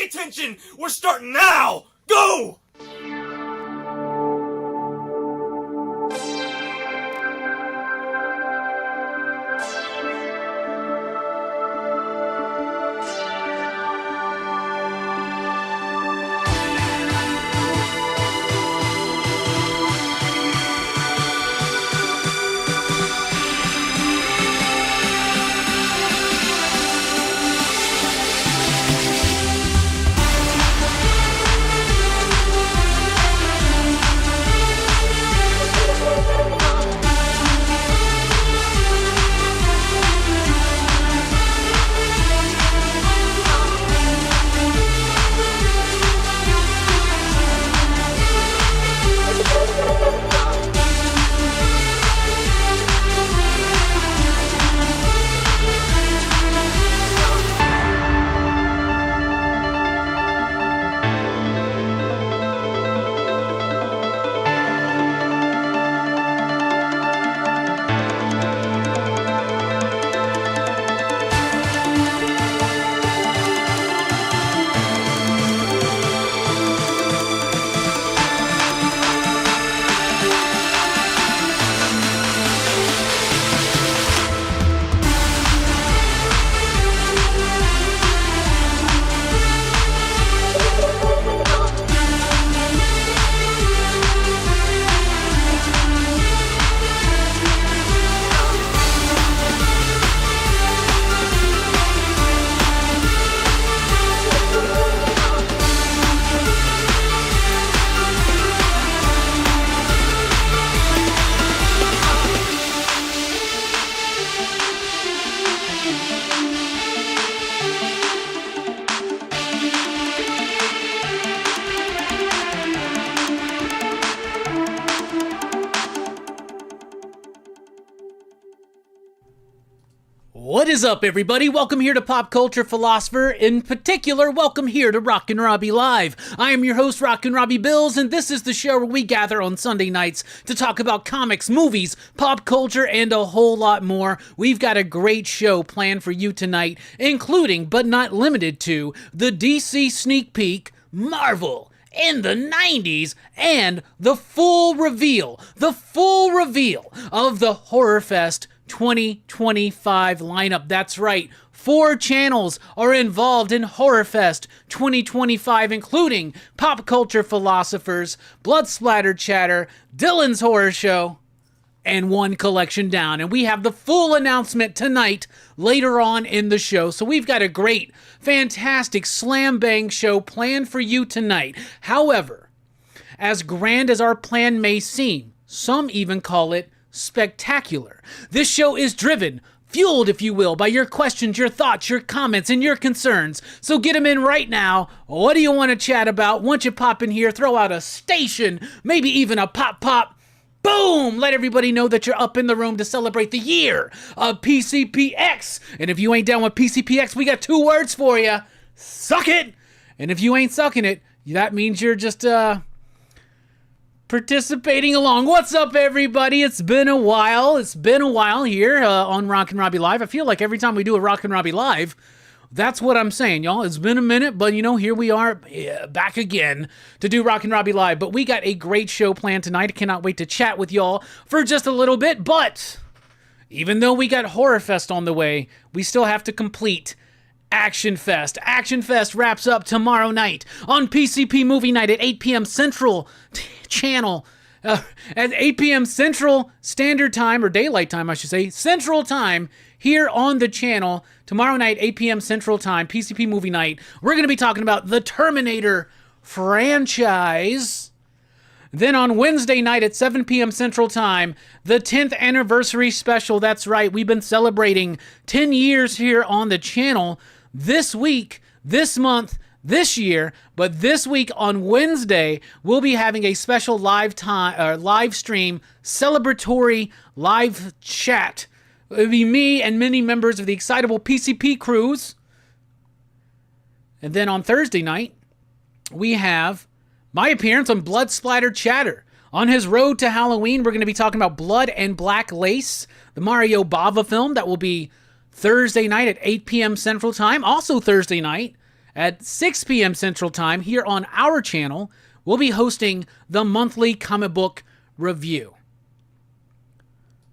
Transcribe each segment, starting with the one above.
attention! We're starting now! Go! What is up, everybody? Welcome here to Pop Culture Philosopher. In particular, welcome here to Rockin Robbie Live. I am your host, Rockin Robbie Billups, and this is the show where we gather on Sunday nights to talk about comics, movies, pop culture, and a whole lot more. We've got a great show planned for you tonight, including, but not limited to, the DC sneak peek, Marvel in the 90s, and the full reveal of the Horror Fest 2025 lineup. That's right, 4 channels are involved in Horror Fest 2025, including Pop Culture Philosophers, Blood Splatter Chatter, Dylan's Horror Show, and One Collection Down. And we have the full announcement tonight, later on in the show. So we've got a great, fantastic slam bang show planned for you tonight. However, as grand as our plan may seem, some even call it spectacular. This show is driven, fueled, if you will, by your questions, your thoughts, your comments, and your concerns. So get them in right now. What do you want to chat about? Once you pop in here, throw out a station, maybe even a pop. Boom! Let everybody know that you're up in the room to celebrate the year of PCPX. And if you ain't down with PCPX, we got 2 words for you. Suck it! And if you ain't sucking it, that means you're just, participating along. What's up, everybody? It's been a while. Here on Rockin Robbie Live. I feel like every time we do a Rockin Robbie Live, that's what I'm saying, y'all. It's been a minute, but here we are back again to do Rockin Robbie Live. But we got a great show planned tonight. I cannot wait to chat with y'all for just a little bit. But even though we got Horror Fest on the way, we still have to complete Action Fest. Action Fest wraps up tomorrow night on PCP Movie Night at 8 p.m. Central Channel. At 8 p.m. Central Standard Time, or Daylight Time, I should say, Central Time, here on the channel. Tomorrow night, 8 p.m. Central Time, PCP Movie Night. We're going to be talking about the Terminator franchise. Then on Wednesday night at 7 p.m. Central Time, the 10th anniversary special. That's right, we've been celebrating 10 years here on the channel this week, this month, this year. But this week on Wednesday, we'll be having a special live stream celebratory live chat. It'll be me and many members of the excitable PCP crews. And then on Thursday night, we have my appearance on Blood Splatter Chatter. On his road to Halloween, we're going to be talking about Blood and Black Lace, the Mario Bava film that will be Thursday night at 8 p.m. Central Time. Also Thursday night at 6 p.m. Central Time here on our channel, we'll be hosting the monthly comic book review.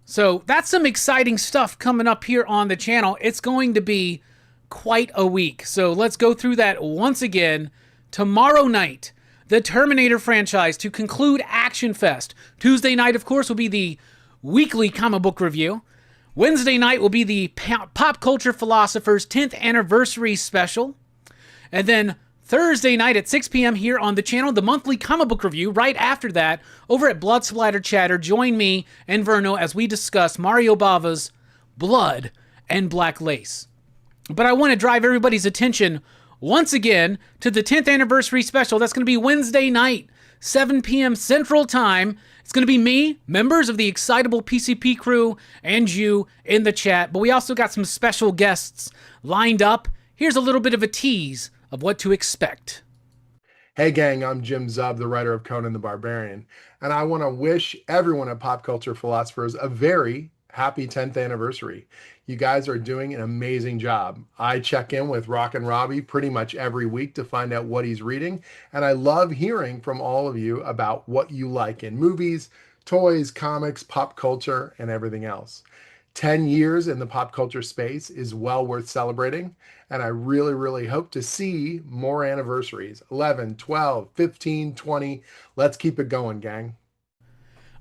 So that's some exciting stuff coming up here on the channel. It's going to be quite a week. So let's go through that once again. Tomorrow night, the Terminator franchise to conclude Action Fest. Tuesday night, of course, will be the weekly comic book review. Wednesday night will be the Pop Culture Philosophers 10th Anniversary Special. And then Thursday night at 6 p.m. here on the channel, the monthly comic book review. Right after that, over at Blood Splatter Chatter, join me and Verno as we discuss Mario Bava's Blood and Black Lace. But I want to drive everybody's attention once again to the 10th Anniversary Special. That's going to be Wednesday night, 7 p.m. Central Time. It's going to be me, members of the Excitable PCP crew, and you in the chat. But we also got some special guests lined up. Here's a little bit of a tease of what to expect. Hey gang, I'm Jim Zub, the writer of Conan the Barbarian, and I want to wish everyone at Pop Culture Philosophers a very happy 10th anniversary. You guys are doing an amazing job. I check in with Rockin Robbie pretty much every week to find out what he's reading, and I love hearing from all of you about what you like in movies, toys, comics, pop culture, and everything else. 10 years in the pop culture space is well worth celebrating, and I really hope to see more anniversaries. 11, 12, 15, 20. Let's keep it going, gang.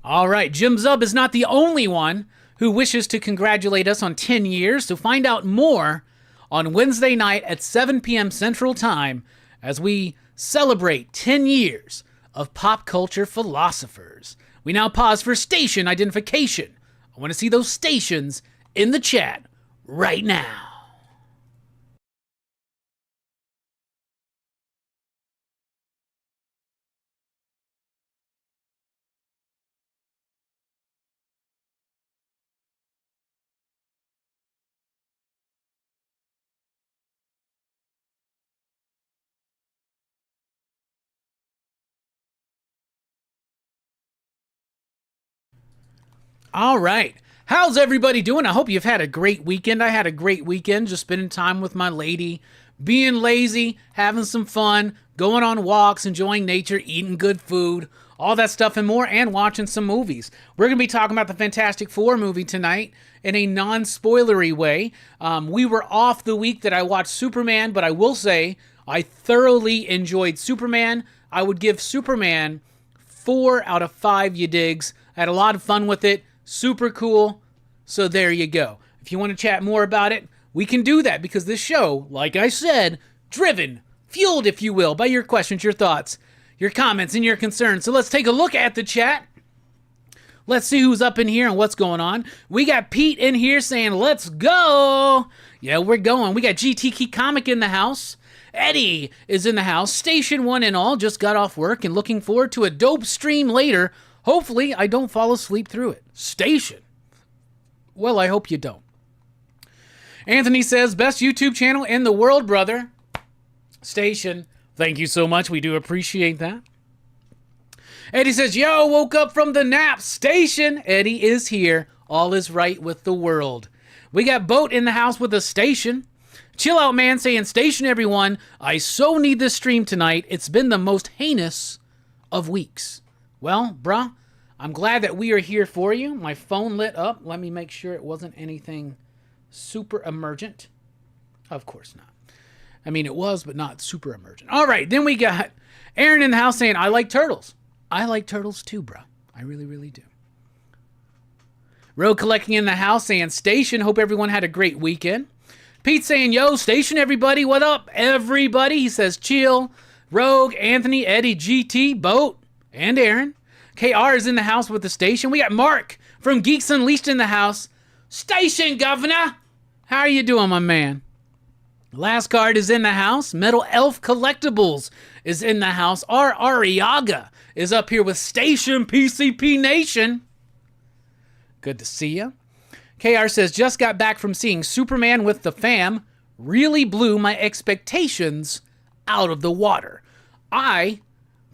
All right, Jim Zub is not the only one who wishes to congratulate us on 10 years. So find out more on Wednesday night at 7 p.m. Central Time as we celebrate 10 years of Pop Culture Philosophers. We now pause for station identification. I want to see those stations in the chat right now. All right. How's everybody doing? I hope you've had a great weekend. I had a great weekend, just spending time with my lady, being lazy, having some fun, going on walks, enjoying nature, eating good food, all that stuff and more, and watching some movies. We're going to be talking about the Fantastic Four movie tonight in a non-spoilery way. We were off the week that I watched Superman, but I will say I thoroughly enjoyed Superman. I would give Superman 4 out of 5 you digs. I had a lot of fun with it. Super cool. So there you go. If you want to chat more about it, we can do that because this show, like I said, driven, fueled, if you will, by your questions, your thoughts, your comments, and your concerns. So let's take a look at the chat. Let's see who's up in here and what's going on. We got Pete in here saying, let's go. Yeah, we're going. We got GT Comic in the house. Eddie is in the house. Station 1 and all just got off work and looking forward to a dope stream later. Hopefully, I don't fall asleep through it. Station. Well, I hope you don't. Anthony says, best YouTube channel in the world, brother. Station. Thank you so much. We do appreciate that. Eddie says, yo, woke up from the nap. Station. Eddie is here. All is right with the world. We got Boat in the house with a station. Chill out, man, saying, station, everyone. I so need this stream tonight. It's been the most heinous of weeks. Well, bruh, I'm glad that we are here for you. My phone lit up. Let me make sure it wasn't anything super emergent. Of course not. I mean, it was, but not super emergent. All right, then we got Aaron in the house saying, I like turtles. I like turtles too, bruh. I really do. Rogue Collecting in the house saying, station, hope everyone had a great weekend. Pete saying, yo, station, everybody. What up, everybody? He says, chill. Rogue, Anthony, Eddie, GT, Boat, and Aaron. KR is in the house with the station. We got Mark from Geeks Unleashed in the house. Station, Governor. How are you doing, my man? Last card is in the house. Metal Elf Collectibles is in the house. R. Ariaga is up here with Station PCP Nation. Good to see you. KR says, just got back from seeing Superman with the fam. Really blew my expectations out of the water. I,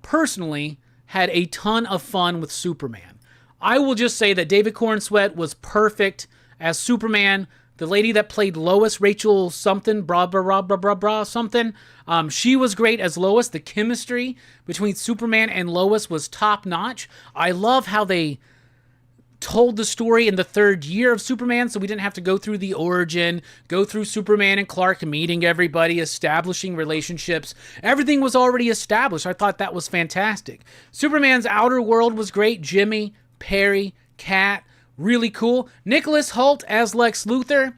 personally, had a ton of fun with Superman. I will just say that David Cornsweet was perfect as Superman. The lady that played Lois, Rachel something, something. She was great as Lois. The chemistry between Superman and Lois was top notch. I love how they told the story in the third year of Superman, so we didn't have to go through the origin, go through Superman and Clark meeting everybody, establishing relationships. Everything was already established. I thought that was fantastic. Superman's outer world was great. Jimmy, Perry, Cat, really cool. Nicholas Hoult as Lex Luthor.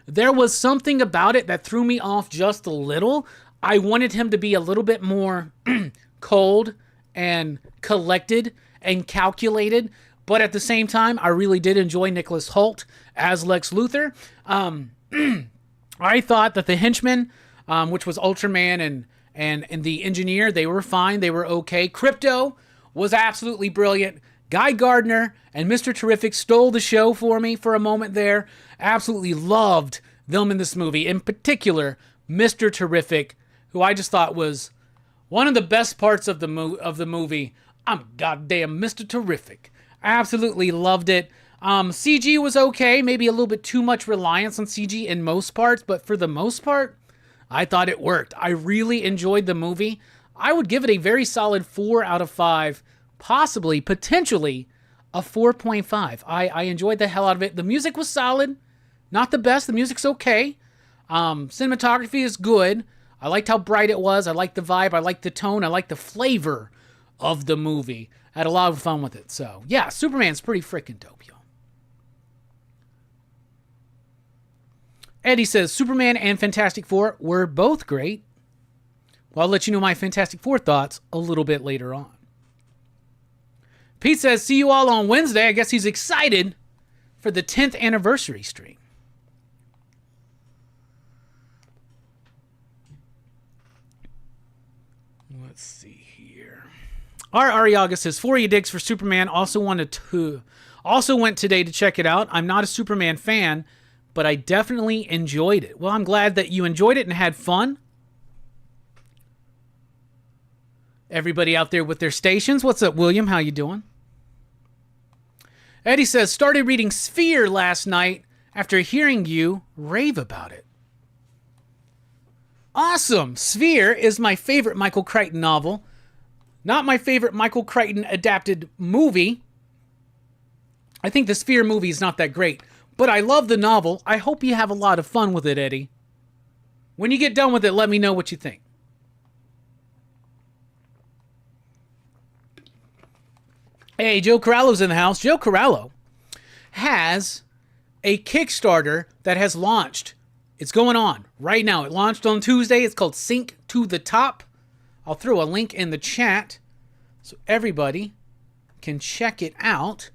There was something about it that threw me off just a little. I wanted him to be a little bit more cold and collected and calculated. But at the same time, I really did enjoy Nicholas Hoult as Lex Luthor. I thought that the henchmen, which was Ultraman and the engineer, they were fine. They were okay. Crypto was absolutely brilliant. Guy Gardner and Mr. Terrific stole the show for me for a moment there. Absolutely loved them in this movie. In particular, Mr. Terrific, who I just thought was one of the best parts of the movie. I'm goddamn Mr. Terrific. Absolutely loved it. CG was okay. Maybe a little bit too much reliance on CG in most parts, but for the most part, I thought it worked. I really enjoyed the movie. I would give it a very solid 4 out of 5, possibly, potentially, a 4.5. I enjoyed the hell out of it. The music was solid. Not the best. The music's okay. Cinematography is good. I liked how bright it was. I liked the vibe. I liked the tone. I liked the flavor of the movie. I had a lot of fun with it. So, yeah, Superman's pretty freaking dope, y'all. Eddie says, Superman and Fantastic Four were both great. Well, I'll let you know my Fantastic Four thoughts a little bit later on. Pete says, see you all on Wednesday. I guess he's excited for the 10th anniversary stream. Let's see here. Our Ariaga says, 4 digs for Superman. Also went today to check it out. I'm not a Superman fan, but I definitely enjoyed it. Well, I'm glad that you enjoyed it and had fun. Everybody out there with their stations. What's up, William? How you doing? Eddie says, started reading Sphere last night after hearing you rave about it. Awesome. Sphere is my favorite Michael Crichton novel. Not my favorite Michael Crichton adapted movie. I think the Sphere movie is not that great, but I love the novel. I hope you have a lot of fun with it, Eddie. When you get done with it, let me know what you think. Hey, Joe Corallo's in the house. Joe Corallo has a Kickstarter that has launched. It's going on right now. It launched on Tuesday. It's called Sink to the Top. I'll throw a link in the chat so everybody can check it out.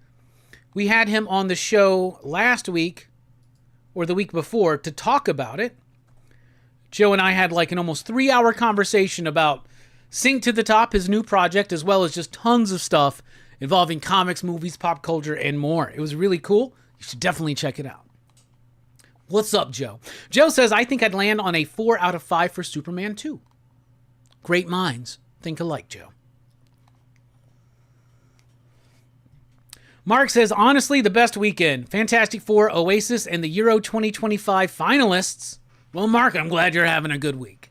We had him on the show last week or the week before to talk about it. Joe and I had like an almost 3-hour conversation about Sink to the Top, his new project, as well as just tons of stuff involving comics, movies, pop culture, and more. It was really cool. You should definitely check it out. What's up, Joe? Joe says, I think I'd land on a 4 out of 5 for Superman 2. Great minds think alike, Joe. Mark says, honestly, the best weekend. Fantastic Four, Oasis, and the Euro 2025 finalists. Well, Mark, I'm glad you're having a good week.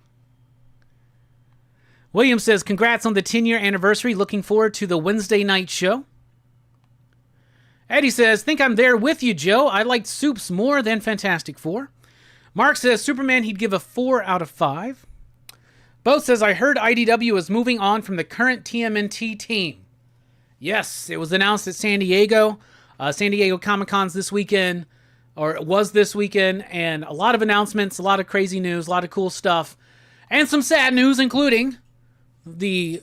William says, congrats on the 10-year anniversary. Looking forward to the Wednesday night show. Eddie says, think I'm there with you, Joe. I liked Soups more than Fantastic Four. Mark says, Superman, he'd give a 4 out of 5. Bo says, I heard IDW is moving on from the current TMNT team. Yes, it was announced at San Diego. San Diego Comic-Con's this weekend, or it was this weekend, and a lot of announcements, a lot of crazy news, a lot of cool stuff, and some sad news, including the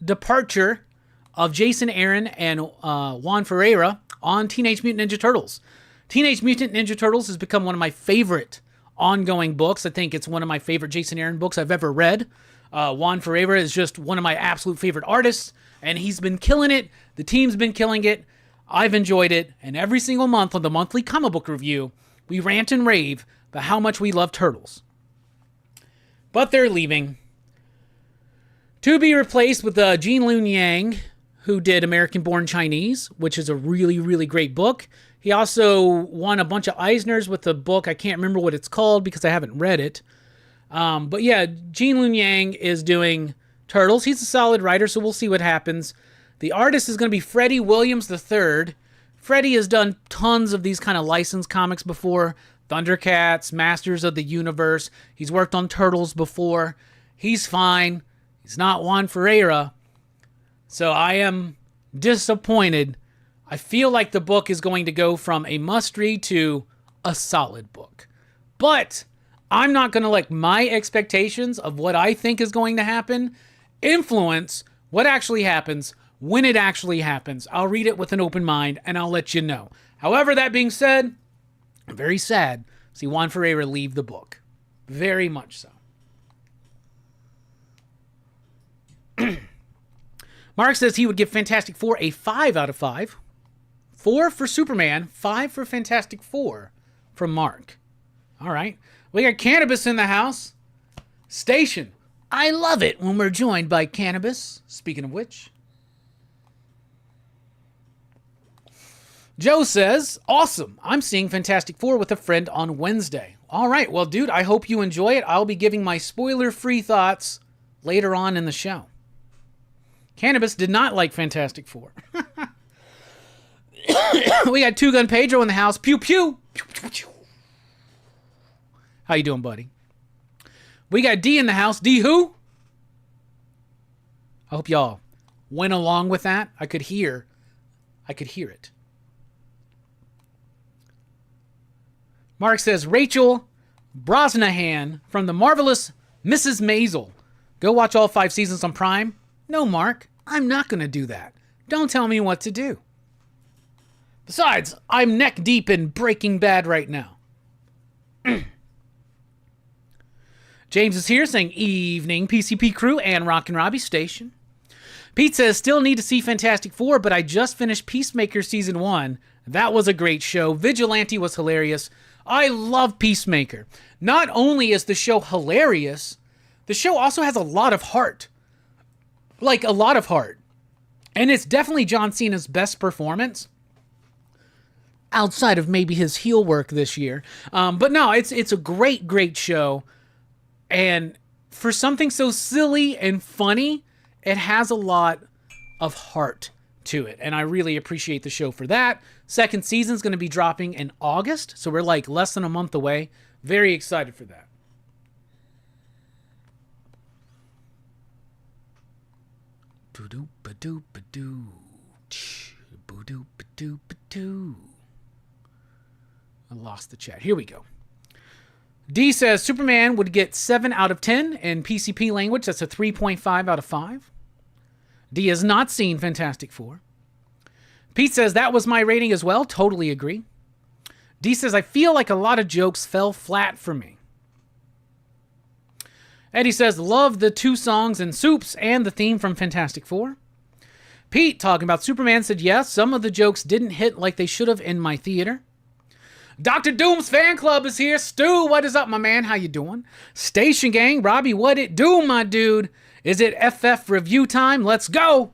departure of Jason Aaron and Juan Ferreira on Teenage Mutant Ninja Turtles. Teenage Mutant Ninja Turtles has become one of my favorite ongoing books. I think it's one of my favorite Jason Aaron books I've ever read. Juan Ferreira is just one of my absolute favorite artists, and he's been killing it. The team's been killing it. I've enjoyed it, and every single month on the monthly comic book review, we rant and rave about how much we love Turtles. But they're leaving to be replaced with Gene Luen Yang, who did American Born Chinese, which is a really, really great book. He also won a bunch of Eisners with a book. I can't remember what it's called because I haven't read it. But yeah, Gene Luen Yang is doing Turtles. He's a solid writer, so we'll see what happens. The artist is going to be Freddie Williams III. Freddie has done tons of these kind of licensed comics before. Thundercats, Masters of the Universe. He's worked on Turtles before. He's fine. He's not Juan Ferreira. So I am disappointed. I feel like the book is going to go from a must-read to a solid book. But I'm not going to let my expectations of what I think is going to happen influence what actually happens when it actually happens. I'll read it with an open mind, and I'll let you know. However, that being said, I'm very sad to see Juan Ferreira leave the book. Very much so. Mark says he would give Fantastic Four a 5 out of 5. 4 for Superman, 5 for Fantastic Four from Mark. All right. We got Cannabis in the house. Station. I love it when we're joined by Cannabis. Speaking of which. Joe says, awesome. I'm seeing Fantastic Four with a friend on Wednesday. All right. Well, dude, I hope you enjoy it. I'll be giving my spoiler-free thoughts later on in the show. Cannabis did not like Fantastic Four. We got Two Gun Pedro in the house. Pew, pew. Pew, pew, pew. How you doing, buddy? We got D in the house. D who? I hope y'all went along with that. I could hear it. Mark says, Rachel Brosnahan from the marvelous Mrs. Maisel. Go watch all 5 seasons on Prime. No, Mark, I'm not going to do that. Don't tell me what to do. Besides, I'm neck deep in Breaking Bad right now. James is here saying, evening, PCP crew and Rockin Robbie Station. Pete says, still need to see Fantastic Four, but I just finished Peacemaker Season 1. That was a great show. Vigilante was hilarious. I love Peacemaker. Not only is the show hilarious, the show also has a lot of heart. Like, a lot of heart. And it's definitely John Cena's best performance. Outside of maybe his heel work this year. But no, it's a great, great show. And for something so silly and funny, it has a lot of heart to it. And I really appreciate the show for that. Second season's going to be dropping in August. So we're like less than a month away. Very excited for that. I lost the chat. Here we go. D says Superman would get 7 out of 10 in PCP language. That's a 3.5 out of 5. D has not seen Fantastic Four. Pete says that was my rating as well. Totally agree. D says I feel like a lot of jokes fell flat for me. Eddie says love the 2 songs and Soups and the theme from Fantastic Four. Pete, talking about Superman, said yes, some of the jokes didn't hit like they should have in my theater. Dr. Doom's fan club is here. Stu, what is up, my man? How you doing? Station gang, Robbie, what it do, my dude? Is it FF review time? Let's go.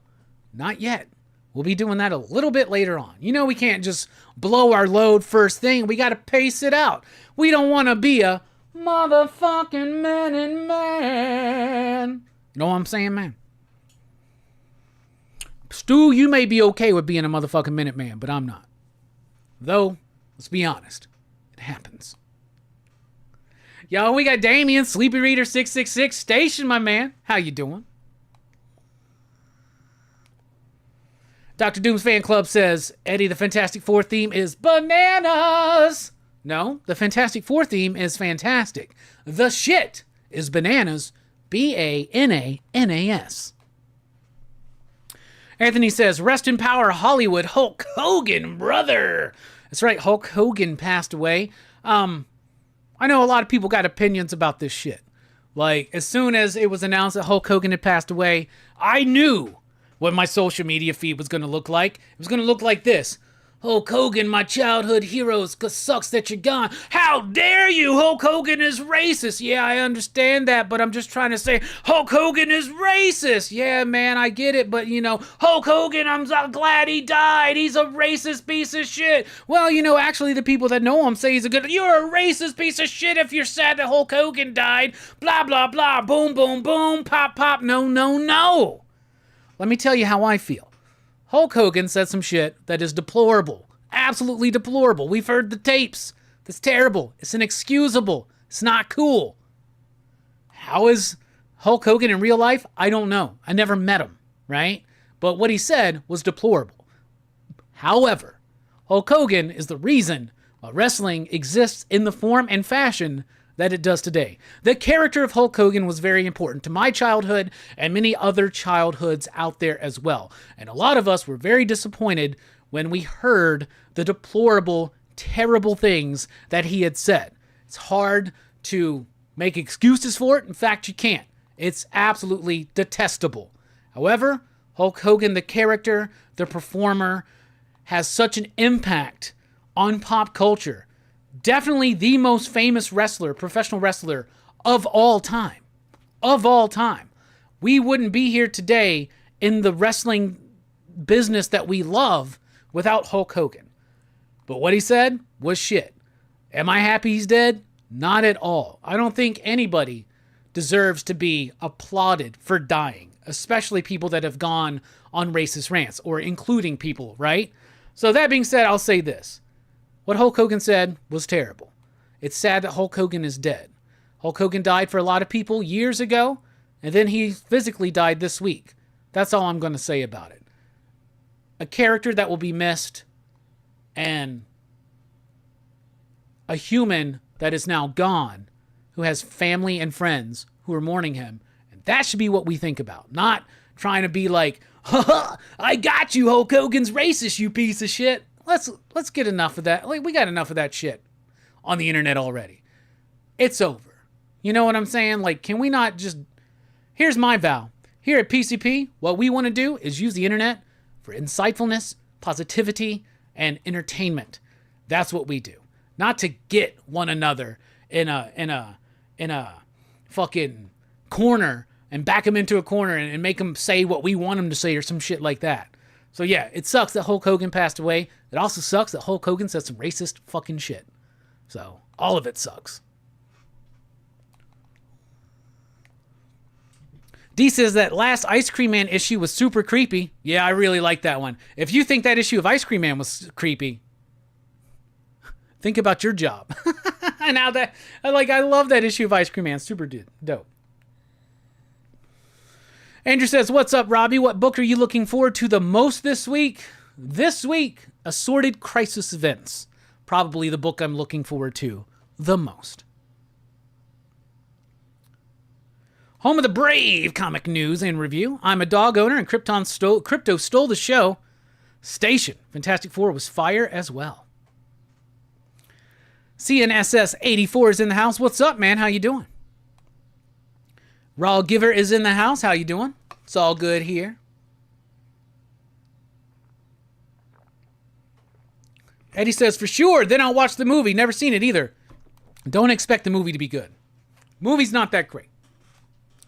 Not yet. We'll be doing that a little bit later on. You know we can't just blow our load first thing. We got to pace it out. We don't want to be a motherfucking man. You know what I'm saying, man? Stu, you may be okay with being a motherfucking minute man, but I'm not. Though, let's be honest. It happens. Yo, we got Damien, Sleepy Reader 666, Station, my man. How you doing? Dr. Doom's fan club says, Eddie, the Fantastic Four theme is bananas. No, the Fantastic Four theme is fantastic. The shit is bananas. Bananas. Anthony says, rest in power, Hollywood, Hulk Hogan, brother. That's right, Hulk Hogan passed away. I know a lot of people got opinions about this shit. Like, as soon as it was announced that Hulk Hogan had passed away, I knew what my social media feed was going to look like. It was going to look like this. Hulk Hogan, my childhood heroes, sucks that you're gone. How dare you? Hulk Hogan is racist. Yeah, I understand that, but I'm just trying to say Hulk Hogan is racist. Yeah, man, I get it, but Hulk Hogan, I'm so glad he died. He's a racist piece of shit. Well, actually the people that know him say he's you're a racist piece of shit if you're sad that Hulk Hogan died. Blah, blah, blah. Boom, boom, boom. Pop, pop. No, no, no. Let me tell you how I feel. Hulk Hogan said some shit that is deplorable. Absolutely deplorable. We've heard the tapes. That's terrible. It's inexcusable. It's not cool. How is Hulk Hogan in real life? I don't know. I never met him, right? But what he said was deplorable. However, Hulk Hogan is the reason why wrestling exists in the form and fashion that it does today. The character of Hulk Hogan was very important to my childhood and many other childhoods out there as well. And a lot of us were very disappointed when we heard the deplorable, terrible things that he had said. It's hard to make excuses for it. In fact, you can't. It's absolutely detestable. However, Hulk Hogan, the character, the performer, has such an impact on pop culture. Definitely the most famous wrestler, professional wrestler of all time. Of all time. We wouldn't be here today in the wrestling business that we love without Hulk Hogan. But what he said was shit. Am I happy he's dead? Not at all. I don't think anybody deserves to be applauded for dying, especially people that have gone on racist rants, or including people, right? So that being said, I'll say this. What Hulk Hogan said was terrible. It's sad that Hulk Hogan is dead. Hulk Hogan died for a lot of people years ago, and then he physically died this week. That's all I'm going to say about it. A character that will be missed, and a human that is now gone, who has family and friends who are mourning him. And that should be what we think about. Not trying to be like, ha, I got you, Hulk Hogan's racist, you piece of shit. Let's get enough of that. Like, we got enough of that shit on the internet already. It's over. You know what I'm saying? Like, can we not just... Here's my vow. Here at PCP, what we want to do is use the internet for insightfulness, positivity, and entertainment. That's what we do. Not to get one another in a fucking corner and back them into a corner and make them say what we want them to say or some shit like that. So yeah, it sucks that Hulk Hogan passed away. It also sucks that Hulk Hogan said some racist fucking shit. So all of it sucks. D says that last Ice Cream Man issue was super creepy. Yeah, I really like that one. If you think that issue of Ice Cream Man was creepy, think about your job. Now that I love that issue of Ice Cream Man. Super dope. Andrew says, what's up, Robbie? What book are you looking forward to the most this week? This week, Assorted Crisis Events. Probably the book I'm looking forward to the most. Home of the Brave comic news and review. I'm a dog owner and Crypto stole the show. Station. Fantastic Four was fire as well. CNSS 84 is in the house. What's up, man? How you doing? Raw Giver is in the house. How you doing? It's all good here. Eddie says, for sure, then I'll watch the movie. Never seen it either. Don't expect the movie to be good. Movie's not that great.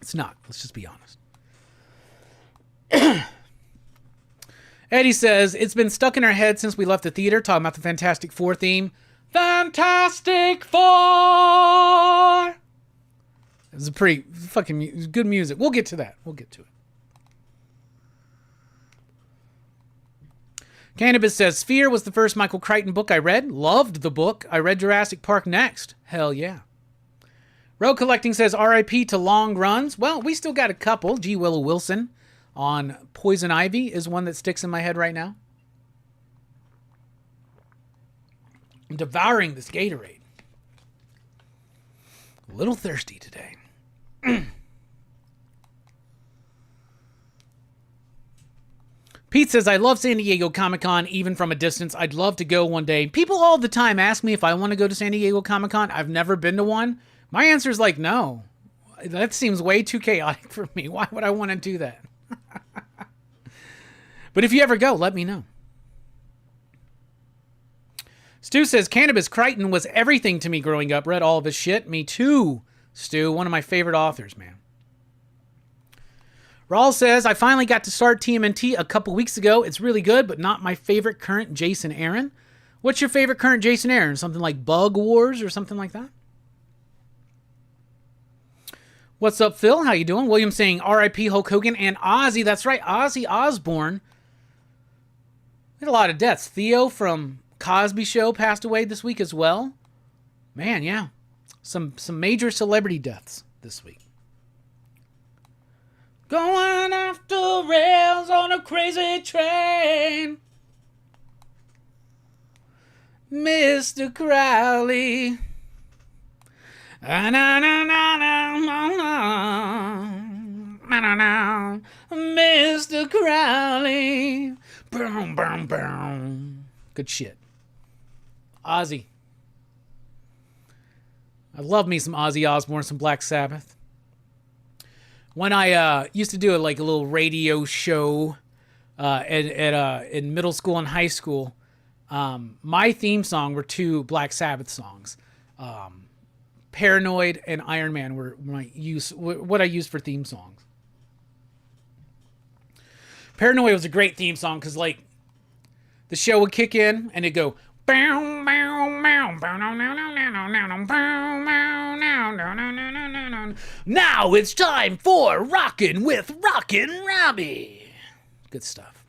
It's not. Let's just be honest. Eddie says, it's been stuck in our head since we left the theater, talking about the Fantastic Four theme. Fantastic Four! It was a pretty fucking good music. We'll get to that. We'll get to it. Cannabis says, Sphere was the first Michael Crichton book I read. Loved the book. I read Jurassic Park next. Hell yeah. Road Collecting says, RIP to long runs. Well, we still got a couple. G. Willow Wilson on Poison Ivy is one that sticks in my head right now. I'm devouring this Gatorade. A little thirsty today. Pete says, I love San Diego Comic-Con, even from a distance. I'd love to go one day. People all the time ask me if I want to go to San Diego Comic-Con. I've never been to one. My answer is like, no. That seems way too chaotic for me. Why would I want to do that? But if you ever go, let me know. Stu says, Cannabis Crichton was everything to me growing up. Read all of his shit. Me too, Stu. One of my favorite authors, man. Raul says, I finally got to start TMNT a couple weeks ago. It's really good, but not my favorite current Jason Aaron. What's your favorite current Jason Aaron? Something like Bug Wars or something like that? What's up, Phil? How you doing? William saying R.I.P. Hulk Hogan and Ozzy. That's right, Ozzy Osbourne. We had a lot of deaths. Theo from Cosby Show passed away this week as well. Man, yeah. Some major celebrity deaths this week. Going off the rails on a crazy train. Mr. Crowley. Mr. Crowley. Boom, boom, boom. Good shit. Ozzy. I love me some Ozzy Osbourne, some Black Sabbath. When I used to do a little radio show in middle school and high school, my theme song were two Black Sabbath songs. Paranoid and Iron Man were what I used for theme songs. Paranoid was a great theme song because the show would kick in and it'd go bow, bow, bow, bow, no, no, no, no, no, no, no, bow, bow, no, no, no, no, no, no, no. Now it's time for Rockin' with Rockin' Robbie. Good stuff.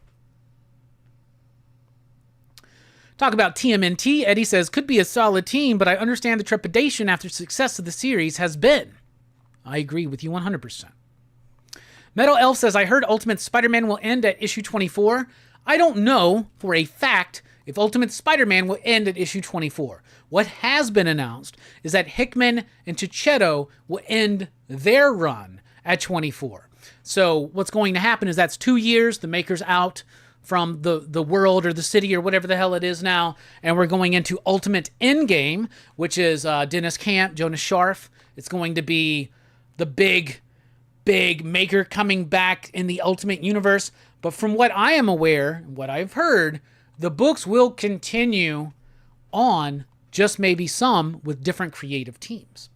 Talk about TMNT. Eddie says, could be a solid team, but I understand the trepidation after success of the series has been. I agree with you 100%. Metal Elf says, I heard Ultimate Spider-Man will end at issue 24. I don't know for a fact if Ultimate Spider-Man will end at issue 24. What has been announced is that Hickman and Checchetto will end their run at 24. So what's going to happen is that's 2 years, the maker's out from the world or the city or whatever the hell it is now, and we're going into Ultimate Endgame, which is Dennis Camp, Jonas Scharf. It's going to be the big maker coming back in the Ultimate Universe. But from what I am aware, what I've heard, the books will continue on, just maybe some with different creative teams.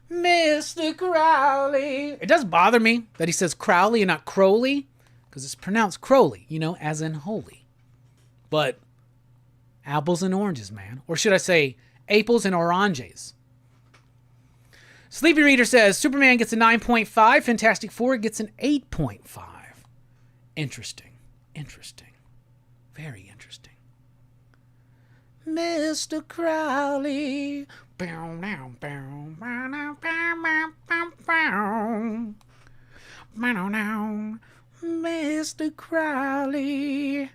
Mr. Crowley. It does bother me that he says Crowley and not Crowley, because it's pronounced Crowley, as in holy. But apples and oranges, man. Or should I say apples and oranges. Sleepy Reader says Superman gets a 9.5, Fantastic Four gets an 8.5. Interesting. Very interesting. Mr. Crowley. Mr. Crowley.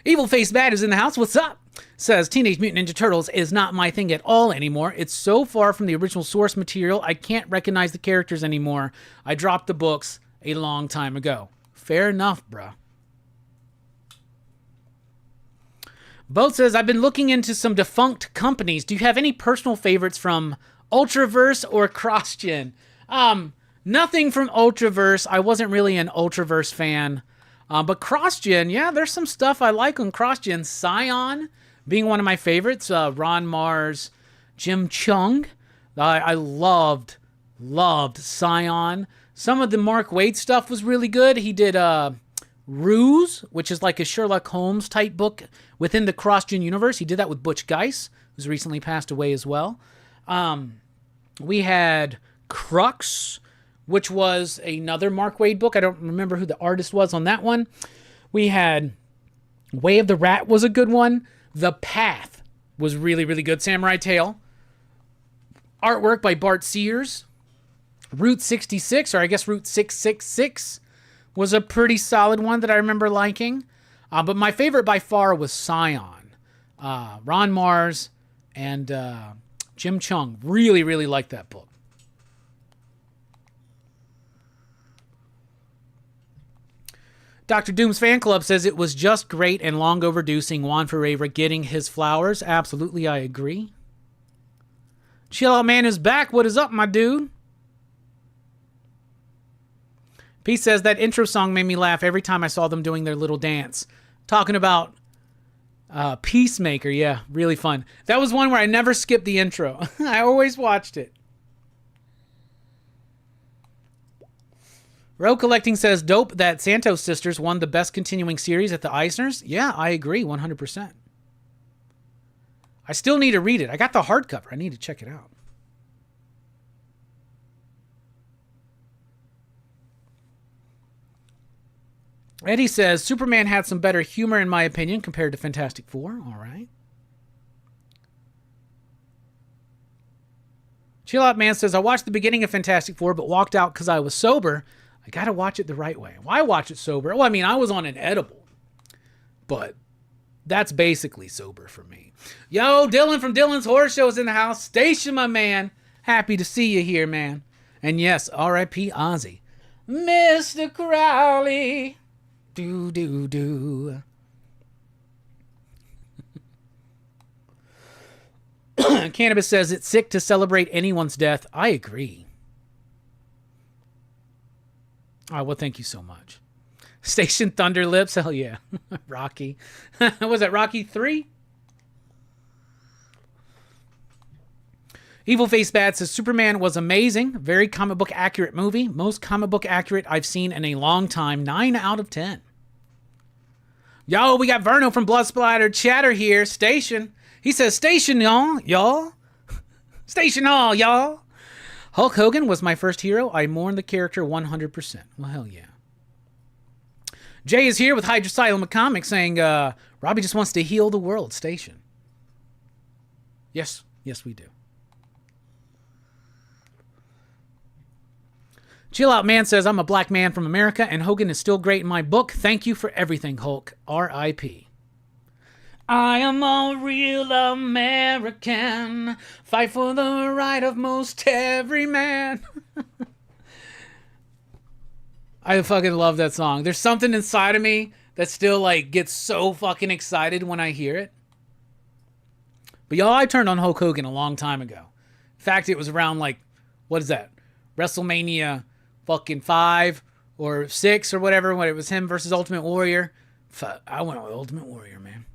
Evil Face Bad is in the house. What's up? Says Teenage Mutant Ninja Turtles is not my thing at all anymore. It's so far from the original source material, I can't recognize the characters anymore. I dropped the books a long time ago. Fair enough, bruh. Boat says, I've been looking into some defunct companies. Do you have any personal favorites from Ultraverse or CrossGen? Nothing from Ultraverse. I wasn't really an Ultraverse fan. But CrossGen, yeah, there's some stuff I like on CrossGen. Scion being one of my favorites. Ron Mars, Jim Chung. I loved Scion. Some of the Mark Waid stuff was really good. He did Ruse, which is like a Sherlock Holmes type book within the CrossGen universe. He did that with Butch Geiss, who's recently passed away as well. We had Crux, which was another Mark Waid book. I don't remember who the artist was on that one. We had Way of the Rat was a good one. The Path was really, really good. Samurai Tale. Artwork by Bart Sears. Route 66, or I guess Route 666, was a pretty solid one that I remember liking. But my favorite by far was Scion. Ron Mars and Jim Chung. Really, really liked that book. Dr. Doom's fan club says it was just great and long overdue seeing Juan Ferreira getting his flowers. Absolutely, I agree. Chill Out Man is back. What is up, my dude? Pete says that intro song made me laugh every time I saw them doing their little dance. Talking about Peacemaker, yeah, really fun. That was one where I never skipped the intro. I always watched it. Row Collecting says, dope that Santos Sisters won the best continuing series at the Eisners. Yeah, I agree 100%. I still need to read it. I got the hardcover. I need to check it out. Eddie says, Superman had some better humor in my opinion compared to Fantastic Four. All right. Chill Out Man says, I watched the beginning of Fantastic Four but walked out because I was sober. I got to watch it the right way. Why watch it sober? Well, I mean, I was on an edible. But that's basically sober for me. Yo, Dylan from Dylan's Horror Show is in the house. Station, my man. Happy to see you here, man. And yes, R.I.P. Ozzy. Mr. Crowley. Do. Cannabis says it's sick to celebrate anyone's death. I agree. All right, well, thank you so much. Station Thunder Lips, hell yeah. Rocky. Was that Rocky 3? Evil Face Bad says Superman was amazing. Very comic book accurate movie. Most comic book accurate I've seen in a long time. 9 out of 10. Yo, we got Verno from Blood Splatter Chatter here. Station. He says, Station, y'all. Station all, y'all. Hulk Hogan was my first hero. I mourn the character 100%. Well, hell yeah. Jay is here with Hydrosylum Comics saying, Robbie just wants to heal the world. Station. Yes, we do. Chill Out Man says, I'm a black man from America, and Hogan is still great in my book. Thank you for everything, Hulk. R.I.P. I am a real American. Fight for the right of most every man. I fucking love that song. There's something inside of me that still like gets so fucking excited when I hear it. But y'all, I turned on Hulk Hogan a long time ago. In fact, it was around like, what is that? WrestleMania fucking 5 or 6 or whatever, when it was him versus Ultimate Warrior. I went with Ultimate Warrior, man.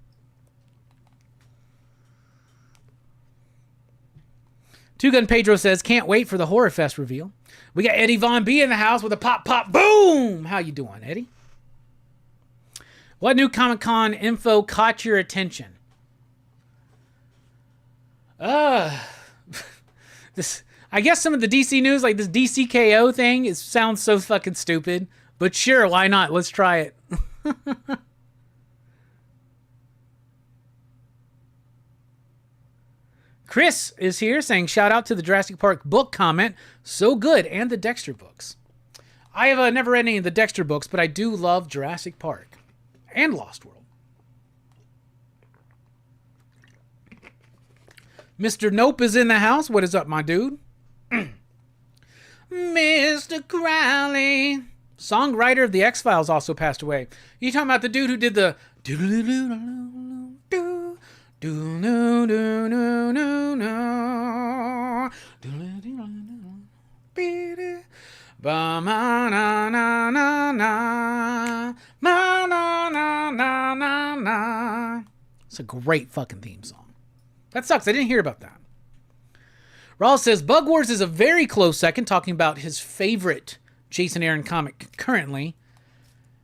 Two Gun Pedro says, can't wait for the Horror Fest reveal. We got Eddie Von B in the house with a pop, pop, boom. How you doing, Eddie? What new Comic-Con info caught your attention? This, I guess some of the DC news, like this DCKO thing, it sounds so fucking stupid. But sure, why not? Let's try it. Chris is here saying, shout out to the Jurassic Park book comment. So good. And the Dexter books. I have never read any of the Dexter books, but I do love Jurassic Park and Lost World. Mr. Nope is in the house. What is up, my dude? Mr. Crowley. Songwriter of the X-Files also passed away. You talking about the dude who did the... It's a great fucking theme song. That sucks. I didn't hear about that. Rawls says, Bug Wars is a very close second, talking about his favorite Jason Aaron comic currently.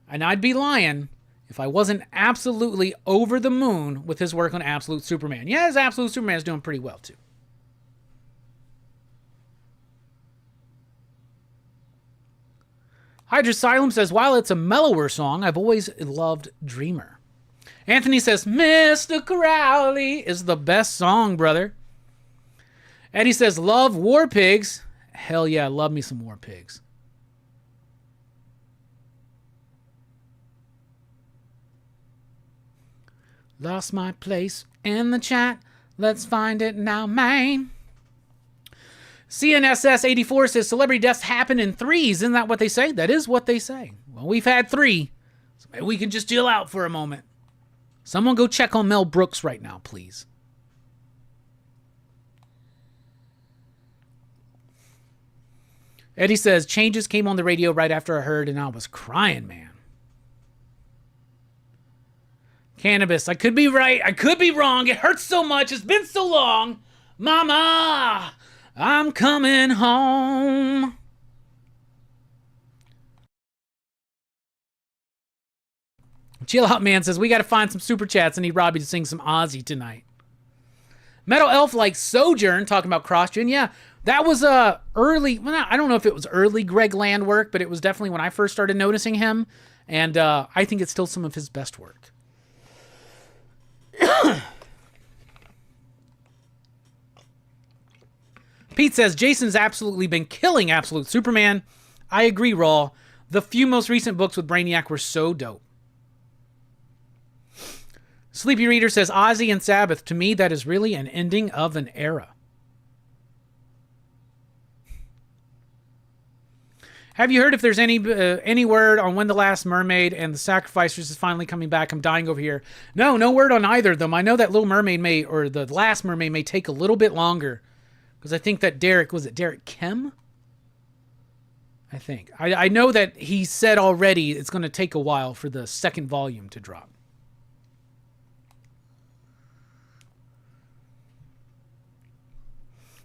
And I'd be lying if I wasn't absolutely over the moon with his work on Absolute Superman. Yeah, his Absolute Superman is doing pretty well, too. Hydrosylum says, while it's a mellower song, I've always loved Dreamer. Anthony says, Mr. Crowley is the best song, brother. Eddie says, love War Pigs. Hell yeah, love me some War Pigs. Lost my place in the chat. Let's find it now, man. CNSS84 says, celebrity deaths happen in threes. Isn't that what they say? That is what they say. Well, we've had 3. So maybe we can just chill out for a moment. Someone go check on Mel Brooks right now, please. Eddie says, changes came on the radio right after I heard, and I was crying, man. Cannabis, I could be right, I could be wrong. It hurts so much, it's been so long. Mama, I'm coming home. Chill Out Man says, we got to find some super chats. I need Robbie to sing some Ozzy tonight. Metal Elf likes Sojourn, talking about CrossGen. Yeah, that was early, well, I don't know if it was early Greg Land work, but it was definitely when I first started noticing him. And I think it's still some of his best work. Pete says, Jason's absolutely been killing Absolute Superman. I agree, Raw. The few most recent books with Brainiac were so dope. Sleepy Reader says, Ozzy and Sabbath, to me, that is really an ending of an era. Have you heard if there's any word on when The Last Mermaid and The Sacrificers is finally coming back? I'm dying over here. No word on either of them. I know that Little Mermaid or The Last Mermaid may take a little bit longer. Because I think that Derek Kim? I think. I know that he said already it's going to take a while for the second volume to drop.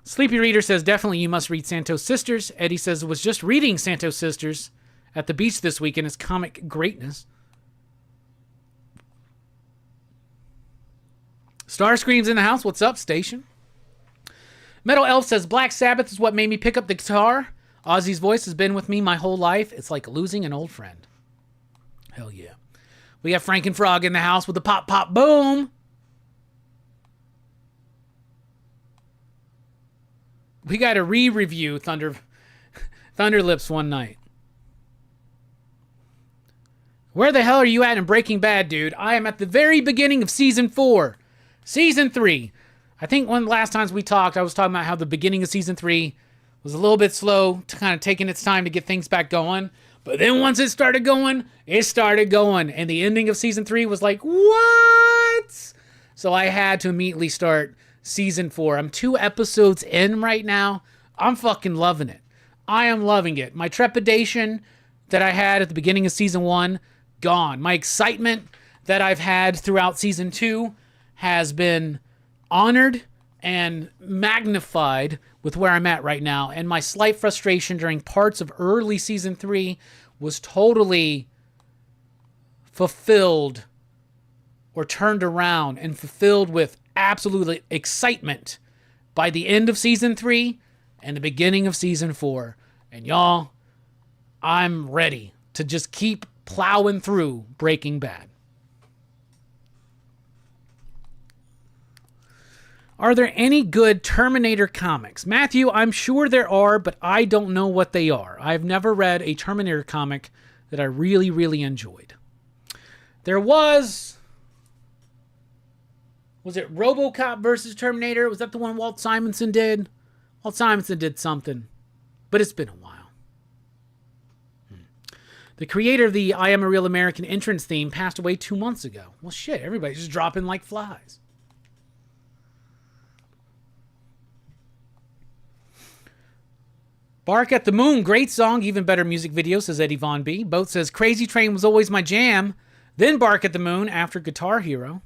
Sleepy Reader says, definitely you must read Santos Sisters. Eddie says, was just reading Santos Sisters at the beach this week in its comic greatness. Starscream's in the house. What's up, Station? Metal Elf says, Black Sabbath is what made me pick up the guitar. Ozzy's voice has been with me my whole life. It's like losing an old friend. Hell yeah. We have Frankenfrog in the house with the pop, pop, boom. We got to re-review Thunderlips one night. Where the hell are you at in Breaking Bad, dude? I am at the very beginning of Season 4. Season 3. I think one of the last times we talked, I was talking about how the beginning of Season 3 was a little bit slow, to kind of taking its time to get things back going. But then once it started going, it started going. And the ending of Season 3 was like, what? So I had to immediately start Season 4. I'm 2 episodes in right now. I'm fucking loving it. I am loving it. My trepidation that I had at the beginning of Season 1, gone. My excitement that I've had throughout Season 2 has been honored and magnified with where I'm at right now. And my slight frustration during parts of early Season 3 was totally fulfilled or turned around and fulfilled with absolute excitement by the end of Season 3 and the beginning of Season 4. And y'all, I'm ready to just keep plowing through Breaking Bad. Are there any good Terminator comics? Matthew, I'm sure there are, but I don't know what they are. I've never read a Terminator comic that I really, really enjoyed. There was it RoboCop versus Terminator? Was that the one Walt Simonson did? Walt Simonson did something, but it's been a while. The creator of the I Am a Real American entrance theme passed away 2 months ago. Well, shit, everybody's just dropping like flies. Bark at the Moon, great song, even better music video, says Eddie Von B. Boat says, Crazy Train was always my jam, then Bark at the Moon after Guitar Hero.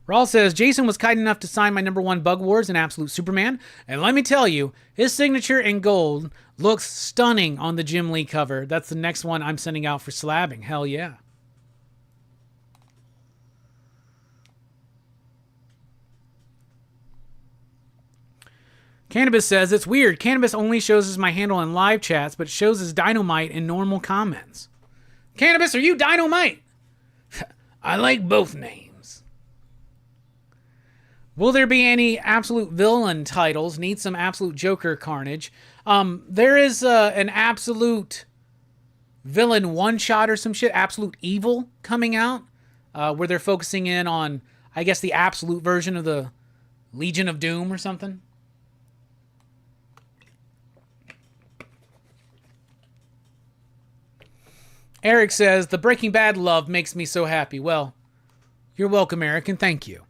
Rawl says, Jason was kind enough to sign my #1 Bug Wars and Absolute Superman, and let me tell you, his signature in gold looks stunning on the Jim Lee cover. That's the next one I'm sending out for slabbing. Hell yeah. Cannabis says, it's weird. Cannabis only shows us my handle in live chats, but shows as Dynamite in normal comments. Cannabis, are you Dynamite? I like both names. Will there be any absolute villain titles? Need some absolute Joker carnage. There is an absolute villain one-shot or some shit, Absolute Evil, coming out, where they're focusing in on, I guess, the absolute version of the Legion of Doom or something. Eric says, the Breaking Bad love makes me so happy. Well, you're welcome, Eric, and thank you.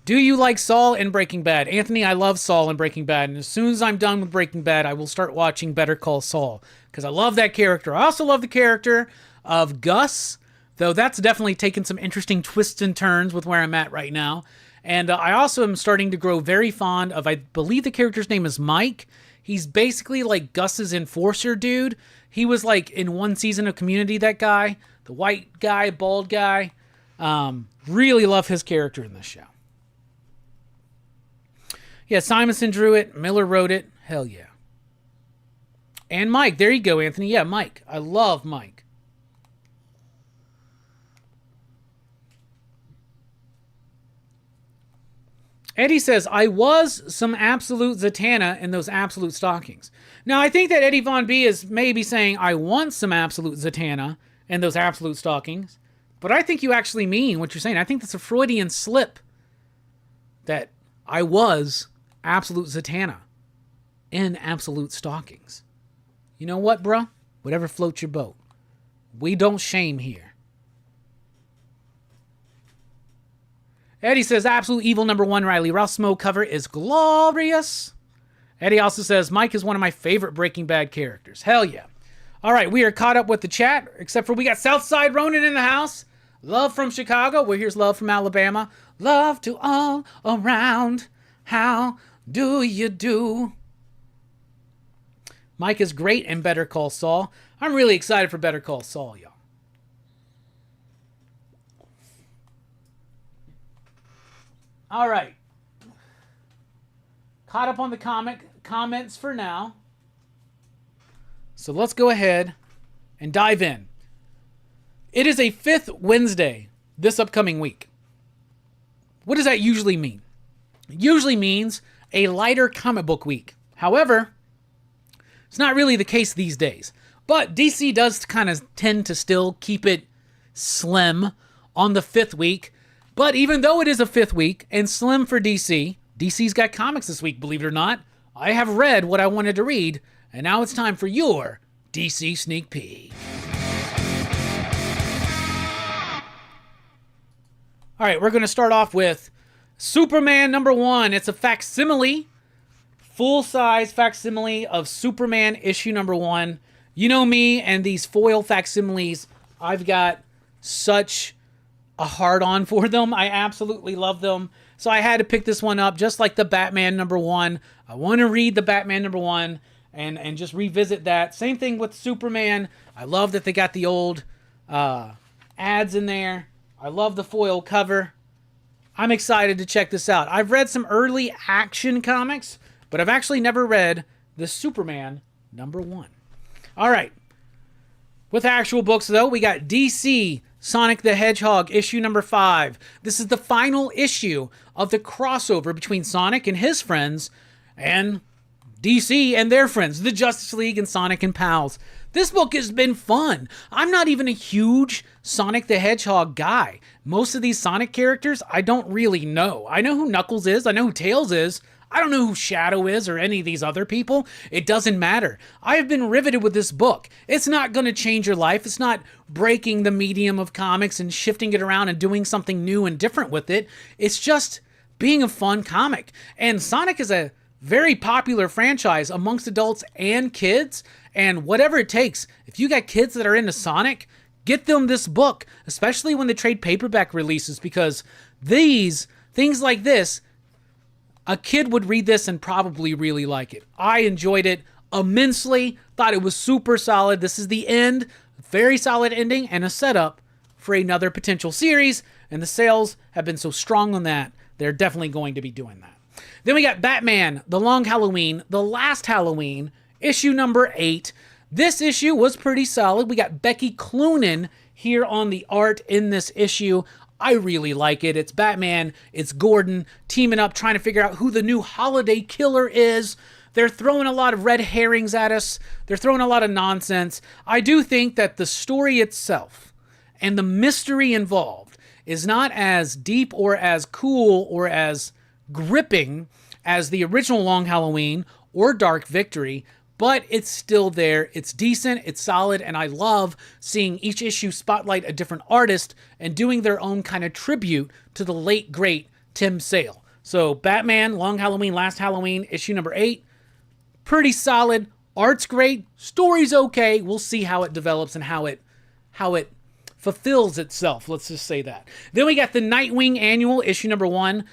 Do you like Saul and Breaking Bad? Anthony, I love Saul and Breaking Bad. And as soon as I'm done with Breaking Bad, I will start watching Better Call Saul. Because I love that character. I also love the character of Gus. Though that's definitely taken some interesting twists and turns with where I'm at right now. And I also am starting to grow very fond of, I believe the character's name is Mike. He's basically like Gus's enforcer dude. He was like in one season of Community, that guy. The white guy, bald guy. Really love his character in this show. Yeah, Simonson drew it. Miller wrote it. Hell yeah. And Mike. There you go, Anthony. Yeah, Mike. I love Mike. Eddie says, I was some absolute Zatanna in those absolute stockings. Now, I think that Eddie Von B is maybe saying, I want some absolute Zatanna in those absolute stockings. But I think you actually mean what you're saying. I think that's a Freudian slip. That I was absolute Zatanna in absolute stockings. You know what, bro? Whatever floats your boat. We don't shame here. Eddie says, Absolute Evil #1 Riley Rossmo cover is glorious. Eddie also says, Mike is one of my favorite Breaking Bad characters. Hell yeah. All right, we are caught up with the chat, except for we got Southside Ronan in the house. Love from Chicago. Well, here's love from Alabama. Love to all around. How do you do? Mike is great in Better Call Saul. I'm really excited for Better Call Saul, y'all. All right. Caught up on the comments for now. So let's go ahead and dive in. It is a 5th Wednesday this upcoming week. What does that usually mean? It usually means a lighter comic book week. However, it's not really the case these days. But DC does kind of tend to still keep it slim on the 5th week. But even though it is a 5th week and slim for DC, DC's got comics this week, believe it or not. I have read what I wanted to read, and now it's time for your DC Sneak Peek. All right, we're going to start off with Superman #1. It's a facsimile, full-size facsimile of Superman issue #1. You know me and these foil facsimiles. I've got such a hard-on for them. I absolutely love them. So I had to pick this one up, just like the Batman #1. I want to read the Batman #1 and just revisit that. Same thing with Superman. I love that they got the old ads in there. I love the foil cover. I'm excited to check this out. I've read some early Action comics, but I've actually never read the Superman #1. All right. With actual books, though, we got DC Sonic the Hedgehog issue #5. This is the final issue of the crossover between Sonic and his friends and DC and their friends, the Justice League and Sonic and Pals. This book has been fun. I'm not even a huge Sonic the Hedgehog guy. Most of these Sonic characters, I don't really know. I know who Knuckles is. I know who Tails is. I don't know who Shadow is or any of these other people. It doesn't matter. I have been riveted with this book. It's not going to change your life. It's not breaking the medium of comics and shifting it around and doing something new and different with it. It's just being a fun comic. And Sonic is a very popular franchise amongst adults and kids. And whatever it takes, if you got kids that are into Sonic, get them this book, especially when they trade paperback releases, because these things like this, a kid would read this and probably really like it. I enjoyed it immensely, thought it was super solid. This is the end, very solid ending, and a setup for another potential series, and the sales have been so strong on that, they're definitely going to be doing that. Then we got Batman, The Long Halloween, The Last Halloween, issue #8. This issue was pretty solid. We got Becky Cloonan here on the art in this issue. I really like it. It's Batman, it's Gordon teaming up, trying to figure out who the new holiday killer is. They're throwing a lot of red herrings at us. They're throwing a lot of nonsense. I do think that the story itself and the mystery involved is not as deep or as cool or as gripping as the original Long Halloween or Dark Victory, but it's still there. It's decent, it's solid, and I love seeing each issue spotlight a different artist and doing their own kind of tribute to the late, great Tim Sale. So Batman, Long Halloween, Last Halloween, issue number 8. Pretty solid. Art's great. Story's okay. We'll see how it develops and how it fulfills itself. Let's just say that. Then we got the Nightwing Annual, issue number 1,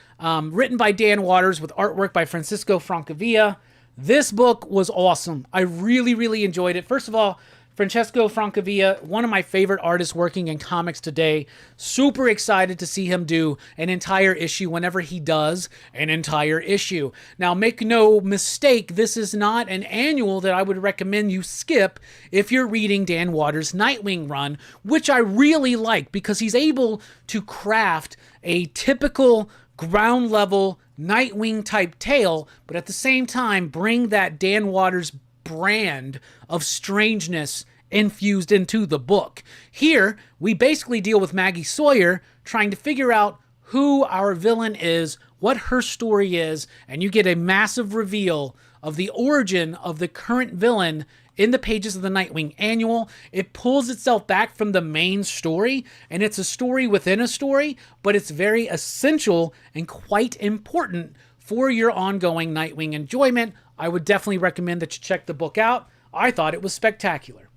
written by Dan Waters with artwork by Francisco Francavilla. This book was awesome. I really, really enjoyed it. First of all, Francesco Francavilla, one of my favorite artists working in comics today. Super excited to see him do an entire issue whenever he does an entire issue. Now, make no mistake, this is not an annual that I would recommend you skip if you're reading Dan Waters' Nightwing run, which I really like because he's able to craft a typical ground level Nightwing type tale, but at the same time bring that Dan Waters brand of strangeness infused into the book. Here, we basically deal with Maggie Sawyer trying to figure out who our villain is, what her story is, and you get a massive reveal of the origin of the current villain in the pages of the Nightwing Annual. It pulls itself back from the main story, and it's a story within a story, but it's very essential and quite important for your ongoing Nightwing enjoyment. I would definitely recommend that you check the book out. I thought it was spectacular.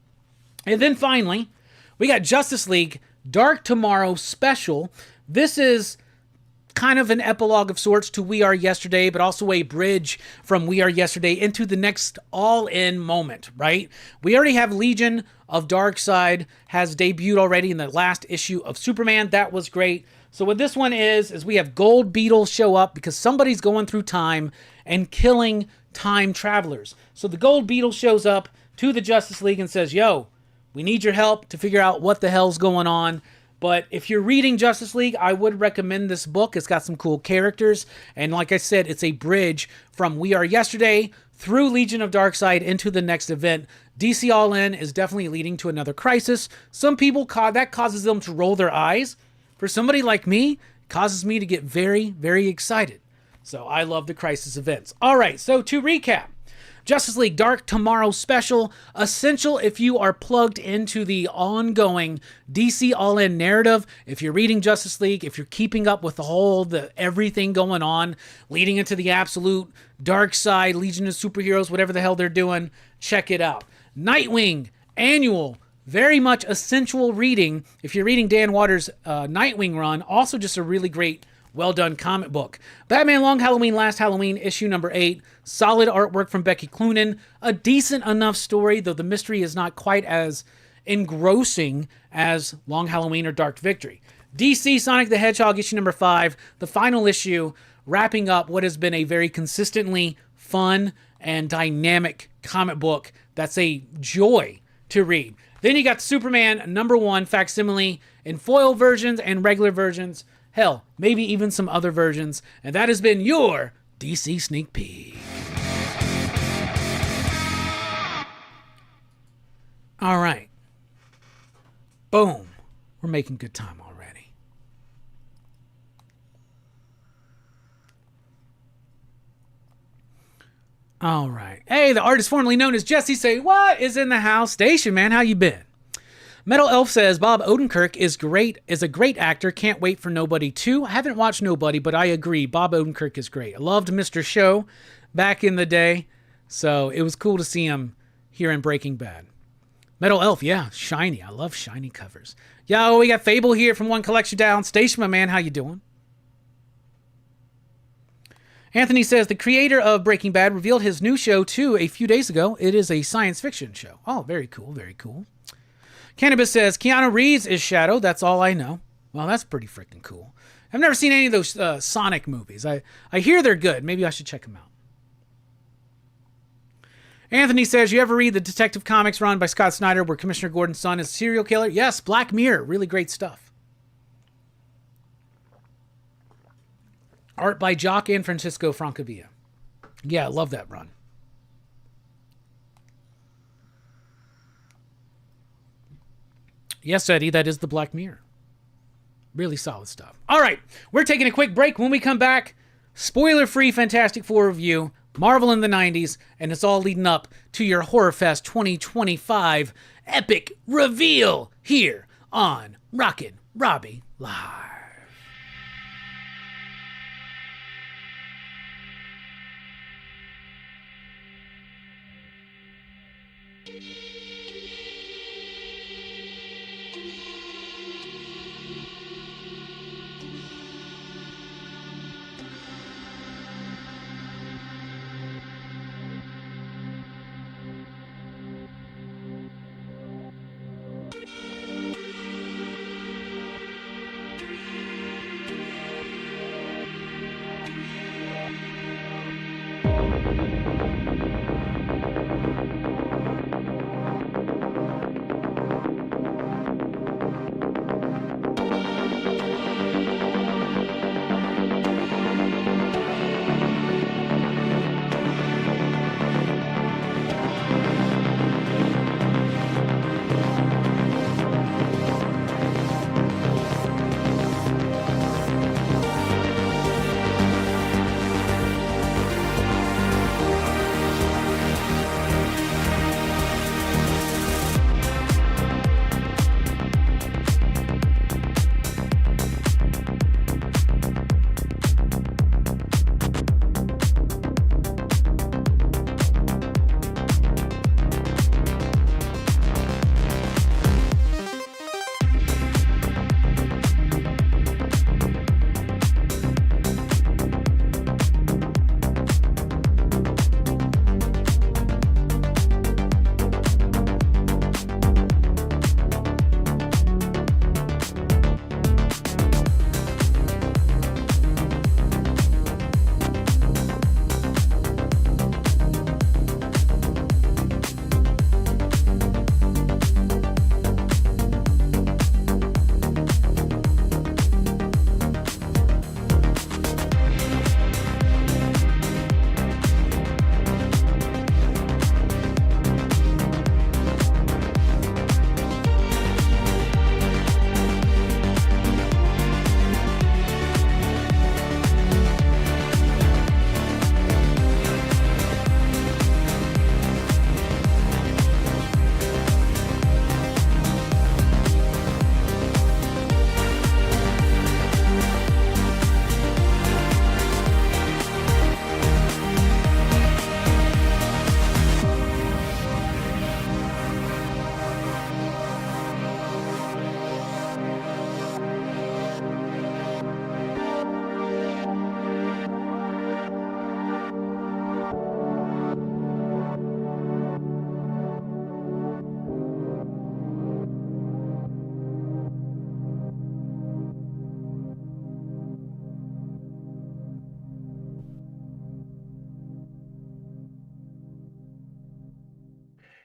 And then finally, we got Justice League Dark Tomorrow Special. This is kind of an epilogue of sorts to We Are Yesterday, but also a bridge from We Are Yesterday into the next all-in moment, right? We already have Legion of Darkseid has debuted already in the last issue of Superman. That was great. So what this one is we have Gold Beetle show up because somebody's going through time and killing time travelers. So the Gold Beetle shows up to the Justice League and says, yo, we need your help to figure out what the hell's going on. But if you're reading Justice League, I would recommend this book. It's got some cool characters. And like I said, it's a bridge from We Are Yesterday through Legion of Darkseid into the next event. DC All In is definitely leading to another crisis. Some people, that causes them to roll their eyes. For somebody like me, it causes me to get very, very excited. So I love the crisis events. All right, so to recap, Justice League Dark Tomorrow Special, essential if you are plugged into the ongoing DC All-In narrative. If you're reading Justice League, if you're keeping up with everything going on, leading into the absolute dark side, Legion of Superheroes, whatever the hell they're doing, check it out. Nightwing Annual, very much essential reading. If you're reading Dan Waters' Nightwing run, also just a really great well-done comic book. Batman Long Halloween, Last Halloween, issue number 8. Solid artwork from Becky Cloonan. A decent enough story, though the mystery is not quite as engrossing as Long Halloween or Dark Victory. DC Sonic the Hedgehog, issue number 5. The final issue, wrapping up what has been a very consistently fun and dynamic comic book that's a joy to read. Then you got Superman number 1 facsimile in foil versions and regular versions. Hell, maybe even some other versions. And that has been your DC Sneak Peek. All right. Boom. We're making good time already. All right. Hey, the artist formerly known as Jesse Say What is in the house. Station, man. How you been? Metal Elf says, Bob Odenkirk is a great actor. Can't wait for Nobody 2. I haven't watched Nobody, but I agree. Bob Odenkirk is great. I loved Mr. Show back in the day, so it was cool to see him here in Breaking Bad. Metal Elf, yeah, shiny. I love shiny covers. Yo, we got Fable here from One Collection Down. Station, my man, how you doing? Anthony says, the creator of Breaking Bad revealed his new show, too, a few days ago. It is a science fiction show. Oh, very cool, very cool. Cannabis says, Keanu Reeves is Shadow. That's all I know. Well, that's pretty freaking cool. I've never seen any of those Sonic movies. I hear they're good. Maybe I should check them out. Anthony says, you ever read the Detective Comics run by Scott Snyder where Commissioner Gordon's son is a serial killer? Yes, Black Mirror. Really great stuff. Art by Jock and Francisco Francavilla. Yeah, I love that run. Yes, Eddie, that is the Black Mirror. Really solid stuff. All right, we're taking a quick break. When we come back, spoiler-free Fantastic Four review, Marvel in the 90s, and it's all leading up to your Horror Fest 2025 epic reveal here on Rockin' Robbie Live.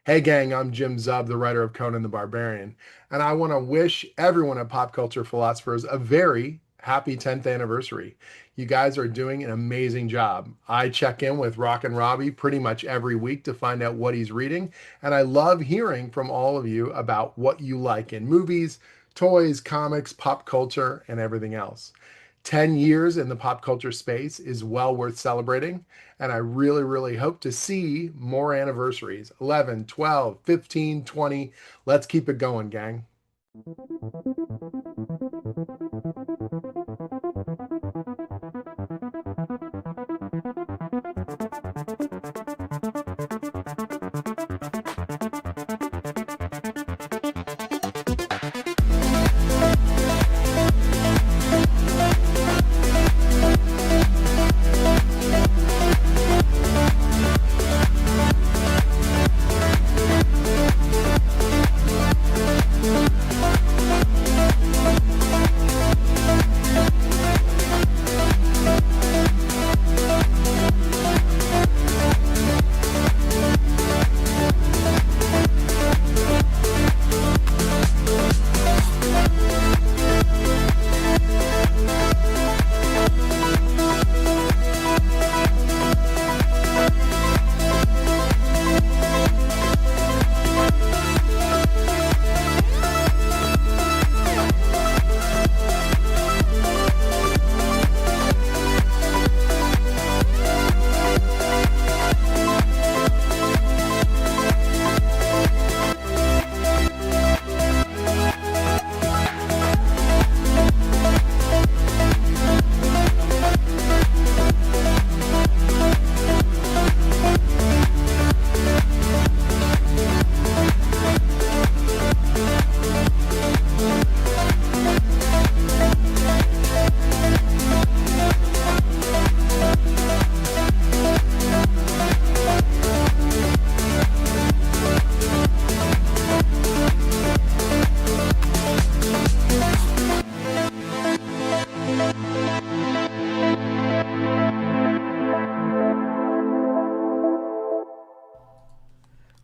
Hey gang, I'm Jim Zub, the writer of Conan the Barbarian, and I want to wish everyone at Pop Culture Philosophers a very happy 10th anniversary. You guys are doing an amazing job. I check in with Rockin Robbie pretty much every week to find out what he's reading, and I love hearing from all of you about what you like in movies, toys, comics, pop culture, and everything else. 10 years in the pop culture space is well worth celebrating, and I really, really hope to see more anniversaries. 11, 12, 15, 20. Let's keep it going, gang.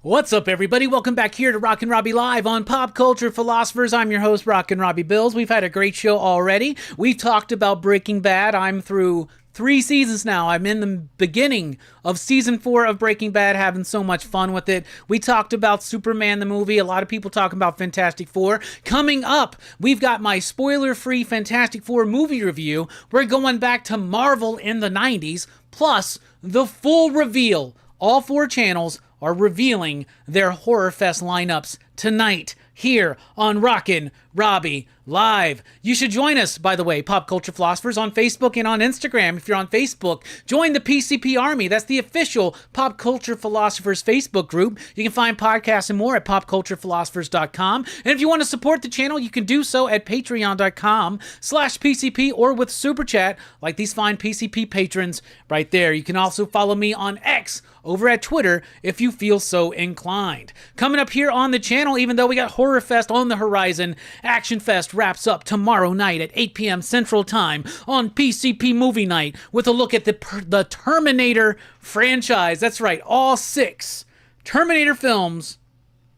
What's up, everybody? Welcome back here to Rockin Robbie Live on Pop Culture Philosophers. I'm your host, Rockin Robbie Billups. We've had a great show already. We've talked about Breaking Bad. I'm through 3 seasons now. I'm in the beginning of season 4 of Breaking Bad, having so much fun with it. We talked about Superman the movie. A lot of people talking about Fantastic Four. Coming up, we've got my spoiler-free Fantastic Four movie review. We're going back to Marvel in the 90s, plus the full reveal. All 4 channels are revealing their Horror Fest lineups tonight here on Rockin Robbie Live. You should join us, by the way, Pop Culture Philosophers, on Facebook and on Instagram. If you're on Facebook, join the PCP Army. That's the official Pop Culture Philosophers Facebook group. You can find podcasts and more at popculturephilosophers.com. And if you want to support the channel, you can do so at patreon.com/PCP or with Super Chat, like these fine PCP patrons right there. You can also follow me on X over at Twitter if you feel so inclined. Coming up here on the channel, even though we got Horror Fest on the horizon, Action Fest wraps up tomorrow night at 8 p.m. Central Time on PCP Movie Night with a look at the Terminator franchise. That's right, all 6 Terminator films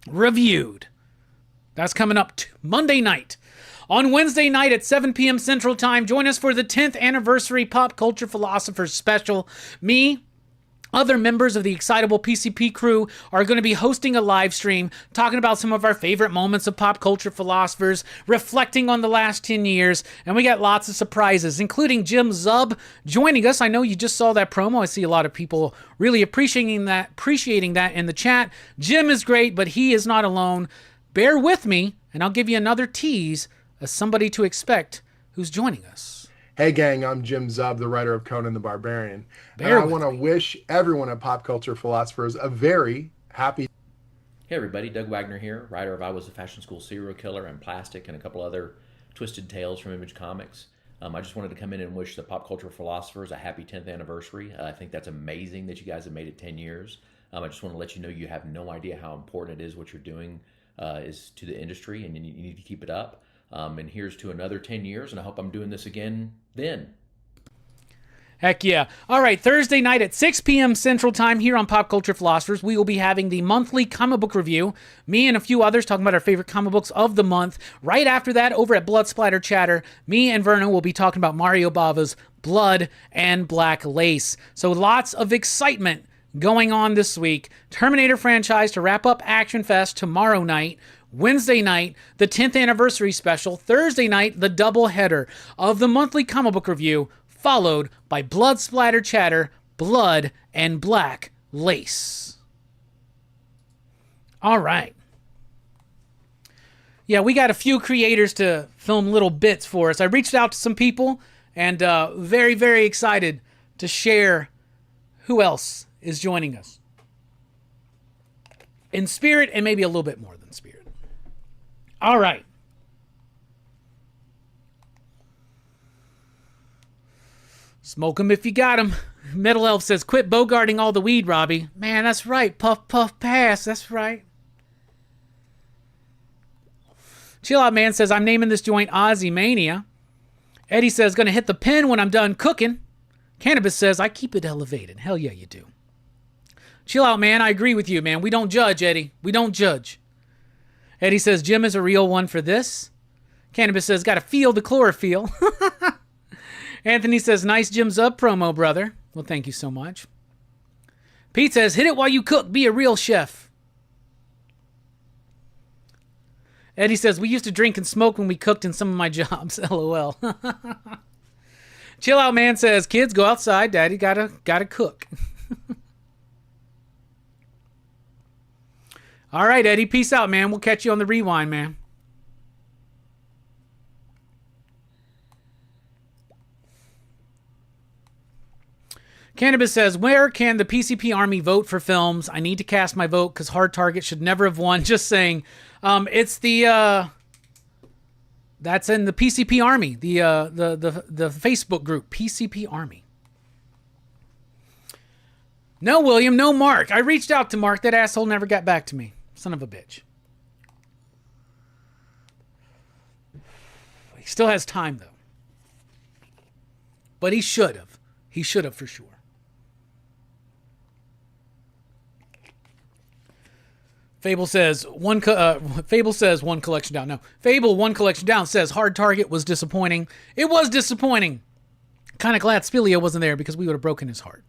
reviewed. That's coming up Monday night. On Wednesday night at 7 p.m. Central Time, join us for the 10th anniversary Pop Culture Philosophers special. Me, other members of the Excitable PCP crew are going to be hosting a live stream talking about some of our favorite moments of Pop Culture Philosophers, reflecting on the last 10 years, and we got lots of surprises, including Jim Zub joining us. I know you just saw that promo. I see a lot of people really appreciating that in the chat. Jim is great, but he is not alone. Bear with me, and I'll give you another tease as somebody to expect who's joining us. Hey gang, I'm Jim Zub, the writer of Conan the Barbarian. And I want to wish everyone at Pop Culture Philosophers a very happy... Hey everybody, Doug Wagner here, writer of I Was a Fashion School Serial Killer and Plastic and a couple other twisted tales from Image Comics. I just wanted to come in and wish the Pop Culture Philosophers a happy 10th anniversary. I think that's amazing that you guys have made it 10 years. I just want to let you know you have no idea how important it is what you're doing is to the industry, and you need to keep it up. And here's to another 10 years, and I hope I'm doing this again then. Heck yeah. All right, Thursday night at 6 p.m. Central Time here on Pop Culture Philosophers, we will be having the monthly comic book review. Me and a few others talking about our favorite comic books of the month. Right after that, over at Blood Splatter Chatter, me and Verna will be talking about Mario Bava's Blood and Black Lace. So lots of excitement going on this week. Terminator franchise to wrap up Action Fest tomorrow night. Wednesday night, the 10th anniversary special. Thursday night, the double header of the monthly comic book review, followed by Blood Splatter Chatter, Blood and Black Lace. All right. Yeah, we got a few creators to film little bits for us. I reached out to some people and very, very excited to share who else is joining us. In spirit and maybe a little bit more than spirit. All right. Smoke 'em if you got 'em. Metal Elf says, quit bogarting all the weed, Robbie. Man, that's right. Puff, puff, pass. That's right. Chill Out Man says, I'm naming this joint Ozzy Mania. Eddie says, gonna hit the pen when I'm done cooking. Cannabis says, I keep it elevated. Hell yeah, you do. Chill Out Man, I agree with you, man. We don't judge, Eddie. We don't judge. Eddie says, Jim is a real one for this. Cannabis says, gotta feel the chlorophyll. Anthony says, nice Jim's Up promo, brother. Well, thank you so much. Pete says, hit it while you cook. Be a real chef. Eddie says, we used to drink and smoke when we cooked in some of my jobs. LOL. Chill Out Man says, kids, go outside. Daddy gotta cook. All right, Eddie. Peace out, man. We'll catch you on the rewind, man. Cannabis says, where can the PCP Army vote for films? I need to cast my vote because Hard Target should never have won. Just saying. It's the... That's in the PCP Army, the Facebook group, PCP Army. No, William, no Mark. I reached out to Mark. That asshole never got back to me. Son of a bitch. He still has time, though. But he should have. He should have for sure. Fable says one collection down. No, Fable one collection down says Hard Target was disappointing. It was disappointing. Kind of glad Spilio wasn't there because we would have broken his heart.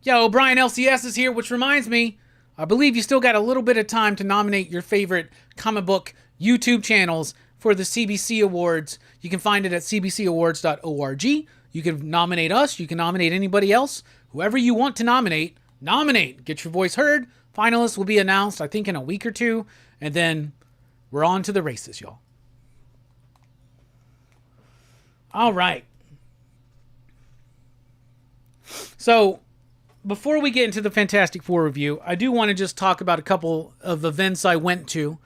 Yo, Brian LCS is here, which reminds me, I believe you still got a little bit of time to nominate your favorite comic book YouTube channels for the CBC Awards. You can find it at cbcawards.org. You can nominate us. You can nominate anybody else. Whoever you want to nominate, nominate. Get your voice heard. Finalists will be announced, I think, in a week or two. And then we're on to the races, y'all. All right. So, before we get into the Fantastic Four review, I do want to just talk about a couple of events I went to.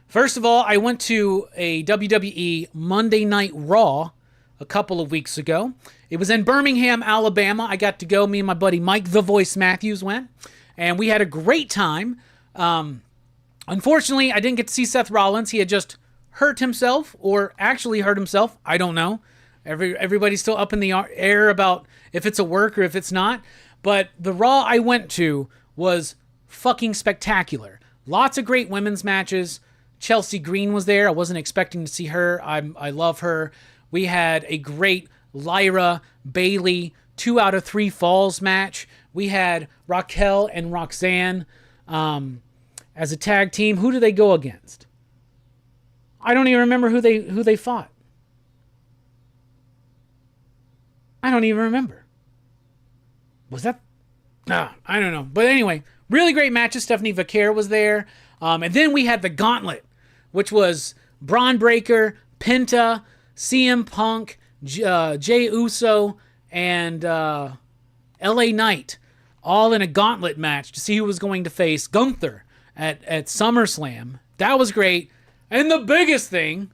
First of all, I went to a WWE Monday Night Raw a couple of weeks ago. It was in Birmingham, Alabama. I got to go. Me and my buddy Mike The Voice Matthews went, and we had a great time. Unfortunately, I didn't get to see Seth Rollins. He had just hurt himself, or actually hurt himself. I don't know. Everybody's still up in the air about if it's a work or if it's not. But the Raw I went to was fucking spectacular. Lots of great women's matches. Chelsea Green was there. I wasn't expecting to see her. I love her. We had a great Lyra Bailey 2 out of 3 falls match. We had Raquel and Roxanne as a tag team. Who do they go against? I don't even remember who they fought. I don't even remember. Was that? No, I don't know. But anyway, really great matches. Stephanie Vaquer was there. And then we had the Gauntlet, which was Braun Breaker, Penta, CM Punk, Jey Uso, and LA Knight, all in a gauntlet match to see who was going to face Gunther at SummerSlam. That was great. And the biggest thing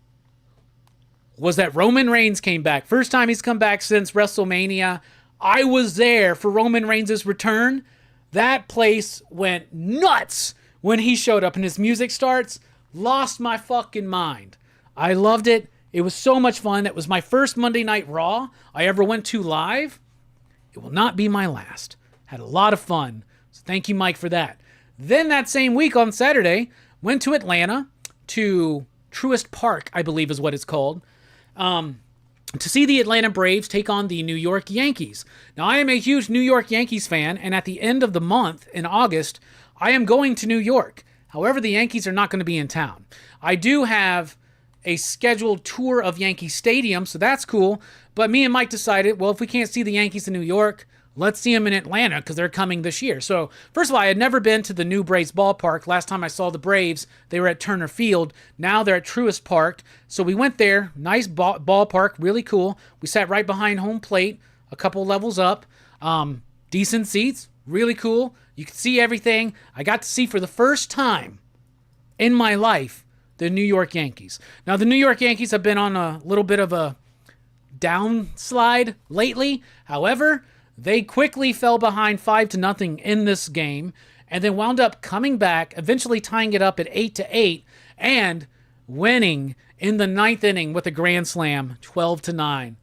was that Roman Reigns came back. First time he's come back since WrestleMania. I was there for Roman Reigns' return. That place went nuts when he showed up and his music starts. Lost my fucking mind. I loved it. It was so much fun. It was my first Monday Night Raw I ever went to live. It will not be my last. Had a lot of fun. So thank you, Mike, for that. Then that same week on Saturday, went to Atlanta to Truist Park, I believe is what it's called, to see the Atlanta Braves take on the New York Yankees. Now, I am a huge New York Yankees fan, and at the end of the month, in August, I am going to New York. However, the Yankees are not going to be in town. I do have a scheduled tour of Yankee Stadium, so that's cool. But me and Mike decided, well, if we can't see the Yankees in New York, let's see them in Atlanta because they're coming this year. So, first of all, I had never been to the new Braves ballpark. Last time I saw the Braves, they were at Turner Field. Now they're at Truist Park. So we went there. Nice ballpark, really cool. We sat right behind home plate, a couple levels up. Decent seats, really cool. You could see everything. I got to see for the first time in my life the New York Yankees. Now, the New York Yankees have been on a little bit of a downslide lately. However, they quickly fell behind 5-0 in this game and then wound up coming back, eventually tying it up at 8-8 and winning in the 9th inning with a grand slam, 12-9.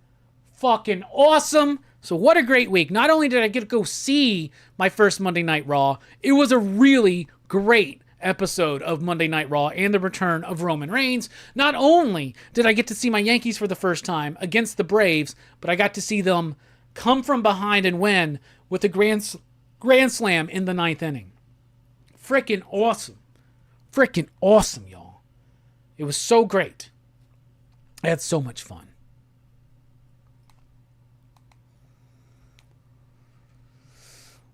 Fucking awesome. So what a great week. Not only did I get to go see my first Monday Night Raw, it was a really great episode of Monday Night Raw and the return of Roman Reigns. Not only did I get to see my Yankees for the first time against the Braves, but I got to see them come from behind and win with a grand slam in the 9th inning. Freaking awesome. Freaking awesome, y'all. It was so great. I had so much fun.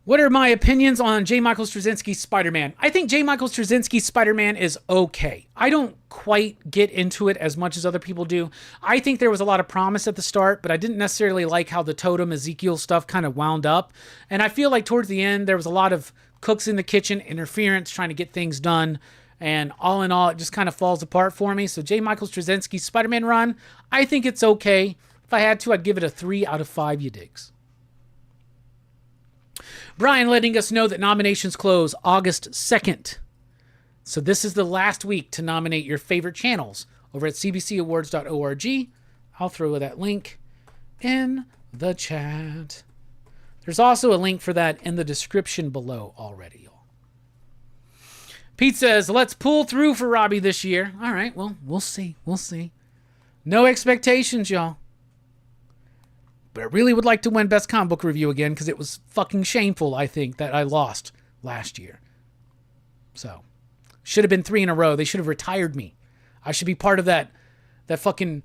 What are my opinions on J. Michael Straczynski's Spider-Man? I think J. Michael Straczynski's Spider-Man is okay. I don't quite get into it as much as other people do. I think there was a lot of promise at the start, but I didn't necessarily like how the Totem Ezekiel stuff kind of wound up. And I feel like towards the end, there was a lot of cooks in the kitchen, interference, trying to get things done. And all in all, it just kind of falls apart for me. So J. Michael Straczynski's Spider-Man run, I think it's okay. If I had to, I'd give it a 3 out of 5 you digs. Brian letting us know that nominations close August 2nd. So this is the last week to nominate your favorite channels over at cbcawards.org. I'll throw that link in the chat. There's also a link for that in the description below already, y'all. Pete says, let's pull through for Robbie this year. All right, well, we'll see. We'll see. No expectations, y'all. But I really would like to win Best Comic Book Review again because it was fucking shameful, I think, that I lost last year. So, should have been 3 in a row. They should have retired me. I should be part of that fucking...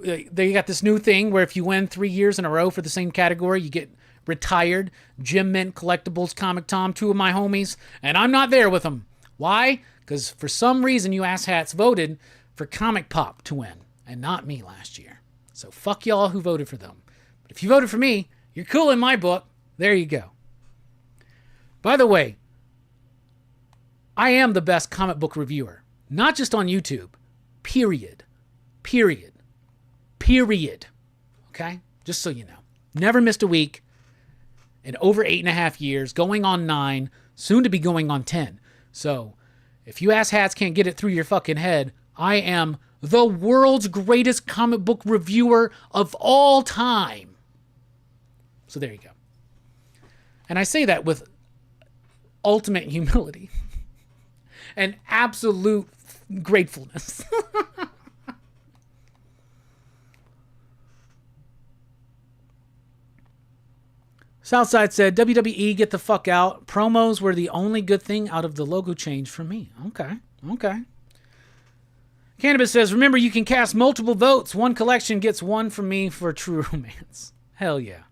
They got this new thing where if you win 3 years in a row for the same category, you get retired. Jim Mint, Collectibles, Comic Tom, 2 of my homies, and I'm not there with them. Why? Because for some reason you asshats voted for Comic Pop to win, and not me last year. So fuck y'all who voted for them. But if you voted for me, you're cool in my book. There you go. By the way, I am the best comic book reviewer. Not just on YouTube. Period. Period. Period. Okay? Just so you know. Never missed a week in over 8.5 years, going on 9, soon to be going on 10. So, if you asshats can't get it through your fucking head, I am the world's greatest comic book reviewer of all time. So there you go. And I say that with ultimate humility and absolute gratefulness. Southside said, WWE, get the fuck out. Promos were the only good thing out of the logo change for me. Okay. Cannabis says, remember, you can cast multiple votes. One collection gets one from me for True Romance. Hell yeah.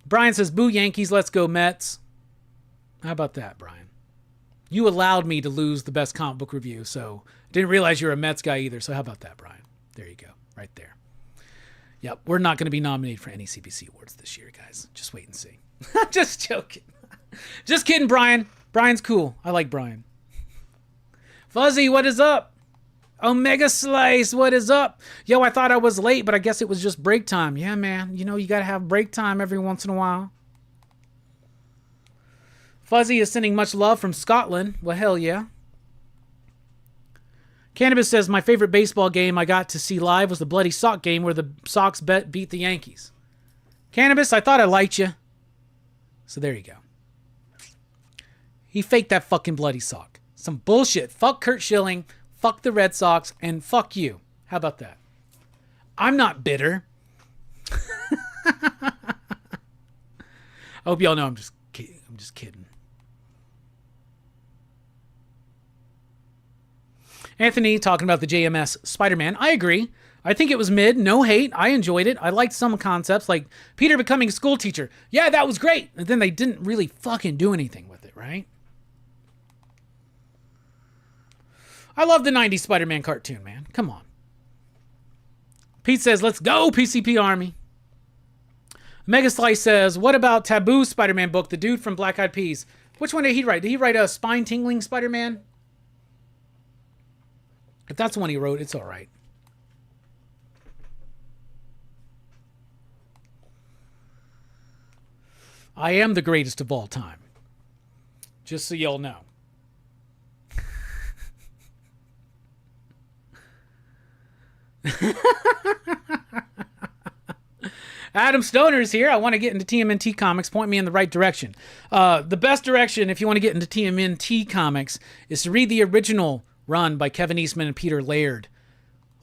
Brian says, boo Yankees, let's go Mets. How about that, Brian? You allowed me to lose the best comic book review, so didn't realize you're a Mets guy either. So how about that, Brian? There you go. Right there. Yep, we're not going to be nominated for any CBC Awards this year, guys. Just wait and see. Just joking. Just kidding, Brian. Brian's cool. I like Brian. Fuzzy, what is up? Omega Slice, what is up? Yo, I thought I was late, but I guess it was just break time. Yeah, man. You know, you got to have break time every once in a while. Fuzzy is sending much love from Scotland. Well, hell yeah. Cannabis says, my favorite baseball game I got to see live was the Bloody Sock game where the Sox beat the Yankees. Cannabis, I thought I liked you. So there you go. He faked that fucking Bloody Sock. Some bullshit. Fuck Kurt Schilling, fuck the Red Sox, and fuck you. How about that? I'm not bitter. I hope y'all know I'm just kidding. Anthony talking about the JMS Spider-Man. I agree. I think it was mid. No hate. I enjoyed it. I liked some concepts like Peter becoming a school teacher. Yeah, that was great. And then they didn't really fucking do anything with it, right? I love the 90s Spider-Man cartoon, man. Come on. Pete says, let's go, PCP Army. Mega Slice says, what about Taboo Spider-Man book? The dude from Black Eyed Peas. Which one did he write? Did he write a spine-tingling Spider-Man? If that's the one he wrote, it's all right. I am the greatest of all time. Just so y'all know. Adam Stoner's here. I want to get into TMNT Comics. Point me in the right direction. The best direction, if you want to get into TMNT Comics, is to read the original run by Kevin Eastman and Peter Laird.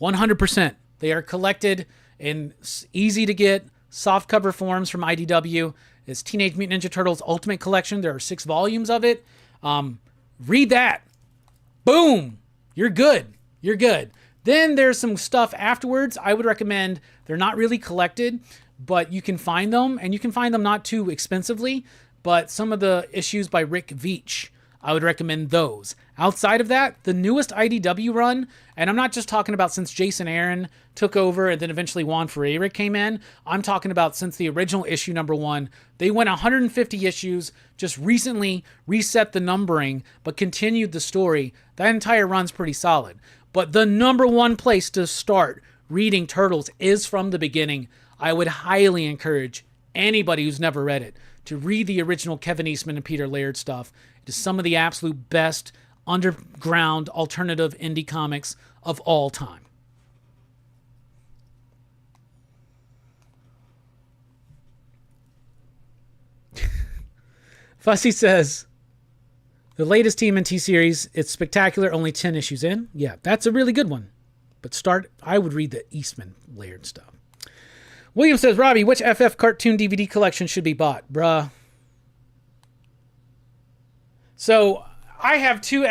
100%. They are collected in easy to get softcover forms from IDW. It's Teenage Mutant Ninja Turtles Ultimate Collection. There are 6 volumes of it. Read that. Boom. You're good. You're good. Then there's some stuff afterwards. I would recommend, they're not really collected, but you can find them, and you can find them not too expensively, but some of the issues by Rick Veitch, I would recommend those. Outside of that, the newest IDW run, and I'm not just talking about since Jason Aaron took over and then eventually Juan Ferreira came in. I'm talking about since the original issue #1. They went 150 issues, just recently reset the numbering, but continued the story. That entire run's pretty solid. But the #1 place to start reading Turtles is from the beginning. I would highly encourage anybody who's never read it to read the original Kevin Eastman and Peter Laird stuff. It is some of the absolute best underground alternative indie comics of all time. Fussy says, The latest TMNT series, it's spectacular, only 10 issues in. Yeah, that's a really good one. But I would read the Eastman layered stuff. William says, Robbie, which FF cartoon DVD collection should be bought? Bruh. So I have two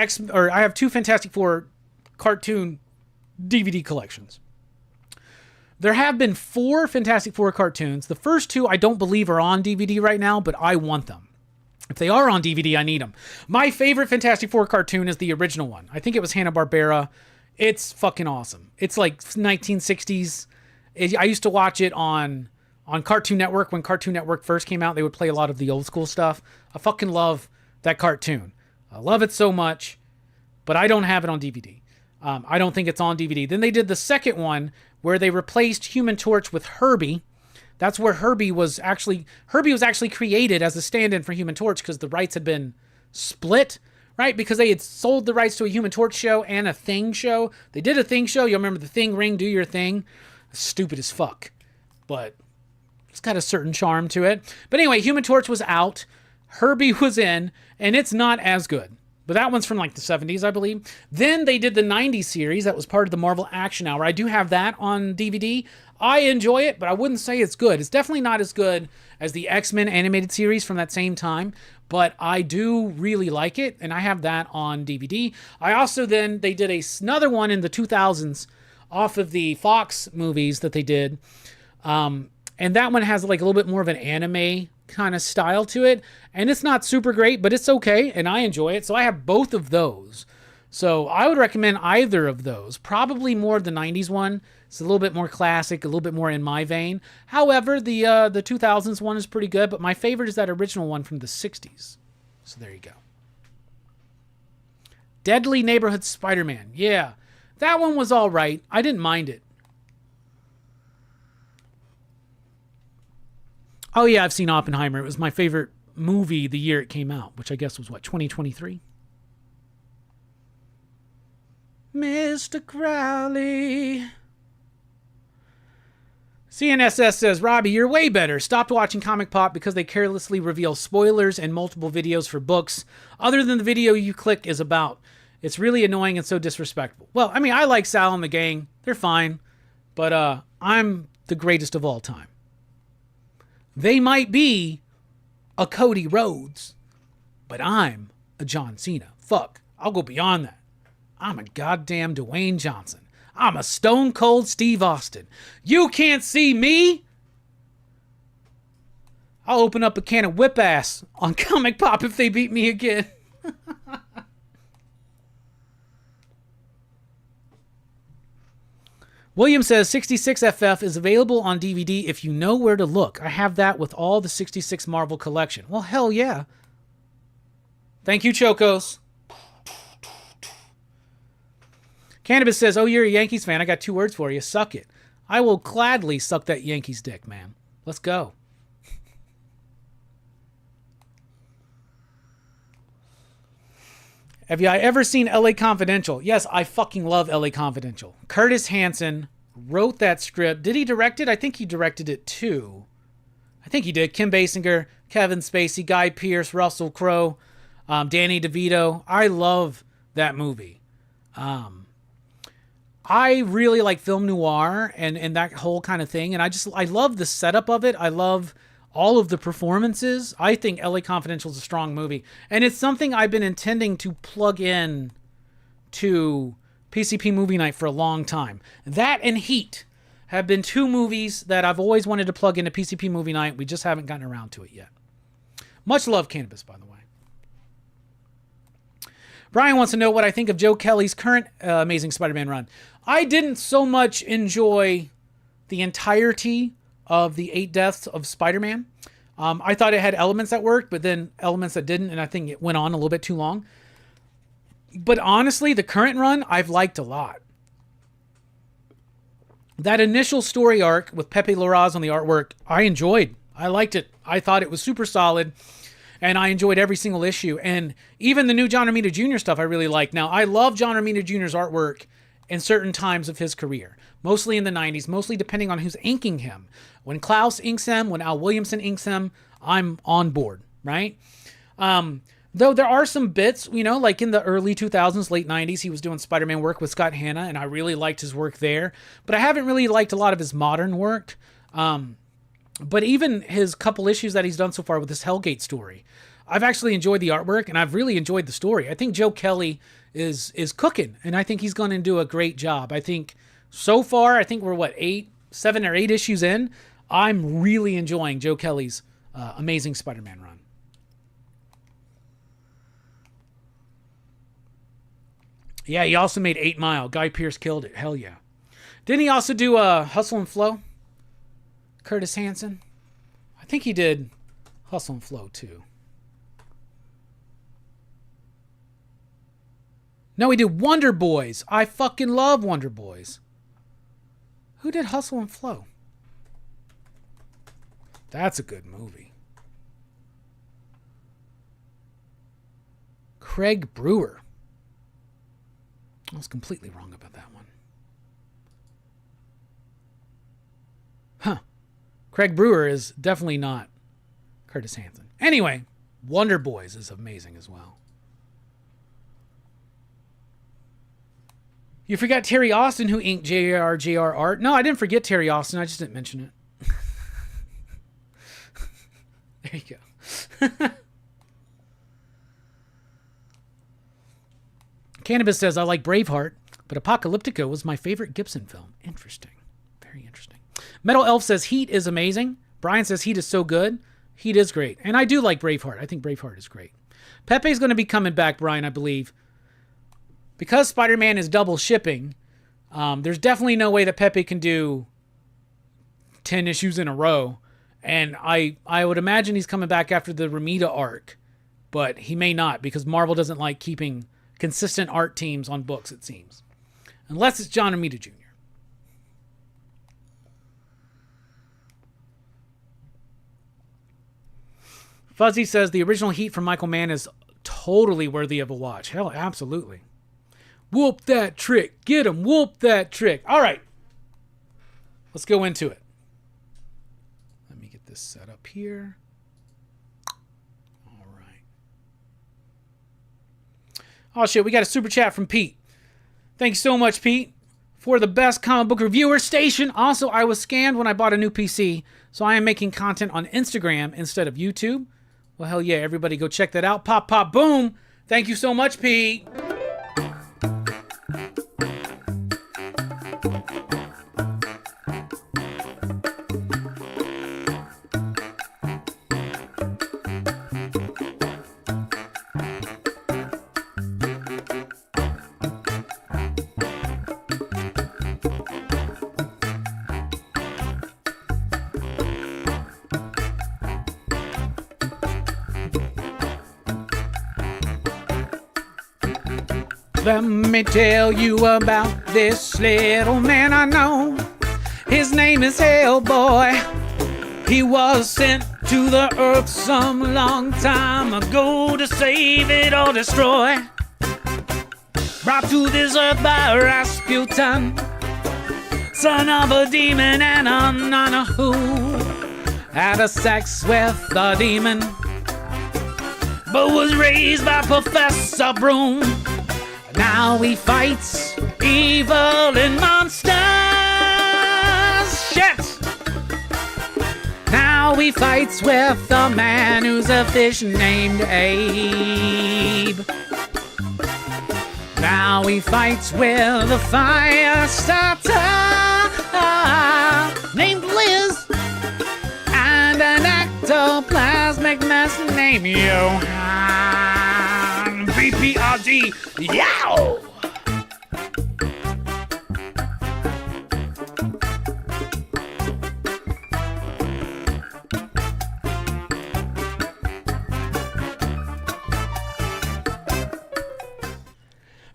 Fantastic Four cartoon DVD collections. There have been 4 Fantastic Four cartoons. The first 2 I don't believe are on DVD right now, but I want them. If they are on DVD, I need them. My favorite Fantastic Four cartoon is the original one. I think it was Hanna-Barbera. It's fucking awesome. It's like 1960s. I used to watch it on Cartoon Network. When Cartoon Network first came out, they would play a lot of the old school stuff. I fucking love that cartoon. I love it so much, but I don't have it on DVD. I don't think it's on DVD. Then they did the second one where they replaced Human Torch with Herbie. That's where Herbie was actually created as a stand-in for Human Torch because the rights had been split, right? Because they had sold the rights to a Human Torch show and a Thing show. They did a Thing show. You'll remember the Thing ring, do your thing. Stupid as fuck, but it's got a certain charm to it. But anyway, Human Torch was out. Herbie was in, and it's not as good. But that one's from like the 70s, I believe. Then they did the 90s series. That was part of the Marvel Action Hour. I do have that on DVD. I enjoy it, but I wouldn't say it's good. It's definitely not as good as the X-Men animated series from that same time, but I do really like it, and I have that on DVD. I also they did another one in the 2000s off of the Fox movies that they did, and that one has like a little bit more of an anime kind of style to it, and it's not super great, but it's okay, and I enjoy it. So I have both of those. So I would recommend either of those. Probably more the 90s one. It's a little bit more classic, a little bit more in my vein. However, the 2000s one is pretty good, but my favorite is that original one from the 60s. So there you go. Deadly Neighborhood Spider-Man. Yeah, that one was all right. I didn't mind it. Oh yeah, I've seen Oppenheimer. It was my favorite movie the year it came out, which I guess was 2023? Mr. Crowley. CNSS says, Robbie, you're way better. Stopped watching Comic Pop because they carelessly reveal spoilers and multiple videos for books other than the video you click is about. It's really annoying and so disrespectful. Well, I mean, I like Sal and the gang. They're fine. But I'm the greatest of all time. They might be a Cody Rhodes, but I'm a John Cena. Fuck, I'll go beyond that. I'm a goddamn Dwayne Johnson. I'm a Stone Cold Steve Austin. You can't see me. I'll open up a can of whip ass on Comic Pop if they beat me again. William says 66FF is available on DVD if you know where to look. I have that with all the 66 Marvel collection. Well, hell yeah. Thank you, Chocos. Cannabis says, oh, you're a Yankees fan. I got 2 words for you. Suck it. I will gladly suck that Yankees dick, man. Let's go. Have you ever seen LA Confidential? Yes, I fucking love LA Confidential. Curtis Hanson wrote that script. Did he direct it? I think he directed it too. I think he did. Kim Basinger, Kevin Spacey, Guy Pearce, Russell Crowe, Danny DeVito. I love that movie. I really like film noir and that whole kind of thing. And I love the setup of it. I love all of the performances. I think LA Confidential is a strong movie. And it's something I've been intending to plug in to PCP Movie Night for a long time. That and Heat have been 2 movies that I've always wanted to plug into PCP Movie Night. We just haven't gotten around to it yet. Much love, Cannabis, by the way. Brian wants to know what I think of Joe Kelly's current Amazing Spider-Man run. I didn't so much enjoy the entirety of the 8 Deaths of Spider-Man. I thought it had elements that worked, but then elements that didn't, and I think it went on a little bit too long. But honestly, the current run, I've liked a lot. That initial story arc with Pepe Larraz on the artwork, I enjoyed. I liked it. I thought it was super solid, and I enjoyed every single issue. And even the new John Romita Jr. stuff I really like. Now, I love John Romita Jr.'s artwork in certain times of his career. Mostly in the 90s, mostly depending on who's inking him. When Klaus inks him, when Al Williamson inks him, I'm on board, right? Though there are some bits, you know, like in the early 2000s, late 90s, he was doing Spider-Man work with Scott Hanna, and I really liked his work there. But I haven't really liked a lot of his modern work. But even his couple issues that he's done so far with this Hellgate story, I've actually enjoyed the artwork, and I've really enjoyed the story. I think Joe Kelly is cooking, and I think he's going to do a great job. I think so far, I think we're, 7 or 8 issues in? I'm really enjoying Joe Kelly's Amazing Spider-Man run. Yeah, he also made 8 Mile. Guy Pearce killed it. Hell yeah. Didn't he also do Hustle and Flow? Curtis Hanson? I think he did Hustle and Flow too. No, he did Wonder Boys. I fucking love Wonder Boys. Who did Hustle and Flow? That's a good movie. Craig Brewer. I was completely wrong about that one. Huh. Craig Brewer is definitely not Curtis Hanson. Anyway, Wonder Boys is amazing as well. You forgot Terry Austin, who inked JR art. No, I didn't forget Terry Austin. I just didn't mention it. There you go. Cannabis says, I like Braveheart, but Apocalyptica was my favorite Gibson film. Interesting. Very interesting. Metal Elf says, Heat is amazing. Brian says, Heat is so good. Heat is great. And I do like Braveheart. I think Braveheart is great. Pepe's going to be coming back, Brian, I believe. Because Spider-Man is double shipping, there's definitely no way that Pepe can do 10 issues in a row. And I would imagine he's coming back after the Ramita arc. But he may not, because Marvel doesn't like keeping consistent art teams on books, it seems. Unless it's John Romita Jr. Fuzzy says the original Heat from Michael Mann is totally worthy of a watch. Hell, absolutely. Whoop that trick. Get him. Whoop that trick. All right. Let's go into it. Let me get this set up here. All right. Oh, shit. We got a super chat from Pete. Thank you so much, Pete, for the best comic book reviewer station. Also, I was scammed when I bought a new PC, so I am making content on Instagram instead of YouTube. Well, hell yeah. Everybody go check that out. Pop, pop, boom. Thank you so much, Pete. Let me tell you about this little man I know. His name is Hellboy. He was sent to the earth some long time ago to save it or destroy. Brought to this earth by Rasputin, son of a demon and a nana who had a sex with the demon, but was raised by Professor Broom. Now he fights evil and monsters. Shit! Now he fights with a man who's a fish named Abe. Now he fights with a fire starter named Liz, and an ectoplasmic mess named Johan. BPRD, yow!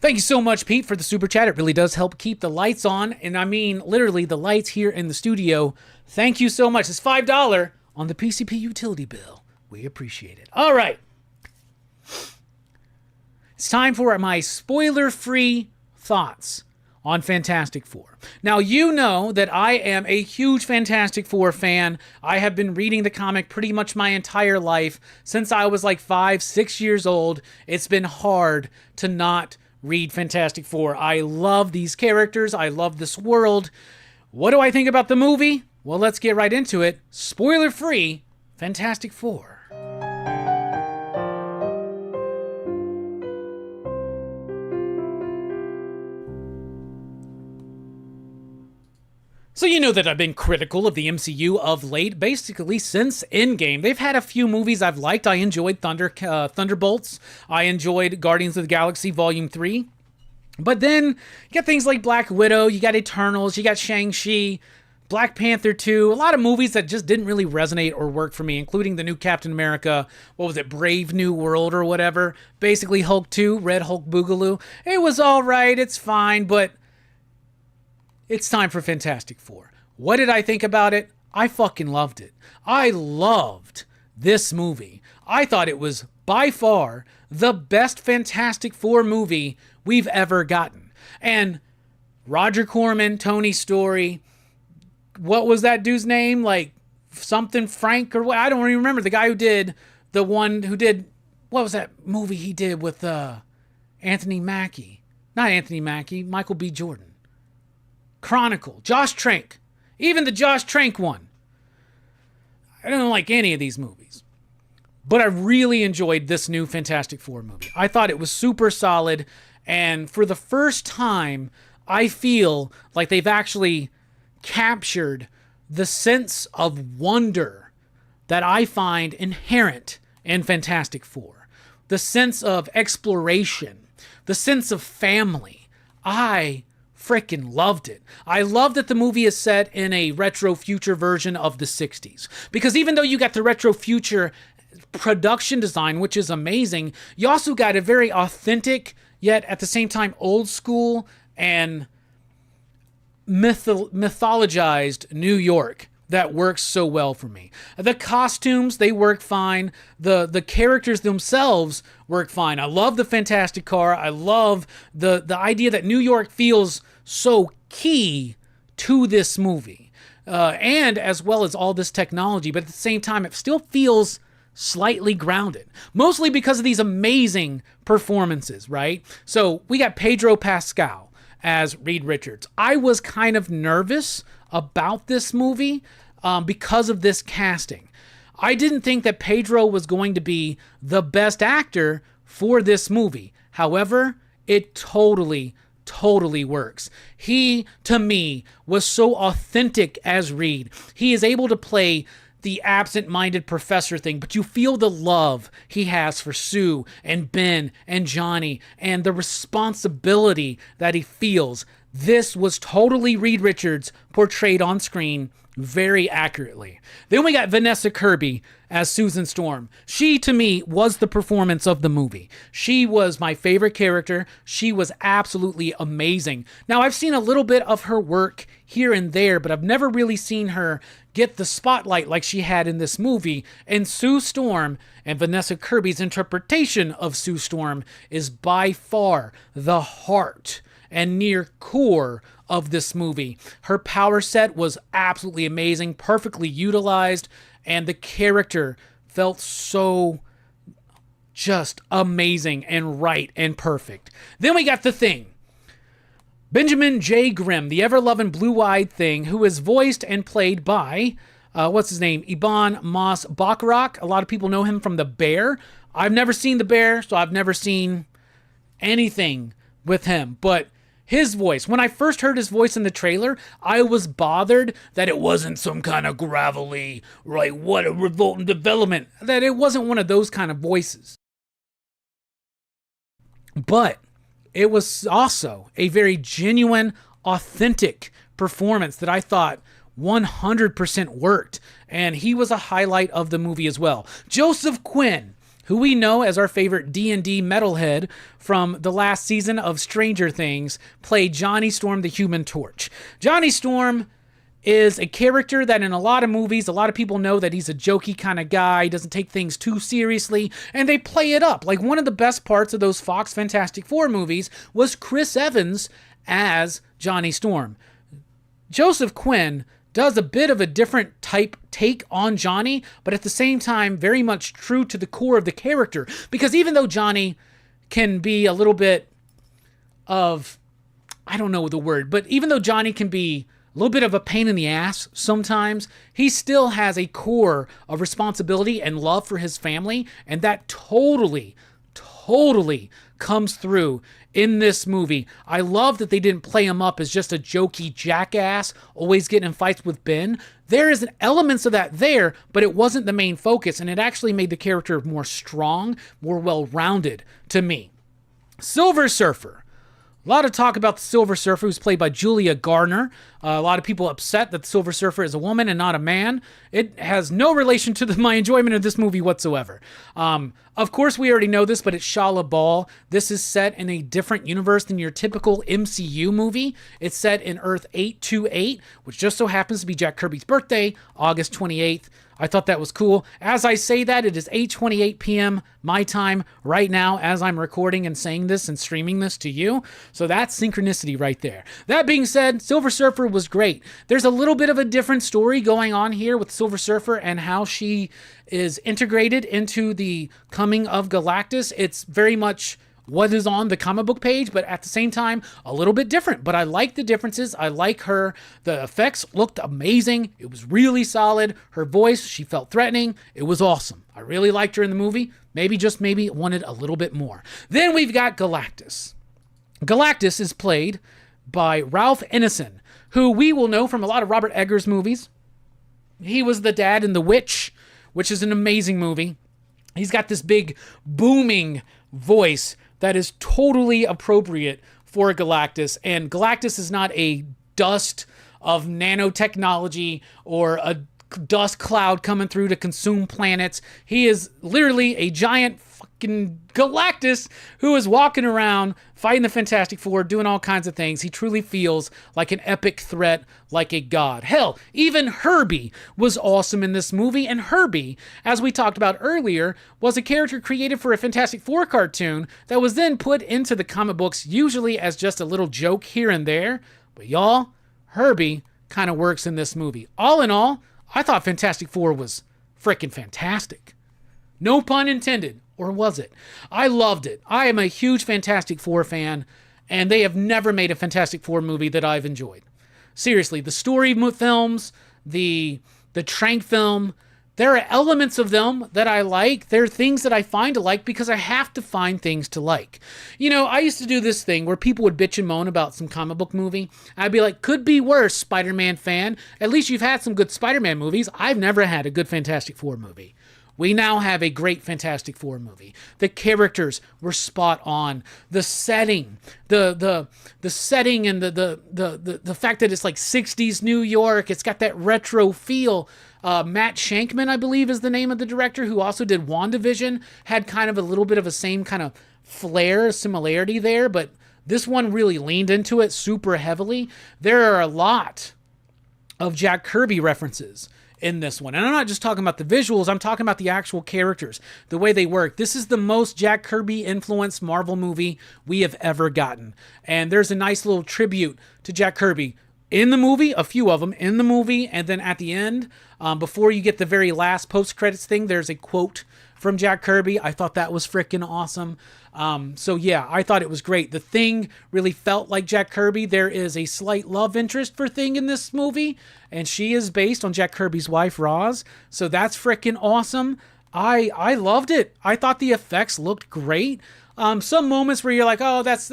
Thank you so much, Pete, for the super chat. It really does help keep the lights on. And I mean, literally, the lights here in the studio. Thank you so much. It's $5 on the PCP utility bill. We appreciate it. All right. It's time for my spoiler-free thoughts on Fantastic Four. Now, you know that I am a huge Fantastic Four fan. I have been reading the comic pretty much my entire life. Since I was like 5, 6 years old, it's been hard to not read Fantastic Four. I love these characters. I love this world. What do I think about the movie? Well, let's get right into it. Spoiler-free, Fantastic Four. So you know that I've been critical of the MCU of late, basically since Endgame. They've had a few movies I've liked. I enjoyed Thunderbolts. I enjoyed Guardians of the Galaxy Volume 3. But then you got things like Black Widow, you got Eternals, you got Shang-Chi, Black Panther 2, a lot of movies that just didn't really resonate or work for me, including the new Captain America, what was it, Brave New World or whatever. Basically Hulk 2, Red Hulk Boogaloo. It was all right, it's fine, but it's time for Fantastic Four. What did I think about it? I fucking loved it. I loved this movie. I thought it was by far the best Fantastic Four movie we've ever gotten. And Roger Corman, Tony Story, what was that dude's name? Like something Frank or what? I don't even remember. The guy who did what was that movie he did with Anthony Mackie? Not Anthony Mackie, Michael B. Jordan. Chronicle, Josh Trank. Even the Josh Trank one. I don't like any of these movies. But I really enjoyed this new Fantastic Four movie. I thought it was super solid. And for the first time, I feel like they've actually captured the sense of wonder that I find inherent in Fantastic Four. The sense of exploration. The sense of family. I freaking loved it. I love that the movie is set in a retro future version of the 60s. Because even though you got the retro future production design, which is amazing, you also got a very authentic, yet at the same time old school and mythologized New York that works so well for me. The costumes, they work fine. The characters themselves work fine. I love the Fantastic Car. I love the idea that New York feels so key to this movie. And as well as all this technology, but at the same time, it still feels slightly grounded. Mostly because of these amazing performances, right? So we got Pedro Pascal as Reed Richards. I was kind of nervous about this movie because of this casting. I didn't think that Pedro was going to be the best actor for this movie. However, it totally works. He, to me, was so authentic as Reed. He is able to play the absent-minded professor thing, but you feel the love he has for Sue and Ben and Johnny and the responsibility that he feels. This was totally Reed Richards portrayed on screen very accurately. Then we got Vanessa Kirby as Susan Storm. She, to me, was the performance of the movie. She was my favorite character. She was absolutely amazing. Now, I've seen a little bit of her work here and there, but I've never really seen her get the spotlight like she had in this movie. And Sue Storm and Vanessa Kirby's interpretation of Sue Storm is by far the heart and near core of this movie. Her power set was absolutely amazing, perfectly utilized, and the character felt so just amazing and right and perfect. Then we got the Thing. Benjamin J. Grimm, the ever-loving blue-eyed Thing, who is voiced and played by, what's his name? Ibn Mas Bachrach. A lot of people know him from The Bear. I've never seen The Bear, so I've never seen anything with him. But his voice, when I first heard his voice in the trailer, I was bothered that it wasn't some kind of gravelly, right, what a revolting development, that it wasn't one of those kind of voices. But it was also a very genuine, authentic performance that I thought 100% worked, and he was a highlight of the movie as well. Joseph Quinn, who we know as our favorite D&D metalhead from the last season of Stranger Things, played Johnny Storm the Human Torch. Johnny Storm is a character that in a lot of movies, a lot of people know that he's a jokey kind of guy, doesn't take things too seriously, and they play it up. Like one of the best parts of those Fox Fantastic Four movies was Chris Evans as Johnny Storm. Joseph Quinn does a bit of a different type take on Johnny, but at the same time, very much true to the core of the character. Because even though Johnny can be a little bit of, I don't know the word, but even though Johnny can be a little bit of a pain in the ass sometimes, he still has a core of responsibility and love for his family, and that totally comes through in this movie. I love that they didn't play him up as just a jokey jackass, always getting in fights with Ben. There is elements of that there, but it wasn't the main focus, and it actually made the character more strong, more well-rounded to me. Silver Surfer. A lot of talk about the Silver Surfer, who's played by Julia Garner. A lot of people upset that the Silver Surfer is a woman and not a man. It has no relation to my enjoyment of this movie whatsoever. Of course, we already know this, but it's Shia LaBeouf. This is set in a different universe than your typical MCU movie. It's set in Earth 828, which just so happens to be Jack Kirby's birthday, August 28th. I thought that was cool. As I say that, it is 8:28 p.m. my time right now as I'm recording and saying this and streaming this to you. So that's synchronicity right there. That being said, Silver Surfer was great. There's a little bit of a different story going on here with Silver Surfer and how she is integrated into the coming of Galactus. It's very much what is on the comic book page, but at the same time, a little bit different. But I like the differences. I like her. The effects looked amazing. It was really solid. Her voice, she felt threatening. It was awesome. I really liked her in the movie. Maybe, just maybe, wanted a little bit more. Then we've got Galactus. Galactus is played by Ralph Ineson, who we will know from a lot of Robert Eggers movies. He was the dad in The Witch, which is an amazing movie. He's got this big booming voice that is totally appropriate for Galactus. And Galactus is not a dust of nanotechnology or a dust cloud coming through to consume planets. He is literally a giant fucking Galactus who is walking around fighting the Fantastic Four, doing all kinds of things. He truly feels like an epic threat, like a god. Hell, even Herbie was awesome in this movie, and Herbie, as we talked about earlier, was a character created for a Fantastic Four cartoon that was then put into the comic books, usually as just a little joke here and there. But y'all, Herbie kind of works in this movie. All in all, I thought Fantastic Four was freaking fantastic. No pun intended. Or was it? I loved it. I am a huge Fantastic Four fan, and they have never made a Fantastic Four movie that I've enjoyed. Seriously, the story films, the Trank film, there are elements of them that I like. There are things that I find to like because I have to find things to like. You know, I used to do this thing where people would bitch and moan about some comic book movie. I'd be like, could be worse, Spider-Man fan. At least you've had some good Spider-Man movies. I've never had a good Fantastic Four movie. We now have a great Fantastic Four movie. The characters were spot on. The setting, the setting, and the fact that it's like 60s New York. It's got that retro feel. Matt Shankman, I believe, is the name of the director, who also did WandaVision. Had kind of a little bit of a same kind of flair, similarity there, but this one really leaned into it super heavily. There are a lot of Jack Kirby references in this one. And I'm not just talking about the visuals, I'm talking about the actual characters, the way they work. This is the most Jack Kirby influenced Marvel movie we have ever gotten. And there's a nice little tribute to Jack Kirby in the movie, a few of them in the movie, and then at the end, before you get the very last post-credits thing, there's a quote from Jack Kirby. I thought that was freaking awesome. So yeah, I thought it was great. The Thing really felt like Jack Kirby. There is a slight love interest for Thing in this movie, and she is based on Jack Kirby's wife, Roz. So that's freaking awesome. I loved it. I thought the effects looked great. Some moments where you're like, oh, that's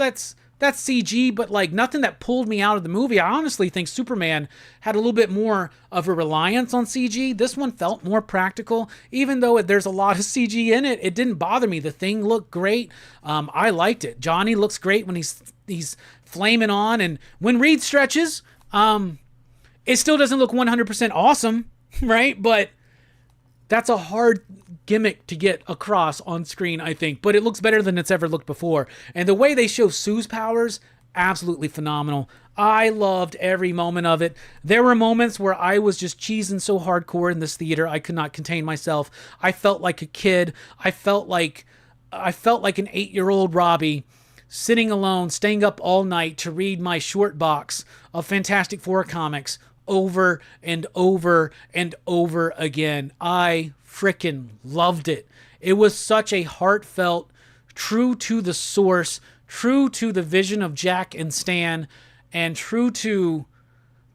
CG, but like nothing that pulled me out of the movie. I honestly think Superman had a little bit more of a reliance on CG. This one felt more practical. Even though there's a lot of CG in it, it didn't bother me. The Thing looked great. I liked it. Johnny looks great when he's flaming on, and when Reed stretches, it still doesn't look 100% awesome, right? But that's a hard gimmick to get across on screen, I think. But it looks better than it's ever looked before. And the way they show Sue's powers, absolutely phenomenal. I loved every moment of it. There were moments where I was just cheesing so hardcore in this theater, I could not contain myself. I felt like a kid. I felt like an 8-year-old Robbie sitting alone, staying up all night to read my short box of Fantastic Four comics over and over and over again. I frickin' loved it. It was such a heartfelt, true to the source, true to the vision of Jack and Stan, and true to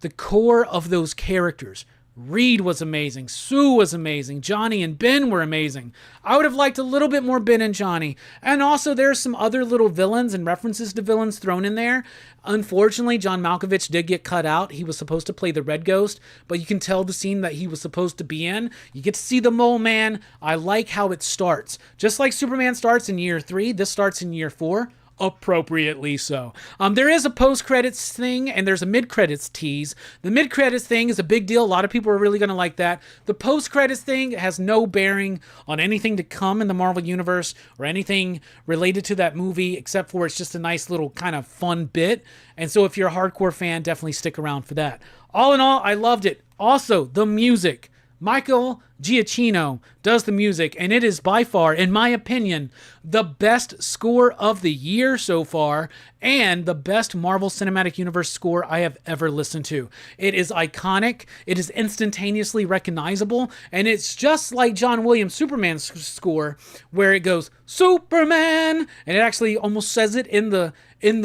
the core of those characters. Reed was amazing. Sue was amazing. Johnny and Ben were amazing. I would have liked a little bit more Ben and Johnny. And also there's some other little villains and references to villains thrown in there. Unfortunately, John Malkovich did get cut out. He was supposed to play the Red Ghost, but you can tell the scene that he was supposed to be in. You get to see the Mole Man. I like how it starts. Just like Superman starts in year 3, this starts in year 4. Appropriately so. There is a post-credits thing and there's a mid-credits tease. The mid-credits thing is a big deal. A lot of people are really going to like that. The post-credits thing has no bearing on anything to come in the Marvel Universe or anything related to that movie, except for it's just a nice little kind of fun bit. And so if you're a hardcore fan, definitely stick around for that. All in all, I loved it. Also, the music. Michael Giacchino does the music, and it is by far, in my opinion, the best score of the year so far, and the best Marvel Cinematic Universe score I have ever listened to. It is iconic, it is instantaneously recognizable, and it's just like John Williams' Superman score, where it goes, Superman, and it actually almost says it in the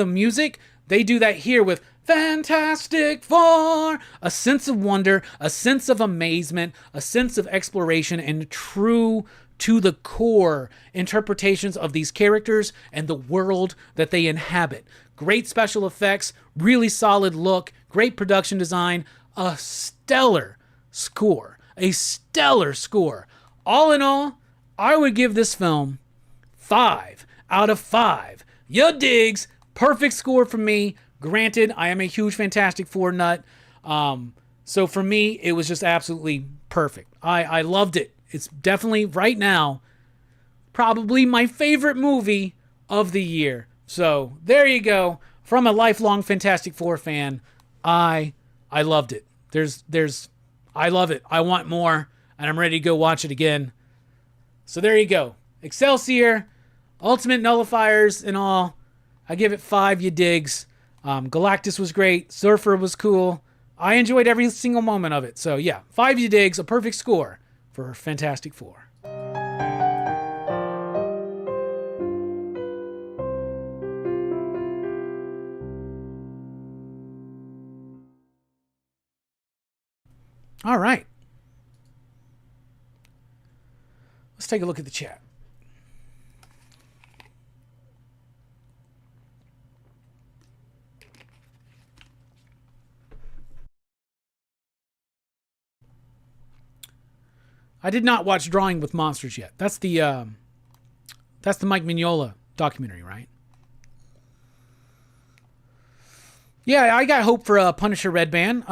music. They do that here with Fantastic Four, a sense of wonder, a sense of amazement, a sense of exploration, and true to the core interpretations of these characters and the world that they inhabit. Great special effects, really solid look, great production design, a stellar score. A stellar score. All in all, I would give this film 5 out of 5. Ya digs, perfect score for me. Granted, I am a huge Fantastic Four nut. So for me, it was just absolutely perfect. I loved it. It's definitely, right now, probably my favorite movie of the year. So there you go. From a lifelong Fantastic Four fan, I loved it. I love it. I want more, and I'm ready to go watch it again. So there you go. Excelsior, Ultimate Nullifiers and all. I give it 5 ya digs. Galactus was great. Surfer was cool. I enjoyed every single moment of it. So yeah, 5 ya digs, a perfect score for Fantastic Four. All right. Let's take a look at the chat. I did not watch Drawing with Monsters yet. That's the Mike Mignola documentary, right? Yeah, I got hope for Punisher Red Band.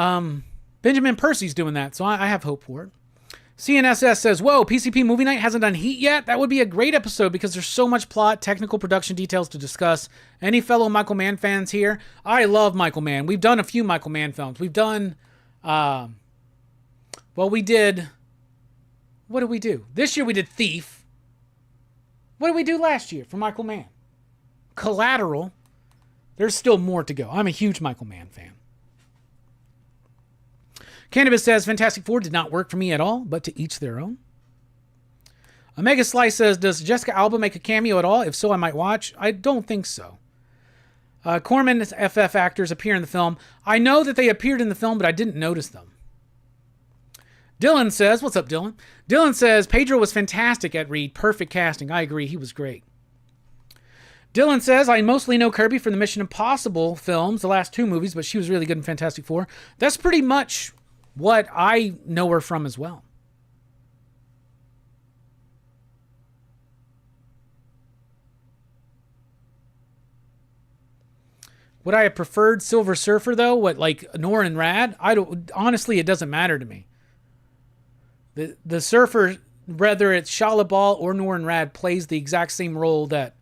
Benjamin Percy's doing that, so I have hope for it. CNSS says, whoa, PCP Movie Night hasn't done Heat yet? That would be a great episode because there's so much plot, technical production details to discuss. Any fellow Michael Mann fans here? I love Michael Mann. We've done a few Michael Mann films. We've done, we did... What did we do? This year we did Thief. What did we do last year for Michael Mann? Collateral. There's still more to go. I'm a huge Michael Mann fan. Cannabis says, Fantastic Four did not work for me at all, but to each their own. Omega Slice says, does Jessica Alba make a cameo at all? If so, I might watch. I don't think so. Corman's FF actors appear in the film. I know that they appeared in the film, but I didn't notice them. Dylan says, what's up, Dylan? Dylan says, Pedro was fantastic at Reed. Perfect casting. I agree. He was great. Dylan says, I mostly know Kirby from the Mission Impossible films, the last 2 movies, but she was really good in Fantastic Four. That's pretty much what I know her from as well. Would I have preferred Silver Surfer, though? What, like Nor and Rad? Honestly, it doesn't matter to me. The Surfer, whether it's Shia LaBeouf or Norrin Rad, plays the exact same role that,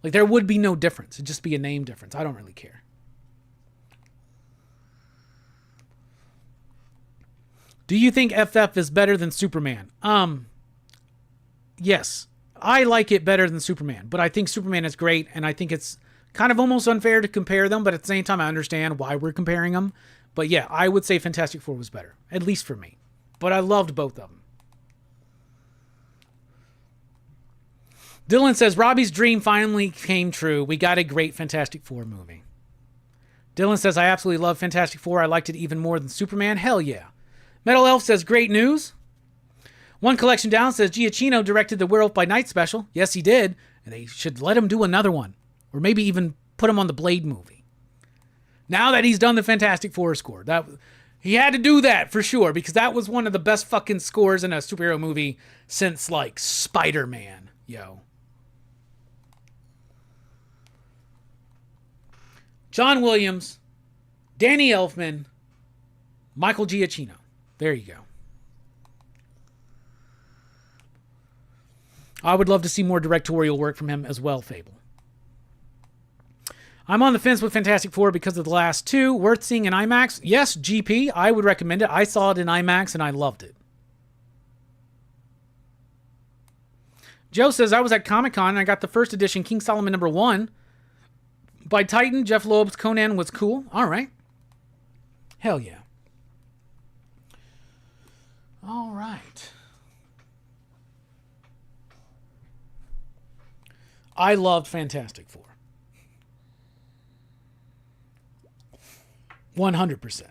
like, there would be no difference. It'd just be a name difference. I don't really care. Do you think FF is better than Superman? Yes. I like it better than Superman, but I think Superman is great, and I think it's Kind of almost unfair to compare them, but at the same time, I understand why we're comparing them. But yeah, I would say Fantastic Four was better, at least for me. But I loved both of them. Dylan says, Robbie's dream finally came true. We got a great Fantastic Four movie. Dylan says, I absolutely love Fantastic Four. I liked it even more than Superman. Hell yeah. Metal Elf says, great news. One Collection Down says, Giacchino directed the Werewolf by Night special. Yes, he did. And they should let him do another one. Or maybe even put him on the Blade movie. Now that he's done the Fantastic Four score. He had to do that for sure, because that was one of the best fucking scores in a superhero movie since, like, Spider-Man. Yo. John Williams, Danny Elfman, Michael Giacchino. There you go. I would love to see more directorial work from him as well, Fable. I'm on the fence with Fantastic Four because of the last two. Worth seeing in IMAX? Yes, GP. I would recommend it. I saw it in IMAX and I loved it. Joe says, I was at Comic-Con and I got the first edition King Solomon #1 by Titan. Jeff Loeb's Conan was cool. All right. Hell yeah. All right. I loved Fantastic Four. 100%.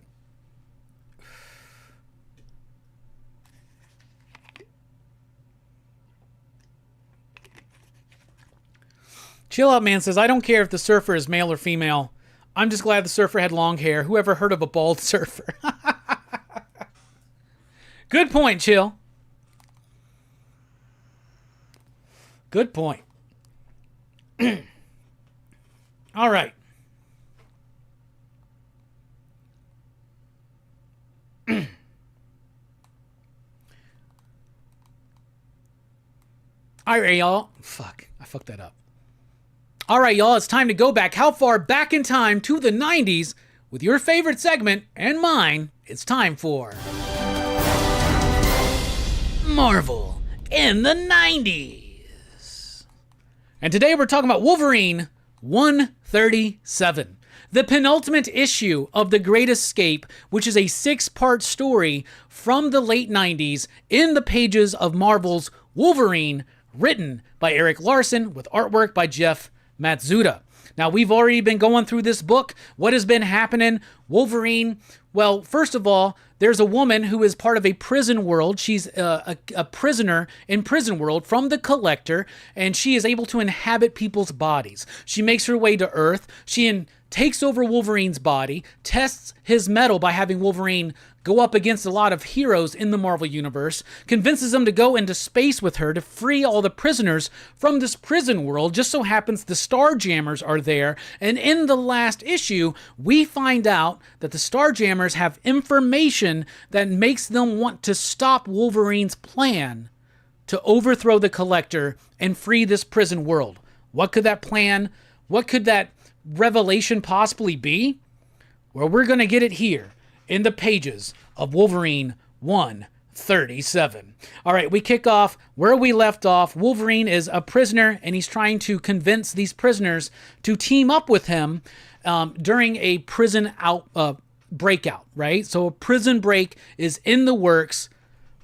Chill Out Man says, I don't care if the surfer is male or female. I'm just glad the surfer had long hair. Who ever heard of a bald surfer? Good point, Chill. Good point. All right. All right, y'all. Fuck. I fucked that up. All right, y'all. It's time to go back. How far back in time to the 90s with your favorite segment and mine? It's time for Marvel in the 90s. And today we're talking about Wolverine 137. The penultimate issue of The Great Escape, which is a 6-part story from the late 90s in the pages of Marvel's Wolverine, written by Eric Larson with artwork by Jeff Matsuda. Now, we've already been going through this book. What has been happening? Wolverine, well, first of all, there's a woman who is part of a prison world. She's a prisoner in prison world from the Collector, and she is able to inhabit people's bodies. She makes her way to Earth. She takes over Wolverine's body, tests his mettle by having Wolverine go up against a lot of heroes in the Marvel Universe, convinces them to go into space with her to free all the prisoners from this prison world. Just so happens the Starjammers are there, and in the last issue, we find out that the Starjammers have information that makes them want to stop Wolverine's plan to overthrow the Collector and free this prison world. What could that plan, what could that revelation possibly be? Well, we're going to get it here in the pages of Wolverine 137. All right, we kick off where we left off. Wolverine is a prisoner, and he's trying to convince these prisoners to team up with him during a prison breakout, right? So a prison break is in the works,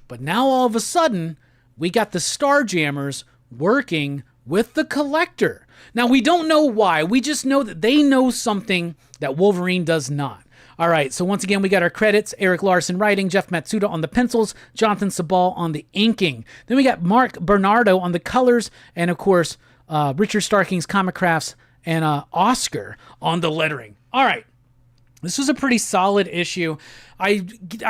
but now all of a sudden, we got the Starjammers working with the Collector. Now, we don't know why. We just know that they know something that Wolverine does not. All right, so once again, we got our credits. Eric Larson writing, Jeff Matsuda on the pencils, Jonathan Sabal on the inking. Then we got Mark Bernardo on the colors, and of course, Richard Starking's Comic Crafts, and Oscar on the lettering. All right, this was a pretty solid issue. I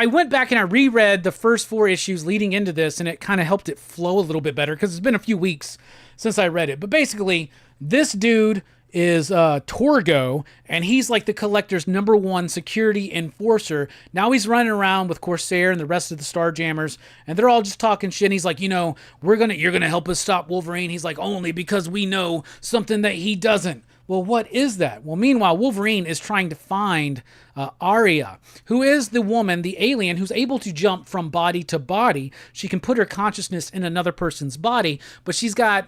went back and I reread the first 4 issues leading into this, and it kind of helped it flow a little bit better because it's been a few weeks since I read it. But basically, this dude is Torgo, and he's like the Collector's #1 security enforcer. Now he's running around with Corsair and the rest of the Starjammers, and they're all just talking shit. And he's like, you know, you're gonna help us stop Wolverine. He's like, only because we know something that he doesn't. Well, what is that? Well, meanwhile, Wolverine is trying to find Arya, who is the woman, the alien, who's able to jump from body to body. She can put her consciousness in another person's body, but she's got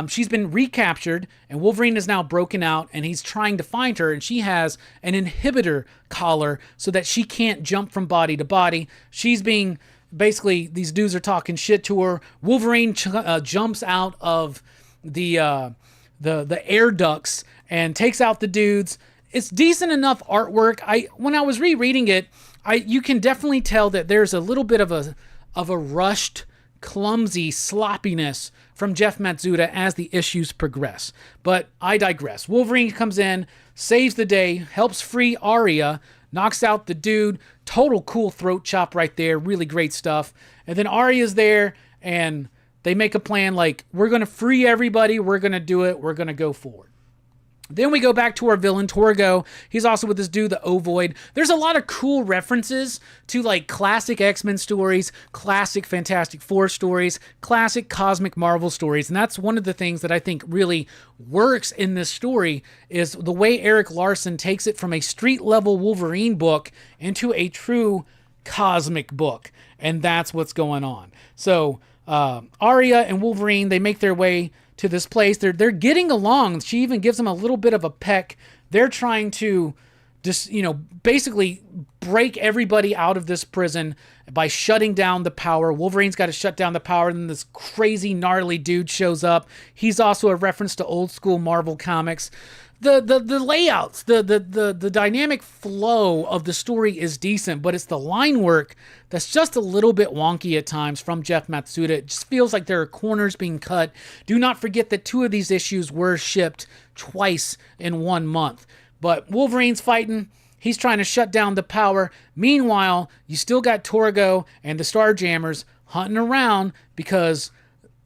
she's been recaptured, and Wolverine is now broken out, and he's trying to find her, and she has an inhibitor collar so that she can't jump from body to body. She's being, basically, these dudes are talking shit to her. Wolverine jumps out of the air ducts and takes out the dudes. It's decent enough artwork. When I was rereading it, you can definitely tell that there's a little bit of a rushed, clumsy sloppiness from Jeff Matsuda as the issues progress. But I digress. Wolverine comes in, saves the day, helps free Arya, knocks out the dude. Total cool throat chop right there. Really great stuff. And then Arya's there, and they make a plan like, we're going to free everybody. We're going to do it. We're going to go forward. Then we go back to our villain, Torgo. He's also with this dude, the Ovoid. There's a lot of cool references to like classic X-Men stories, classic Fantastic Four stories, classic Cosmic Marvel stories. And that's one of the things that I think really works in this story is the way Eric Larson takes it from a street-level Wolverine book into a true cosmic book. And that's what's going on. So Arya and Wolverine, they make their way to this place. They're getting along. She even gives them a little bit of a peck. They're trying to just, basically break everybody out of this prison by shutting down the power. Wolverine's got to shut down the power, and then this crazy, gnarly dude shows up. He's also a reference to old school Marvel comics. The layouts, the dynamic flow of the story is decent, but it's the line work that's just a little bit wonky at times from Jeff Matsuda. It just feels like there are corners being cut. Do not forget that 2 of these issues were shipped twice in 1 month. But Wolverine's fighting. He's trying to shut down the power. Meanwhile, you still got Torgo and the Starjammers hunting around because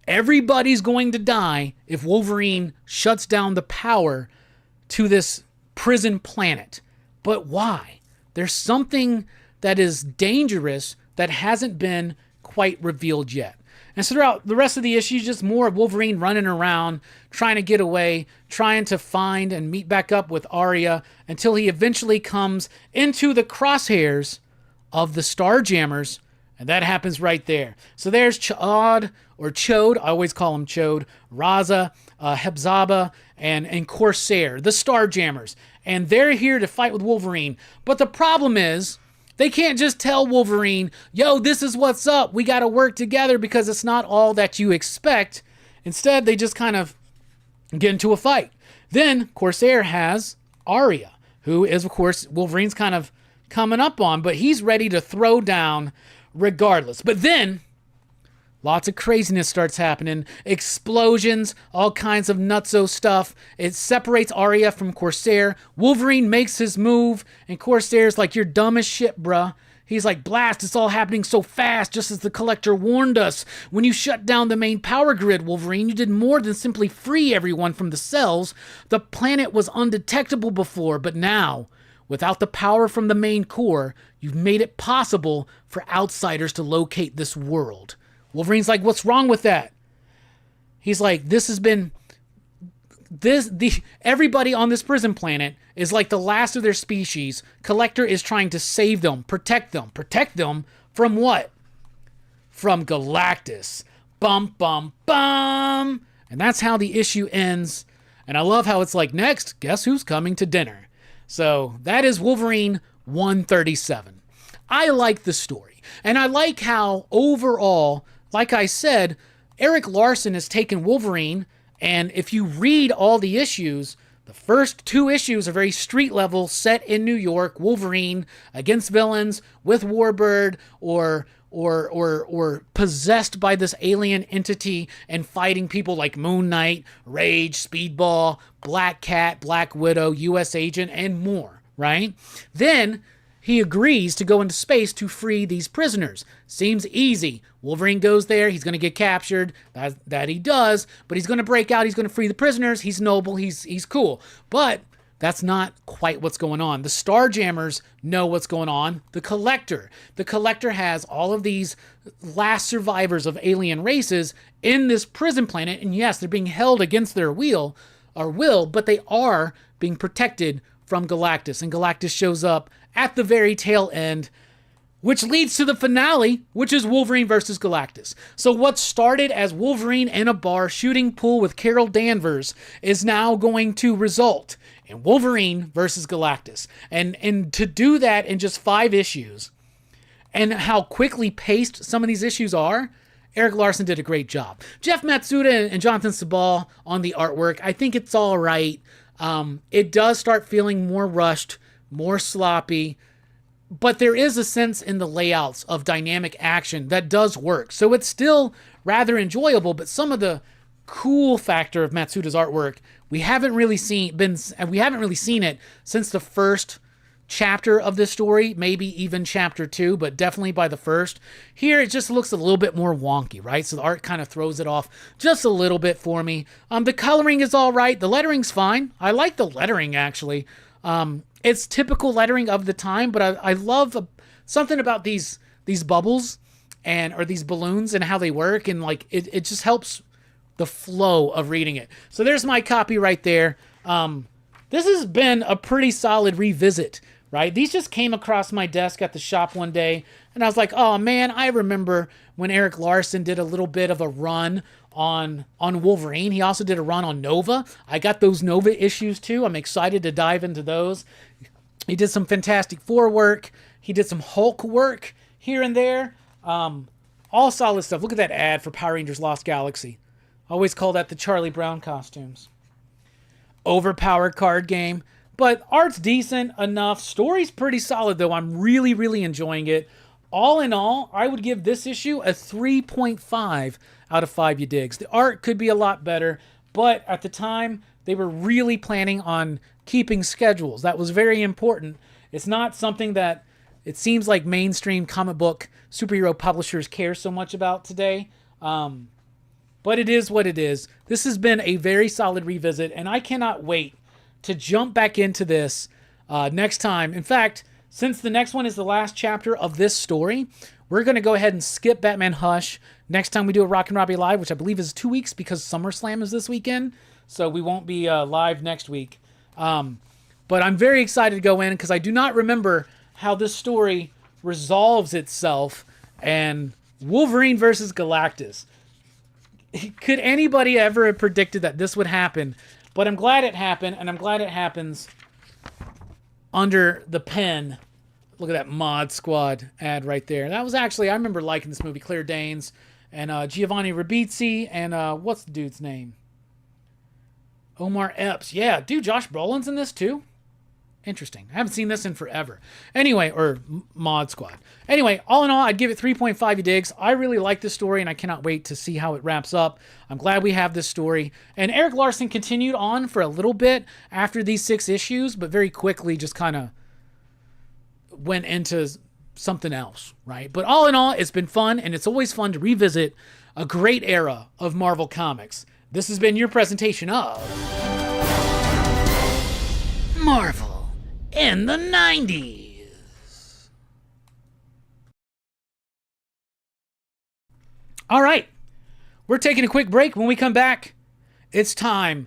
everybody's going to die if Wolverine shuts down the power to this prison planet. But why? There's something that is dangerous that hasn't been quite revealed yet. And so throughout the rest of the issue, just more of Wolverine running around, trying to get away, trying to find and meet back up with Arya until he eventually comes into the crosshairs of the Starjammers, and that happens right there. So there's Ch'od, or Chode, I always call him Chode, Raza, Hebzaba, and Corsair, the Starjammers. And they're here to fight with Wolverine. But the problem is, they can't just tell Wolverine, yo, this is what's up. We got to work together because it's not all that you expect. Instead, they just kind of get into a fight. Then Corsair has Arya, who is, of course, Wolverine's kind of coming up on, but he's ready to throw down regardless. But then lots of craziness starts happening. Explosions, all kinds of nutso stuff. It separates Arya from Corsair. Wolverine makes his move, and Corsair's like, you're dumb as shit, bruh. He's like, blast, it's all happening so fast, just as the Collector warned us. When you shut down the main power grid, Wolverine, you did more than simply free everyone from the cells. The planet was undetectable before, but now, without the power from the main core, you've made it possible for outsiders to locate this world. Wolverine's like, what's wrong with that? He's like, everybody on this prison planet is like the last of their species. Collector is trying to save them, protect them. Protect them from what? From Galactus. Bum, bum, bum. And that's how the issue ends. And I love how it's like, next, guess who's coming to dinner? So that is Wolverine 137. I like the story. And I like how overall, like I said, Eric Larson has taken Wolverine, and if you read all the issues, the first 2 issues are very street level, set in New York, Wolverine against villains with Warbird or possessed by this alien entity and fighting people like Moon Knight, Rage, Speedball, Black Cat, Black Widow, US Agent, and more, right? Then he agrees to go into space to free these prisoners. Seems easy. Wolverine goes there. He's going to get captured. That he does. But he's going to break out. He's going to free the prisoners. He's noble. He's cool. But that's not quite what's going on. The Starjammers know what's going on. The Collector has all of these last survivors of alien races in this prison planet. And yes, they're being held against their will, but they are being protected from Galactus. And Galactus shows up at the very tail end. which leads to the finale, which is Wolverine versus Galactus. So what started as Wolverine in a bar shooting pool with Carol Danvers is now going to result in Wolverine versus Galactus. And to do that in just 5 issues, and how quickly paced some of these issues are, Eric Larson did a great job. Jeff Matsuda and Jonathan Sabal on the artwork, I think it's all right. It does start feeling more rushed, more sloppy, but there is a sense in the layouts of dynamic action that does work. So it's still rather enjoyable, but some of the cool factor of Matsuda's artwork, we haven't really seen it since the first chapter of this story, maybe even chapter 2, but definitely by the first. Here it just looks a little bit more wonky, right? So the art kind of throws it off just a little bit for me. The coloring is all right. The lettering's fine. I like the lettering, actually. It's typical lettering of the time, but I love something about these bubbles or these balloons and how they work, and like it just helps the flow of reading it. So there's my copy right there. This has been a pretty solid revisit, right? These just came across my desk at the shop one day, and I was like, oh man, I remember when Eric Larson did a little bit of a run on Wolverine. He also did a run on Nova. I got those Nova issues too. I'm excited to dive into those. He did some Fantastic Four work. He did some Hulk work here and there. All solid stuff. Look at that ad for Power Rangers Lost Galaxy. I always call that the Charlie Brown costumes. Overpowered card game, but art's decent enough. Story's pretty solid though. I'm really, really enjoying it. All in all, I would give this issue a 3.5 out of 5 you digs. The art could be a lot better, but at the time, they were really planning on keeping schedules. That was very important. It's not something that it seems like mainstream comic book superhero publishers care so much about today. But it is what it is. This has been a very solid revisit, and I cannot wait to jump back into this next time. In fact, since the next one is the last chapter of this story, we're going to go ahead and skip Batman Hush next time we do a Rockin Robbie Live, which I believe is 2 weeks because SummerSlam is this weekend, so we won't be live next week. But I'm very excited to go in because I do not remember how this story resolves itself, and Wolverine versus Galactus. Could anybody ever have predicted that this would happen? But I'm glad it happened, and I'm glad it happens under the pen. Look at that Mod Squad ad right there. That was actually, I remember liking this movie. Claire Danes and Giovanni Ribisi and what's the dude's name? Omar Epps. Yeah, dude, Josh Brolin's in this too? Interesting. I haven't seen this in forever. Anyway, or Mod Squad. Anyway, all in all, I'd give it 3.5 you digs. I really like this story, and I cannot wait to see how it wraps up. I'm glad we have this story. And Eric Larson continued on for a little bit after these 6 issues, but very quickly just kind of went into something else, right? But all in all, it's been fun, and it's always fun to revisit a great era of Marvel Comics. This has been your presentation of Marvel in the 90s. All right, we're taking a quick break. When we come back, it's time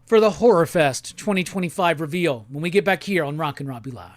for the Horror Fest 2025 reveal when we get back here on Rockin Robbie Live.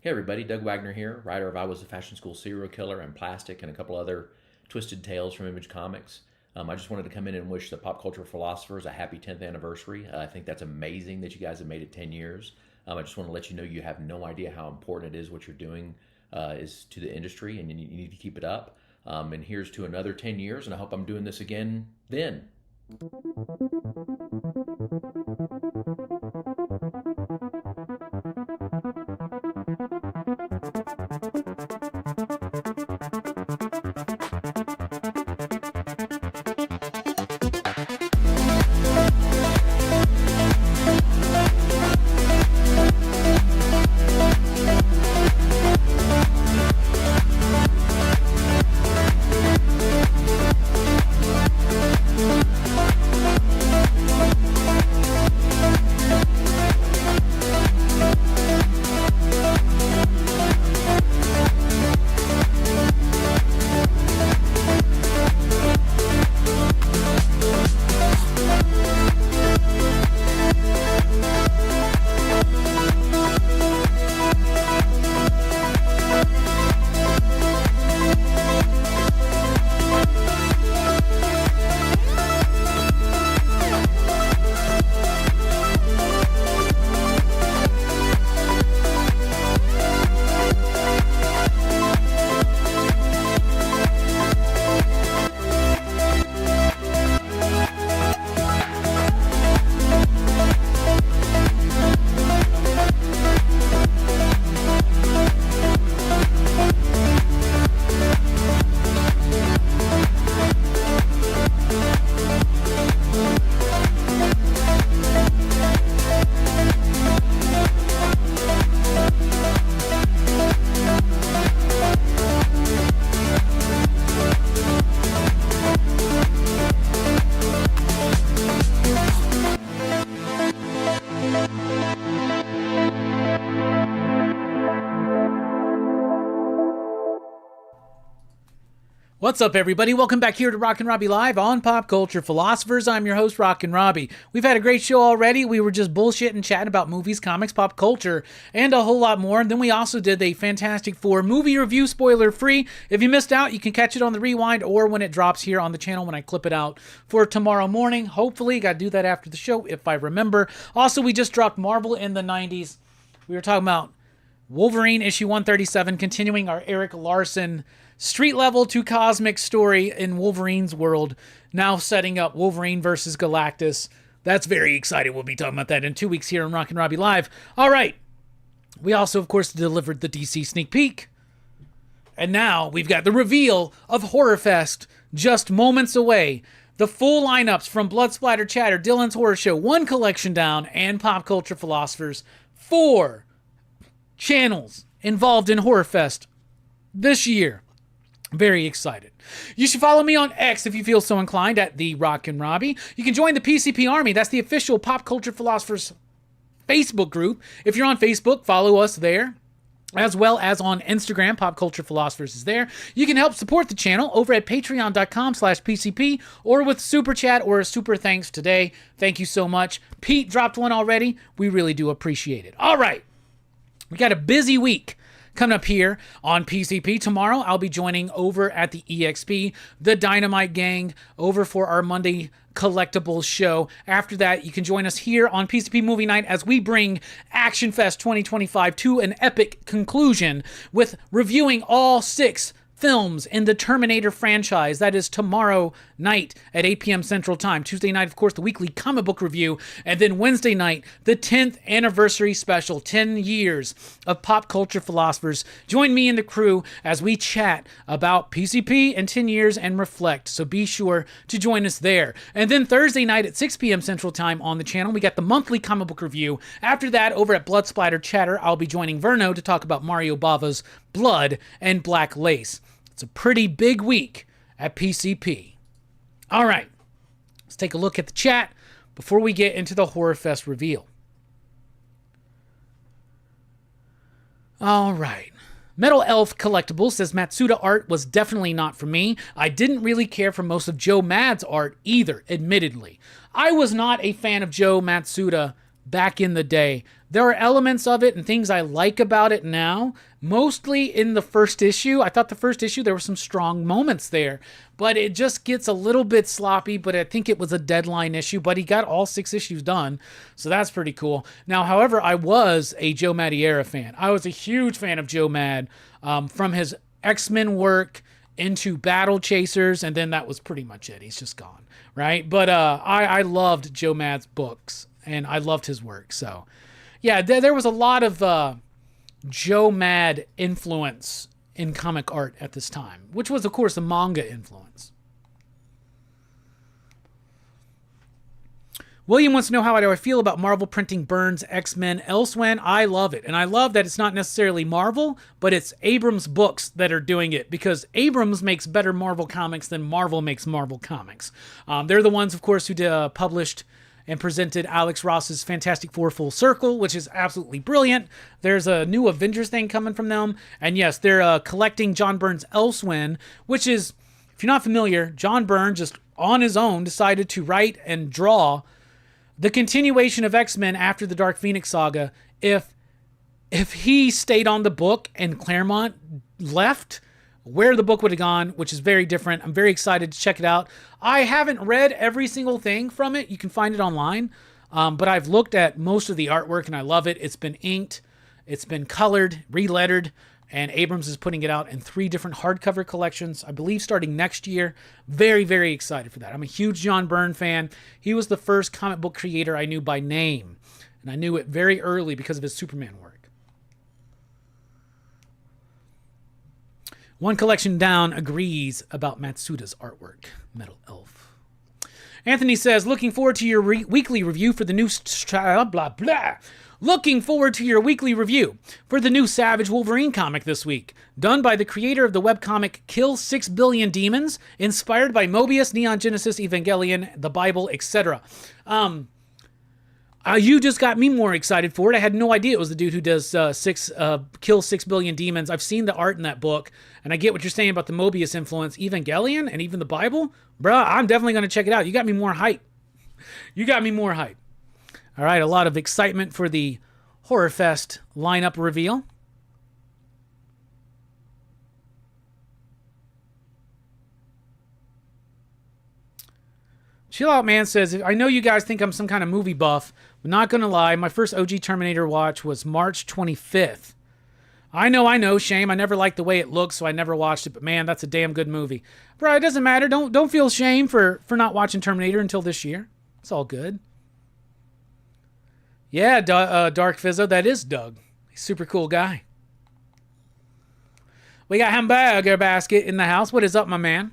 Hey everybody, Doug Wagner here, writer of I Was a Fashion School Serial Killer and Plastic and a couple other twisted tales from Image Comics. I just wanted to come in and wish the Pop Culture Philosophers a happy 10th anniversary. I think that's amazing that you guys have made it 10 years. I just want to let you know you have no idea how important it is what you're doing is to the industry, and you need to keep it up. And here's to another 10 years, and I hope I'm doing this again then. What's up, everybody? Welcome back here to Rockin Robbie Live on Pop Culture Philosophers. I'm your host, Rockin Robbie. We've had a great show already. We were just bullshitting, chatting about movies, comics, pop culture, and a whole lot more. And then we also did a Fantastic Four movie review, spoiler-free. If you missed out, you can catch it on the rewind or when it drops here on the channel when I clip it out for tomorrow morning. Hopefully, got to do that after the show if I remember. Also, we just dropped Marvel in the 90s. We were talking about Wolverine issue 137, continuing our Eric Larson street level to cosmic story in Wolverine's world, now setting up Wolverine versus Galactus. That's very exciting. We'll be talking about that in 2 weeks here on Rockin Robbie Live. All right. We also, of course, delivered the DC sneak peek. And now we've got the reveal of Horror Fest just moments away. The full lineups from Blood Splatter Chatter, Dylan's Horror Show, One Collection Down, and Pop Culture Philosophers. 4 channels involved in Horror Fest this year. Very excited. You should follow me on X if you feel so inclined at the Rockin Robbie. You can join the PCP Army. That's the official Pop Culture Philosophers Facebook group. If you're on Facebook, follow us there. As well as on Instagram, Pop Culture Philosophers is there. You can help support the channel over at patreon.com/PCP or with Super Chat or a Super Thanks today. Thank you so much. Pete dropped one already. We really do appreciate it. All right. We got a busy week coming up here on PCP. Tomorrow, I'll be joining over at the EXP, the Dynamite Gang, over for our Monday collectibles show. After that, you can join us here on PCP Movie Night as we bring Action Fest 2025 to an epic conclusion with reviewing all 6 films in the Terminator franchise. That is tomorrow night at 8 p.m. Central Time. Tuesday night, of course, the weekly comic book review. And then Wednesday night, the 10th anniversary special, 10 years of Pop Culture Philosophers. Join me and the crew as we chat about PCP and 10 years and reflect. So be sure to join us there. And then Thursday night at 6 p.m. Central Time on the channel, we got the monthly comic book review. After that, over at Blood Splatter Chatter, I'll be joining Verno to talk about Mario Bava's Blood and Black Lace. It's a pretty big week at PCP. All right, let's take a look at the chat before we get into the Horror Fest reveal. All right. Metal Elf Collectibles says Matsuda art was definitely not for me. I didn't really care for most of Joe Mad's art either, admittedly. I was not a fan of Joe Matsuda back in the day. There are elements of it and things I like about it now, mostly in the first issue. I thought the first issue, there were some strong moments there, but it just gets a little bit sloppy, but I think it was a deadline issue, but he got all 6 issues done, so that's pretty cool. Now, however, I was a Joe Madureira fan. I was a huge fan of Joe Mad from his X-Men work into Battle Chasers, and then that was pretty much it. He's just gone, right? But I loved Joe Mad's books, and I loved his work, so... Yeah, there was a lot of Joe Mad influence in comic art at this time, which was, of course, a manga influence. William wants to know how do I feel about Marvel printing Byrne's X-Men elsewhere. I love it, and I love that it's not necessarily Marvel, but it's Abrams books that are doing it, because Abrams makes better Marvel comics than Marvel makes Marvel comics. They're the ones, of course, who published and presented Alex Ross's Fantastic Four Full Circle, which is absolutely brilliant. There's a new Avengers thing coming from them. And yes, they're collecting John Byrne's Elsewhere, which is, if you're not familiar, John Byrne just on his own decided to write and draw the continuation of X-Men after the Dark Phoenix saga. If he stayed on the book and Claremont left, where the book would have gone, which is very different. I'm very excited to check it out. I haven't read every single thing from it. You can find it online. But I've looked at most of the artwork and I love it. It's been inked. It's been colored, relettered, and Abrams is putting it out in 3 different hardcover collections, I believe starting next year. Very, very excited for that. I'm a huge John Byrne fan. He was the first comic book creator I knew by name. And I knew it very early because of his Superman work. One Collection Down agrees about Matsuda's artwork. Metal Elf. Anthony says, looking forward to your weekly review for the new... blah, blah. Looking forward to your weekly review for the new Savage Wolverine comic this week. Done by the creator of the webcomic Kill 6 Billion Demons. Inspired by Mobius, Neon Genesis, Evangelion, the Bible, etc. You just got me more excited for it. I had no idea it was the dude who does Kill 6 Billion Demons. I've seen the art in that book, and I get what you're saying about the Mobius influence. Evangelion and even the Bible? Bruh, I'm definitely going to check it out. You got me more hype. You got me more hype. All right, a lot of excitement for the Horror Fest lineup reveal. Chill Out Man says, I know you guys think I'm some kind of movie buff, but not going to lie, my first OG Terminator watch was March 25th. I know, shame. I never liked the way it looks, so I never watched it, but man, that's a damn good movie. Bro, it doesn't matter. Don't feel shame for not watching Terminator until this year. It's all good. Yeah, Dark Fizzo, that is Doug. He's a super cool guy. We got Hamburger Basket in the house. What is up, my man?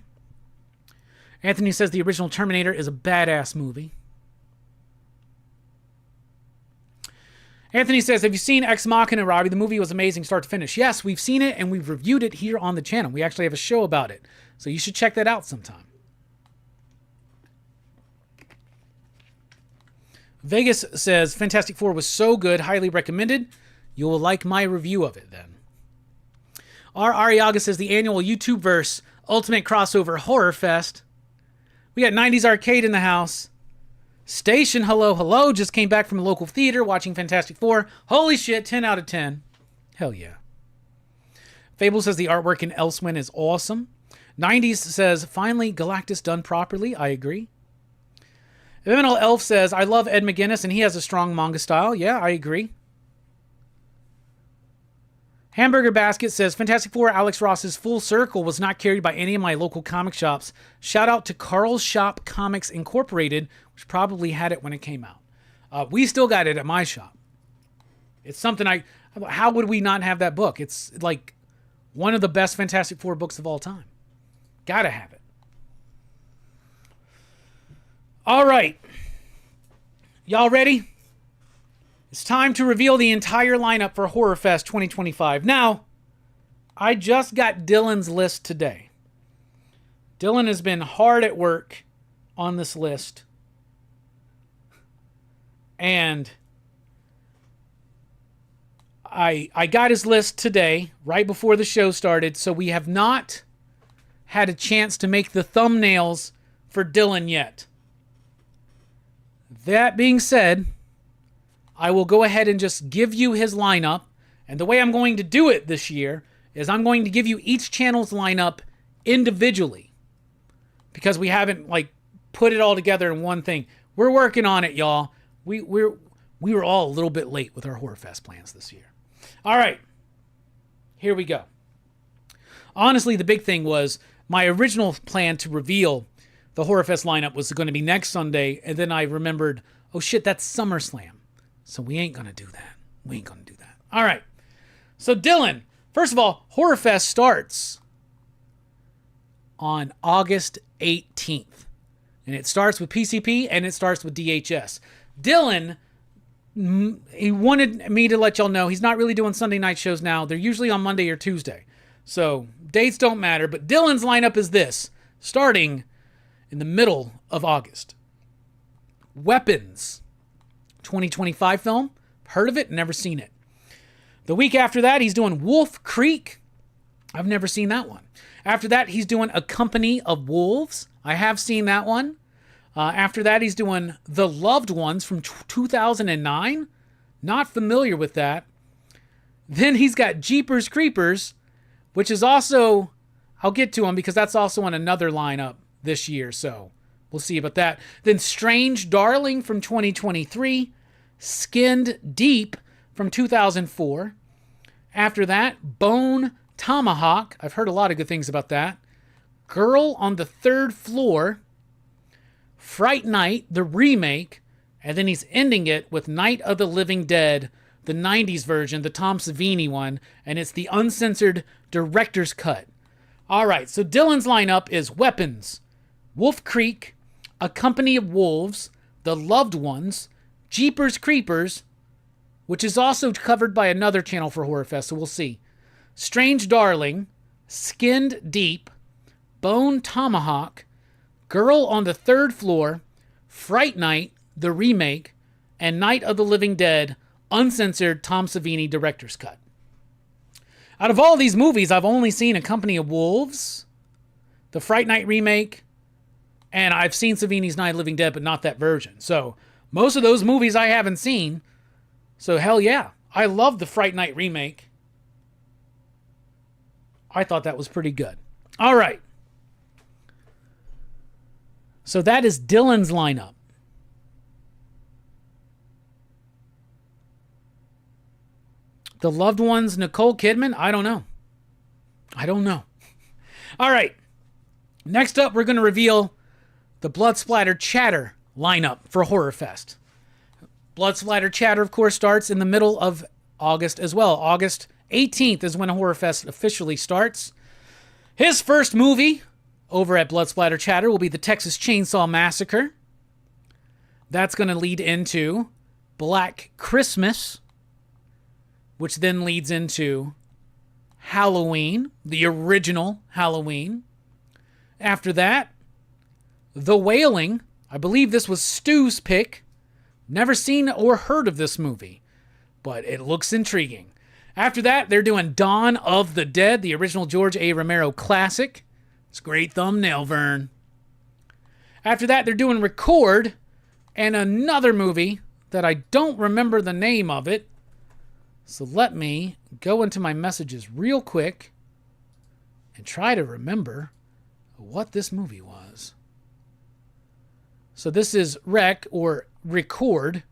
Anthony says the original Terminator is a badass movie. Anthony says, have you seen Ex Machina, Robbie? The movie was amazing start to finish. Yes, we've seen it and we've reviewed it here on the channel. We actually have a show about it. So you should check that out sometime. Vegas says, Fantastic Four was so good, highly recommended. You will like my review of it then. R. Ariaga says, the annual YouTube verse Ultimate Crossover Horror Fest. We got 90s Arcade in the house. Station, hello. Just came back from a local theater watching Fantastic Four. Holy shit, 10 out of 10. Hell yeah. Fable says the artwork in Elsewhere is awesome. 90s says, finally, Galactus done properly. I agree. Eminal Elf says, I love Ed McGuinness and he has a strong manga style. Yeah, I agree. Hamburger Basket says, Fantastic Four Alex Ross's Full Circle was not carried by any of my local comic shops. Shout out to Carl's Shop Comics Incorporated, which probably had it when it came out. We still got it at my shop. It's something how would we not have that book? It's like one of the best Fantastic Four books of all time. Gotta have it. All right. Y'all ready? It's time to reveal the entire lineup for Horror Fest 2025. Now, I just got Dylan's list today. Dylan has been hard at work on this list. And I got his list today, right before the show started, so we have not had a chance to make the thumbnails for Dylan yet. That being said, I will go ahead and just give you his lineup. And the way I'm going to do it this year is I'm going to give you each channel's lineup individually, because we haven't put it all together in one thing. We're working on it, y'all. We were all a little bit late with our Horror Fest plans this year. All right, here we go. Honestly, the big thing was my original plan to reveal the Horror Fest lineup was going to be next Sunday, and then I remembered, oh shit, that's SummerSlam. So we ain't going to do that. We ain't going to do that. All right. So Dylan, first of all, Horror Fest starts on August 18th. And it starts with PCP and it starts with DHS. Dylan, he wanted me to let y'all know he's not really doing Sunday night shows now. They're usually on Monday or Tuesday. So dates don't matter. But Dylan's lineup is this, starting in the middle of August. Weapons, 2025 film. Heard of it, never seen it. The week after that, he's doing Wolf Creek. I've never seen that one. After that, he's doing A Company of Wolves. I have seen that one. After that, he's doing The Loved Ones from 2009. Not familiar with that. Then he's got Jeepers Creepers, which is also, I'll get to him because that's also on another lineup this year. So we'll see about that. Then Strange Darling from 2023. Skinned Deep from 2004. After that, Bone Tomahawk. I've heard a lot of good things about that. Girl on the Third Floor. Fright Night, the remake. And then he's ending it with Night of the Living Dead, the 90s version, the Tom Savini one. And it's the uncensored director's cut. All right, so Dylan's lineup is Weapons, Wolf Creek, A Company of Wolves, The Loved Ones, Jeepers Creepers, which is also covered by another channel for Horror Fest, so we'll see. Strange Darling, Skinned Deep, Bone Tomahawk, Girl on the Third Floor, Fright Night, the remake, and Night of the Living Dead, uncensored Tom Savini director's cut. Out of all these movies, I've only seen A Company of Wolves, the Fright Night remake, and I've seen Savini's Night of the Living Dead, but not that version. So most of those movies I haven't seen. So hell yeah. I love the Fright Night remake. I thought that was pretty good. All right. So that is Dylan's lineup. The Loved Ones, Nicole Kidman? I don't know. All right. Next up, we're going to reveal the Blood Splatter Chatter lineup for Horror Fest. Blood Splatter Chatter, of course, starts in the middle of August as well. August 18th is when Horror Fest officially starts. His first movie over at Blood Splatter Chatter will be the Texas Chainsaw Massacre. That's going to lead into Black Christmas, which then leads into Halloween, the original Halloween. After that, The Wailing. I believe this was Stu's pick. Never seen or heard of this movie, but it looks intriguing. After that, they're doing Dawn of the Dead, the original George A. Romero classic. It's a great thumbnail, Vern. After that, they're doing Record and another movie that I don't remember the name of it. So let me go into my messages real quick and try to remember what this movie was. So this is Rec or Record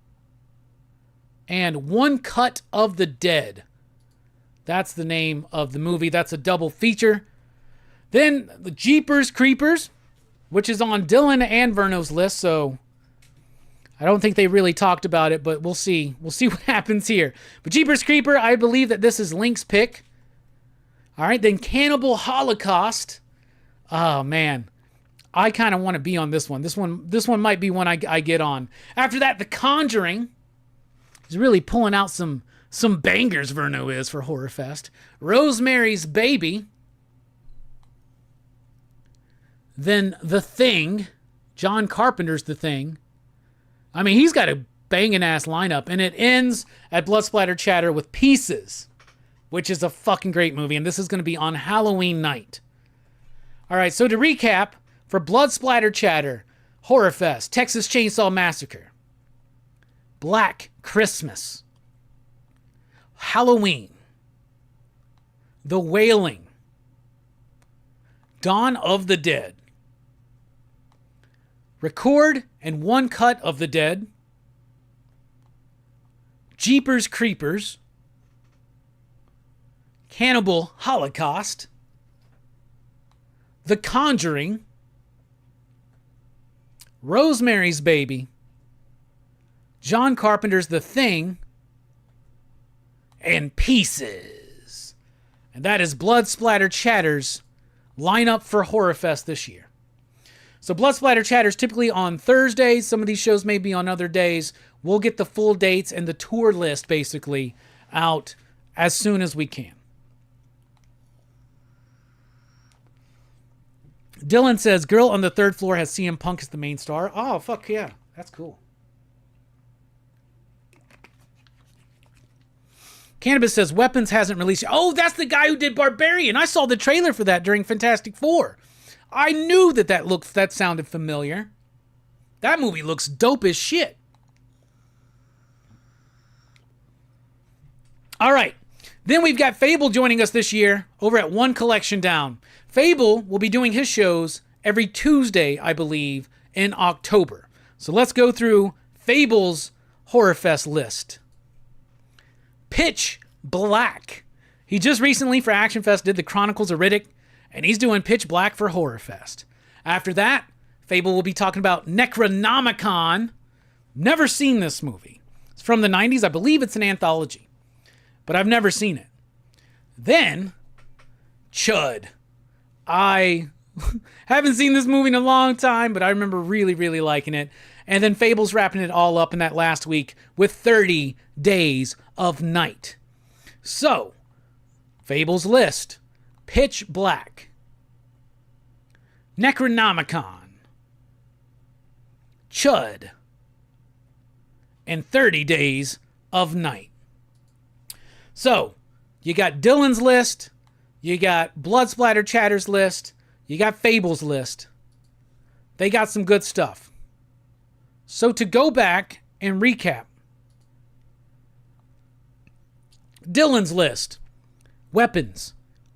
and One Cut of the Dead. That's the name of the movie. That's a double feature. Then the Jeepers Creepers, which is on Dylan and Verno's list, so I don't think they really talked about it, but we'll see. We'll see what happens here. But Jeepers Creeper, I believe that this is Link's pick. All right, then Cannibal Holocaust. Oh, man. I kind of want to be on this one. This one might be one I get on. After that, The Conjuring. He's really pulling out some bangers, Verno is, for Horror Fest. Rosemary's Baby. Then The Thing. John Carpenter's The Thing. I mean, he's got a banging ass lineup. And it ends at Blood Splatter Chatter with Pieces, which is a fucking great movie. And this is going to be on Halloween night. All right, so to recap, for Blood Splatter Chatter, Horror Fest, Texas Chainsaw Massacre, Black Christmas, Halloween, The Wailing, Dawn of the Dead, Record and One Cut of the Dead, Jeepers Creepers, Cannibal Holocaust, The Conjuring, Rosemary's Baby, John Carpenter's The Thing, and Pieces. And that is Blood Splatter Chatter's lineup for Horror Fest this year. So Blood Splatter Chatter's typically on Thursdays. Some of these shows may be on other days. We'll get the full dates and the tour list basically out as soon as we can. Dylan says, girl on the third floor has CM Punk as the main star. Oh, fuck yeah. That's cool. Cannabis says, Weapons hasn't released. Oh, that's the guy who did Barbarian. I saw the trailer for that during Fantastic Four. I knew that sounded familiar. That movie looks dope as shit. All right. Then we've got Fable joining us this year over at One Collection Down. Fable will be doing his shows every Tuesday, I believe, in October. So let's go through Fable's Horror Fest list. Pitch Black. He just recently for Action Fest did the Chronicles of Riddick, and he's doing Pitch Black for Horror Fest. After that, Fable will be talking about Necronomicon. Never seen this movie. It's from the 90s. I believe it's an anthology, but I've never seen it. Then, Chud. I haven't seen this movie in a long time, but I remember really, really liking it. And then Fable's wrapping it all up in that last week with 30 Days of Night. So, Fable's list. Pitch Black, Necronomicon, Chud, and 30 Days of Night. So, you got Dylan's list, you got Blood Splatter Chatter's list, you got Fable's list. They got some good stuff. So to go back and recap, Dylan's list: Weapons,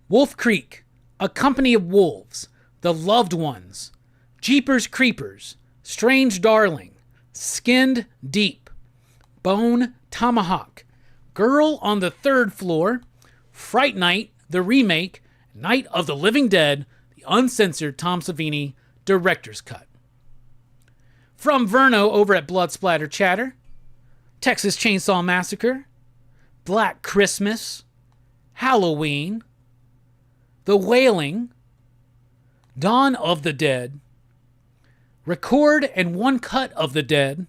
Wolf Creek, A Company of Wolves, The Loved Ones, Jeepers Creepers, Strange Darling, Skinned Deep, Bone Tomahawk, Girl on the Third Floor, Fright Night, the remake, Night of the Living Dead, the uncensored Tom Savini director's cut. From Verno over at Blood Splatter Chatter, Texas Chainsaw Massacre, Black Christmas, Halloween, The Wailing, Dawn of the Dead, Record and One Cut of the Dead,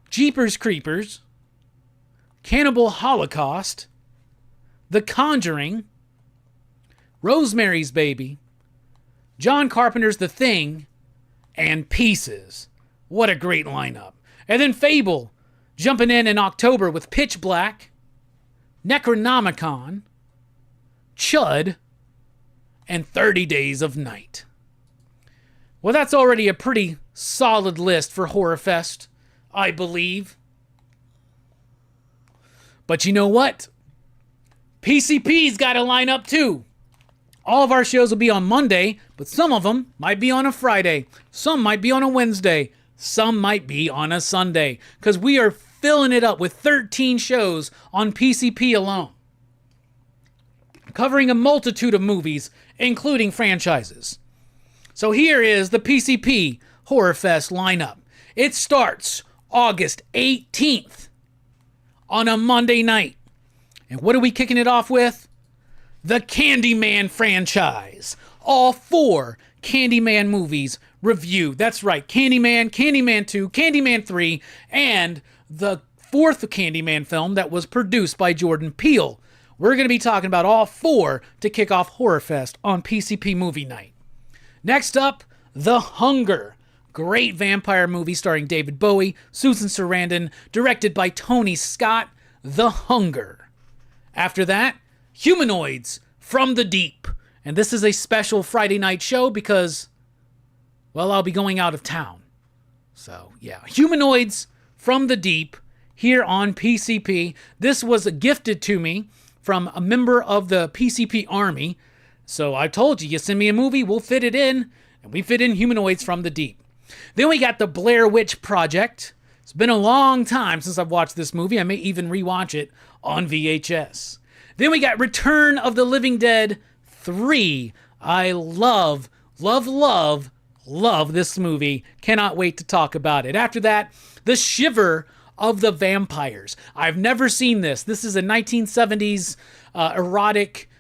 Jeepers Creepers, Cannibal Holocaust, The Conjuring, Rosemary's Baby, John Carpenter's The Thing, and Pieces. What a great lineup. And then Fable jumping in October with Pitch Black, Necronomicon, Chud, and 30 Days of Night. Well, that's already a pretty solid list for Horror Fest, I believe. But you know what? PCP's got a lineup too. All of our shows will be on Monday, but some of them might be on a Friday. Some might be on a Wednesday. Some might be on a Sunday. Because we are filling it up with 13 shows on PCP alone, covering a multitude of movies, including franchises. So here is the PCP Horror Fest lineup. It starts August 18th on a Monday night. And what are we kicking it off with? The Candyman franchise. All 4 Candyman movies reviewed. That's right. Candyman, Candyman 2, Candyman 3, and the 4th Candyman film that was produced by Jordan Peele. We're going to be talking about all 4 to kick off Horror Fest on PCP Movie Night. Next up, The Hunger. Great vampire movie starring David Bowie, Susan Sarandon, directed by Tony Scott. The Hunger. After that, Humanoids from the Deep. And this is a special Friday night show because, well, I'll be going out of town. So, yeah. Humanoids from the Deep here on PCP. This was gifted to me from a member of the PCP Army. So I told you send me a movie, we'll fit it in. And we fit in Humanoids from the Deep. Then we got the Blair Witch Project. It's been a long time since I've watched this movie. I may even rewatch it on VHS. Then we got Return of the Living Dead 3. I love this movie. Cannot wait to talk about it. After that, The Shiver of the Vampires. I've never seen this. This is a 1970s erotic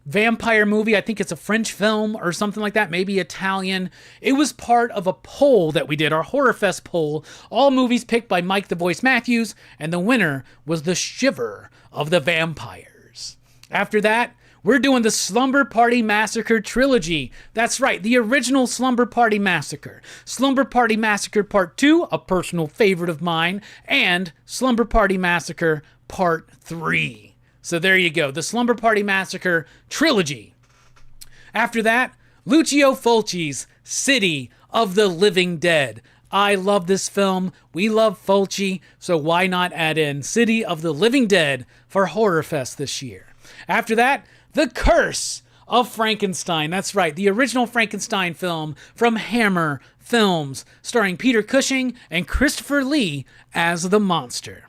vampire movie. I think it's a French film or something like that, maybe Italian. It was part of a poll that we did, our Horror Fest poll. All movies picked by Mike the Voice Matthews, and the winner was The Shiver of the Vampires. After that, we're doing the Slumber Party Massacre trilogy. That's right, the original Slumber Party Massacre. Slumber Party Massacre Part 2, a personal favorite of mine, and Slumber Party Massacre Part 3. So there you go, the Slumber Party Massacre trilogy. After that, Lucio Fulci's City of the Living Dead. I love this film. We love Fulci, so why not add in City of the Living Dead for Horror Fest this year? After that, The Curse of Frankenstein. That's right, the original Frankenstein film from Hammer Films, starring Peter Cushing and Christopher Lee as the monster.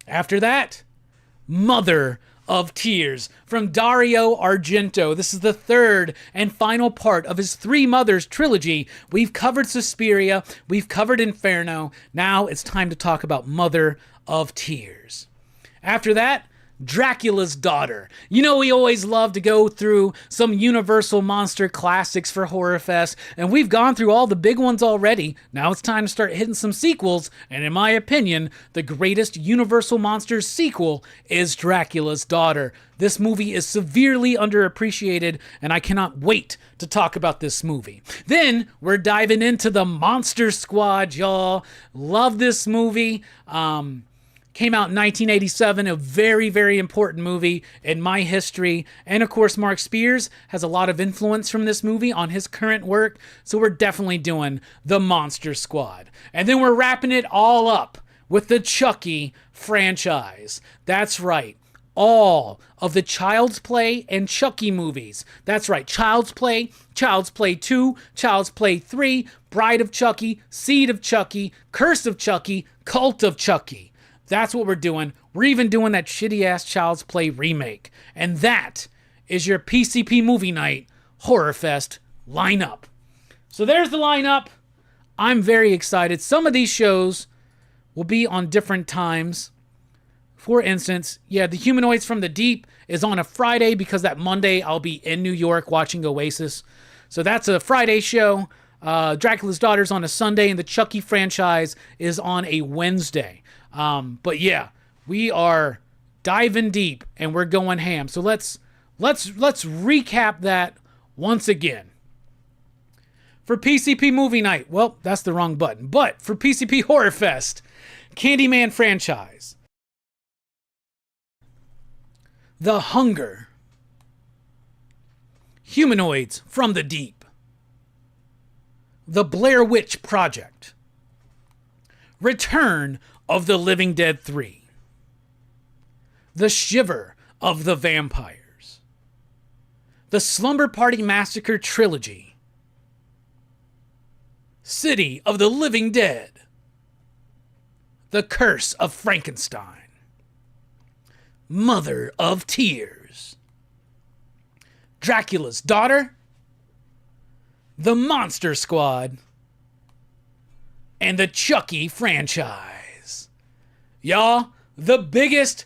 After that, Mother of Tears from Dario Argento. This is the third and final part of his Three Mothers trilogy. We've covered Suspiria, we've covered Inferno. Now it's time to talk about Mother of Tears. After that, Dracula's Daughter. You know, we always love to go through some Universal Monster classics for Horror Fest, and we've gone through all the big ones already. Now it's time to start hitting some sequels, and in my opinion, the greatest Universal Monsters sequel is Dracula's Daughter. This movie is severely underappreciated, and I cannot wait to talk about this movie. Then we're diving into the Monster Squad, y'all. Love this movie. Came out in 1987, a very, very important movie in my history. And of course, Mark Spears has a lot of influence from this movie on his current work. So we're definitely doing the Monster Squad. And then we're wrapping it all up with the Chucky franchise. That's right. All of the Child's Play and Chucky movies. That's right. Child's Play 2, Child's Play 3, Bride of Chucky, Seed of Chucky, Curse of Chucky, Cult of Chucky. That's what we're doing. We're even doing that shitty-ass Child's Play remake. And that is your PCP Movie Night Horror Fest lineup. So there's the lineup. I'm very excited. Some of these shows will be on different times. For instance, the Humanoids from the Deep is on a Friday because that Monday I'll be in New York watching Oasis. So that's a Friday show. Dracula's Daughter's on a Sunday, and the Chucky franchise is on a Wednesday. But yeah, we are diving deep and we're going ham. So let's recap that once again. For PCP Movie Night, well, that's the wrong button. But for PCP Horror Fest, Candyman franchise, The Hunger, Humanoids from the Deep, The Blair Witch Project, Return of the Living Dead 3, The Shiver of the Vampires, The Slumber Party Massacre Trilogy, City of the Living Dead, The Curse of Frankenstein, Mother of Tears, Dracula's Daughter, The Monster Squad, and the Chucky franchise. Y'all, it's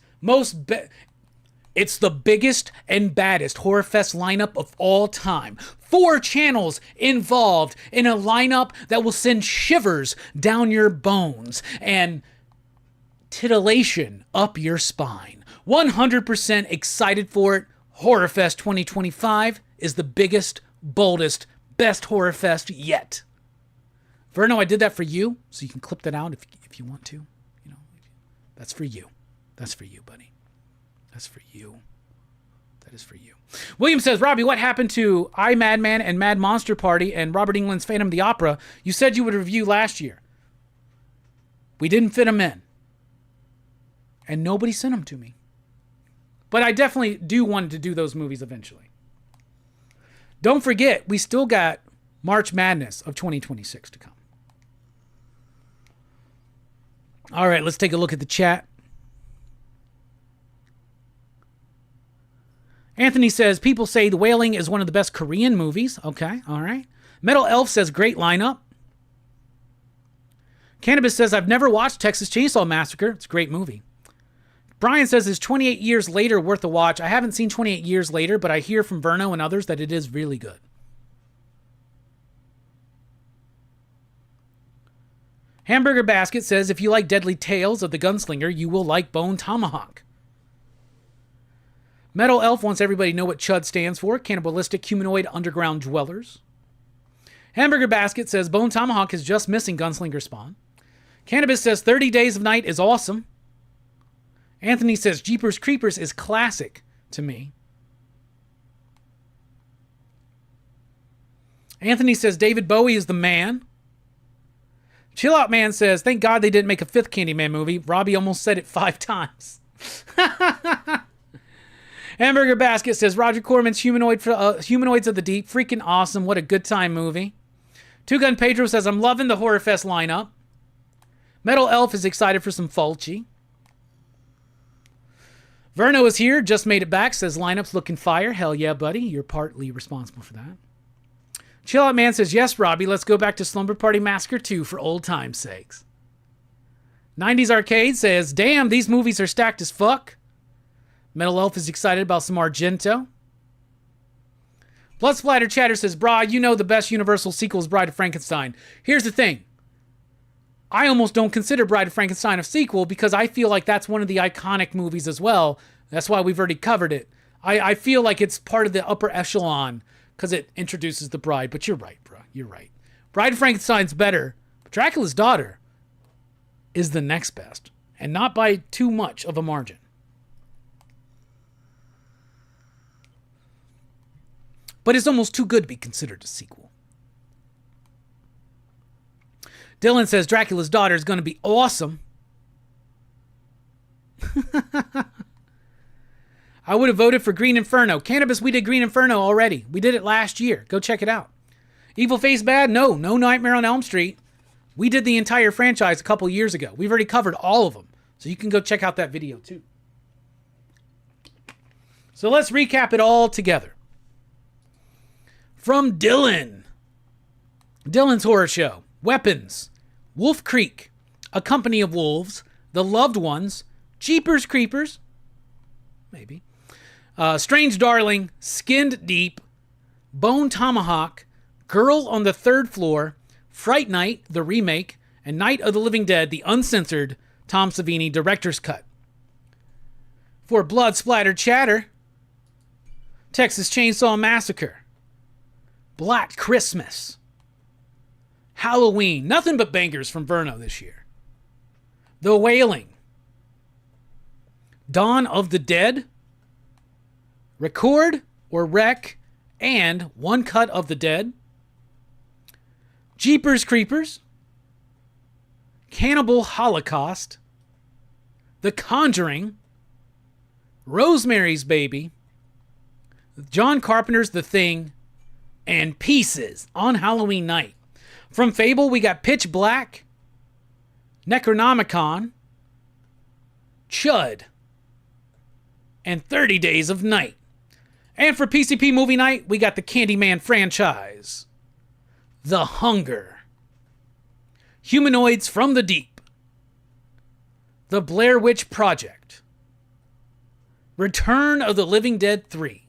the biggest and baddest Horror Fest lineup of all time. 4 channels involved in a lineup that will send shivers down your bones and titillation up your spine. 100% excited for it. Horror Fest 2025 is the biggest, boldest, best Horror Fest yet. Verno, I did that for you, so you can clip that out if you want to. That's for you. That's for you, buddy. That's for you. That is for you. William says, Robbie, what happened to I, Madman and Mad Monster Party and Robert Englund's Phantom of the Opera? You said you would review last year. We didn't fit them in. And nobody sent them to me. But I definitely do want to do those movies eventually. Don't forget, we still got March Madness of 2026 to come. All right, let's take a look at the chat. Anthony says, people say The Wailing is one of the best Korean movies. Okay, all right. Metal Elf says, great lineup. Cannabis says, I've never watched Texas Chainsaw Massacre. It's a great movie. Brian says, is 28 Years Later worth a watch? I haven't seen 28 Years Later, but I hear from Verno and others that it is really good. Hamburger Basket says, if you like Deadly Tales of the Gunslinger, you will like Bone Tomahawk. Metal Elf wants everybody to know what CHUD stands for, Cannibalistic Humanoid Underground Dwellers. Hamburger Basket says, Bone Tomahawk is just missing Gunslinger Spawn. Cannabis says, 30 Days of Night is awesome. Anthony says, Jeepers Creepers is classic to me. Anthony says, David Bowie is the man. Chill Out Man says, thank God they didn't make a fifth Candyman movie. Robbie almost said it 5 times. Hamburger Basket says, Roger Corman's Humanoids of the Deep. Freaking awesome. What a good time movie. Two Gun Pedro says, I'm loving the Horror Fest lineup. Metal Elf is excited for some Fulci. Verno is here, just made it back, says lineup's looking fire. Hell yeah, buddy. You're partly responsible for that. Chill Out Man says, yes, Robbie, let's go back to Slumber Party Massacre 2 for old time's sakes. 90s Arcade says, damn, these movies are stacked as fuck. Metal Elf is excited about some Argento. Blood Splatter Chatter says, brah, you know the best Universal sequel is Bride of Frankenstein. Here's the thing. I almost don't consider Bride of Frankenstein a sequel because I feel like that's one of the iconic movies as well. That's why we've already covered it. I feel like it's part of the upper echelon because it introduces the bride. But you're right, bro. You're right. Bride of Frankenstein's better. But Dracula's Daughter is the next best. And not by too much of a margin. But it's almost too good to be considered a sequel. Dylan says Dracula's Daughter is going to be awesome. I would have voted for Green Inferno. Cannabis, we did Green Inferno already. We did it last year. Go check it out. Evil Face Bad? No Nightmare on Elm Street. We did the entire franchise a couple years ago. We've already covered all of them. So you can go check out that video too. So let's recap it all together. From Dylan. Dylan's Horror Show. Weapons. Wolf Creek. A Company of Wolves. The Loved Ones. Jeepers Creepers. Maybe. Strange Darling. Skinned Deep. Bone Tomahawk. Girl on the Third Floor. Fright Night, the remake. And Night of the Living Dead, the uncensored Tom Savini director's cut. For Blood Splatter Chatter. Texas Chainsaw Massacre. Black Christmas. Halloween. Nothing but bangers from Verno this year. The Wailing. Dawn of the Dead. Record or Wreck. And One Cut of the Dead. Jeepers Creepers. Cannibal Holocaust. The Conjuring. Rosemary's Baby. John Carpenter's The Thing. And Pieces on Halloween night. From Fable, we got Pitch Black, Necronomicon, Chud, and 30 Days of Night. And for PCP movie night, we got the Candyman franchise, The Hunger, Humanoids from the Deep, The Blair Witch Project, Return of the Living Dead 3,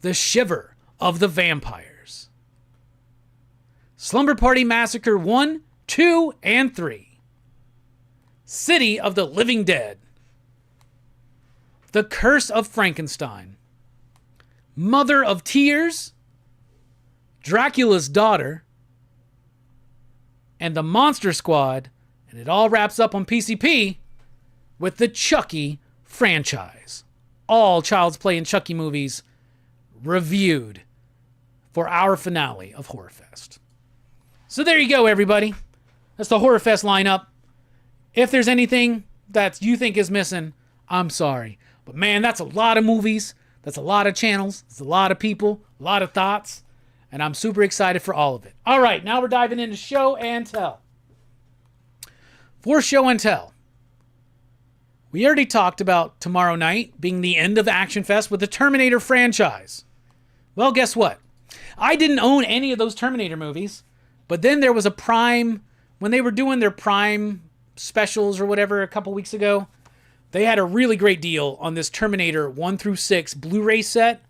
The Shiver of the Vampires, Slumber Party Massacre 1, 2, and 3, City of the Living Dead, The Curse of Frankenstein, Mother of Tears, Dracula's Daughter, and The Monster Squad, and it all wraps up on PCP with the Chucky franchise. All Child's Play and Chucky movies reviewed for our finale of Horror Fest. So there you go, everybody. That's the Horror Fest lineup. If there's anything that you think is missing, I'm sorry. But man, that's a lot of movies. That's a lot of channels. It's a lot of people, a lot of thoughts. And I'm super excited for all of it. All right, now we're diving into show and tell. For show and tell, we already talked about tomorrow night being the end of Action Fest with the Terminator franchise. Well, guess what? I didn't own any of those Terminator movies, but then there was a Prime, when they were doing their Prime specials or whatever a couple weeks ago, they had a really great deal on this Terminator 1 through 6 Blu-ray set.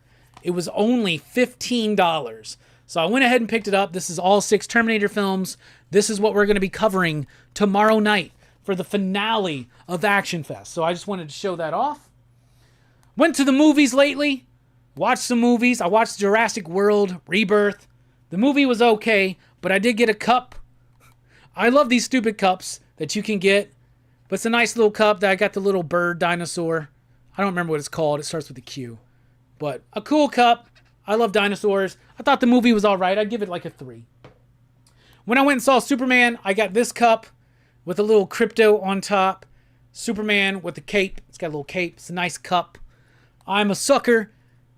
It was only $15. So I went ahead and picked it up. This is all 6 Terminator films. This is what we're going to be covering tomorrow night for the finale of Action Fest. So I just wanted to show that off. Went to the movies lately. Watched some movies. I watched Jurassic World Rebirth. The movie was okay, but I did get a cup. I love these stupid cups that you can get. But it's a nice little cup that I got the little bird dinosaur. I don't remember what it's called. It starts with a Q. But a cool cup. I love dinosaurs. I thought the movie was all right. I'd give it like a 3. When I went and saw Superman, I got this cup with a little crypto on top. Superman with the cape. It's got a little cape. It's a nice cup. I'm a sucker,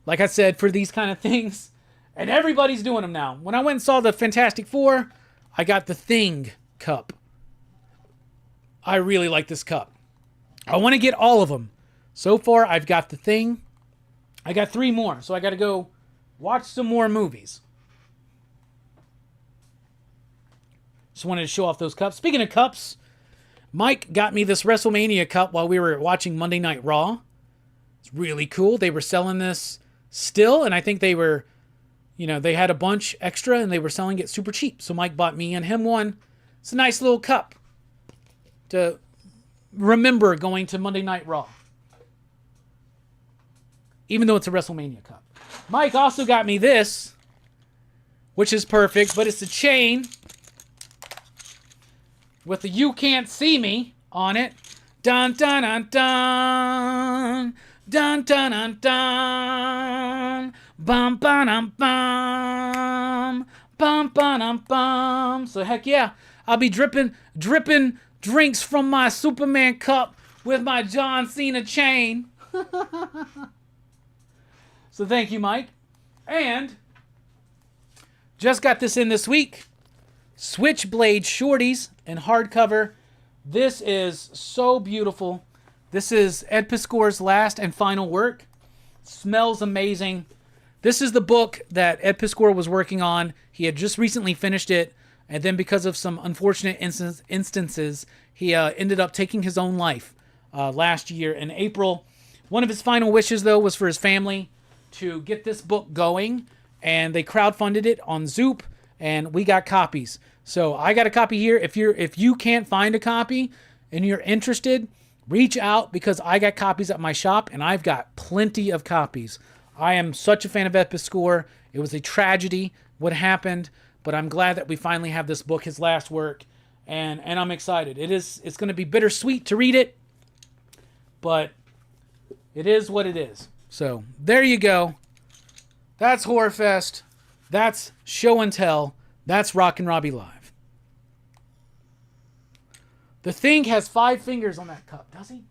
like I said, for these kind of things. And everybody's doing them now. When I went and saw the Fantastic Four, I got the Thing cup. I really like this cup. I want to get all of them. So far, I've got the Thing. I got 3 more, so I got to go watch some more movies. Just wanted to show off those cups. Speaking of cups, Mike got me this WrestleMania cup while we were watching Monday Night Raw. It's really cool. They were selling this still, and I think they were, they had a bunch extra, and they were selling it super cheap. So Mike bought me and him one. It's a nice little cup to remember going to Monday Night Raw. Even though it's a WrestleMania cup. Mike also got me this, which is perfect, but it's a chain with the "You Can't See Me" on it. Dun dun dun dun. Dun dun dun dun. Bum bum bum. Bum bum bum. So heck yeah, I'll be dripping drinks from my Superman cup with my John Cena chain. So thank you, Mike. And just got this in this week. Switchblade Shorties in hardcover. This is so beautiful. This is Ed Piscor's last and final work. Smells amazing. This is the book that Ed Piscor was working on. He had just recently finished it, and then because of some unfortunate instances, he ended up taking his own life last year in April. One of his final wishes, though, was for his family to get this book going, and they crowdfunded it on Zoop, and we got copies. So I got a copy here. If you can't find a copy and you're interested, reach out, because I got copies at my shop, and I've got plenty of copies. I am such a fan of Ed Piscor. It was a tragedy what happened, but I'm glad that we finally have this book, his last work, and I'm excited. It's going to be bittersweet to read it, but it is what it is. So there you go. That's Horror Fest. That's Show and Tell. That's Rockin Robbie Live. The Thing has 5 fingers on that cup, does he?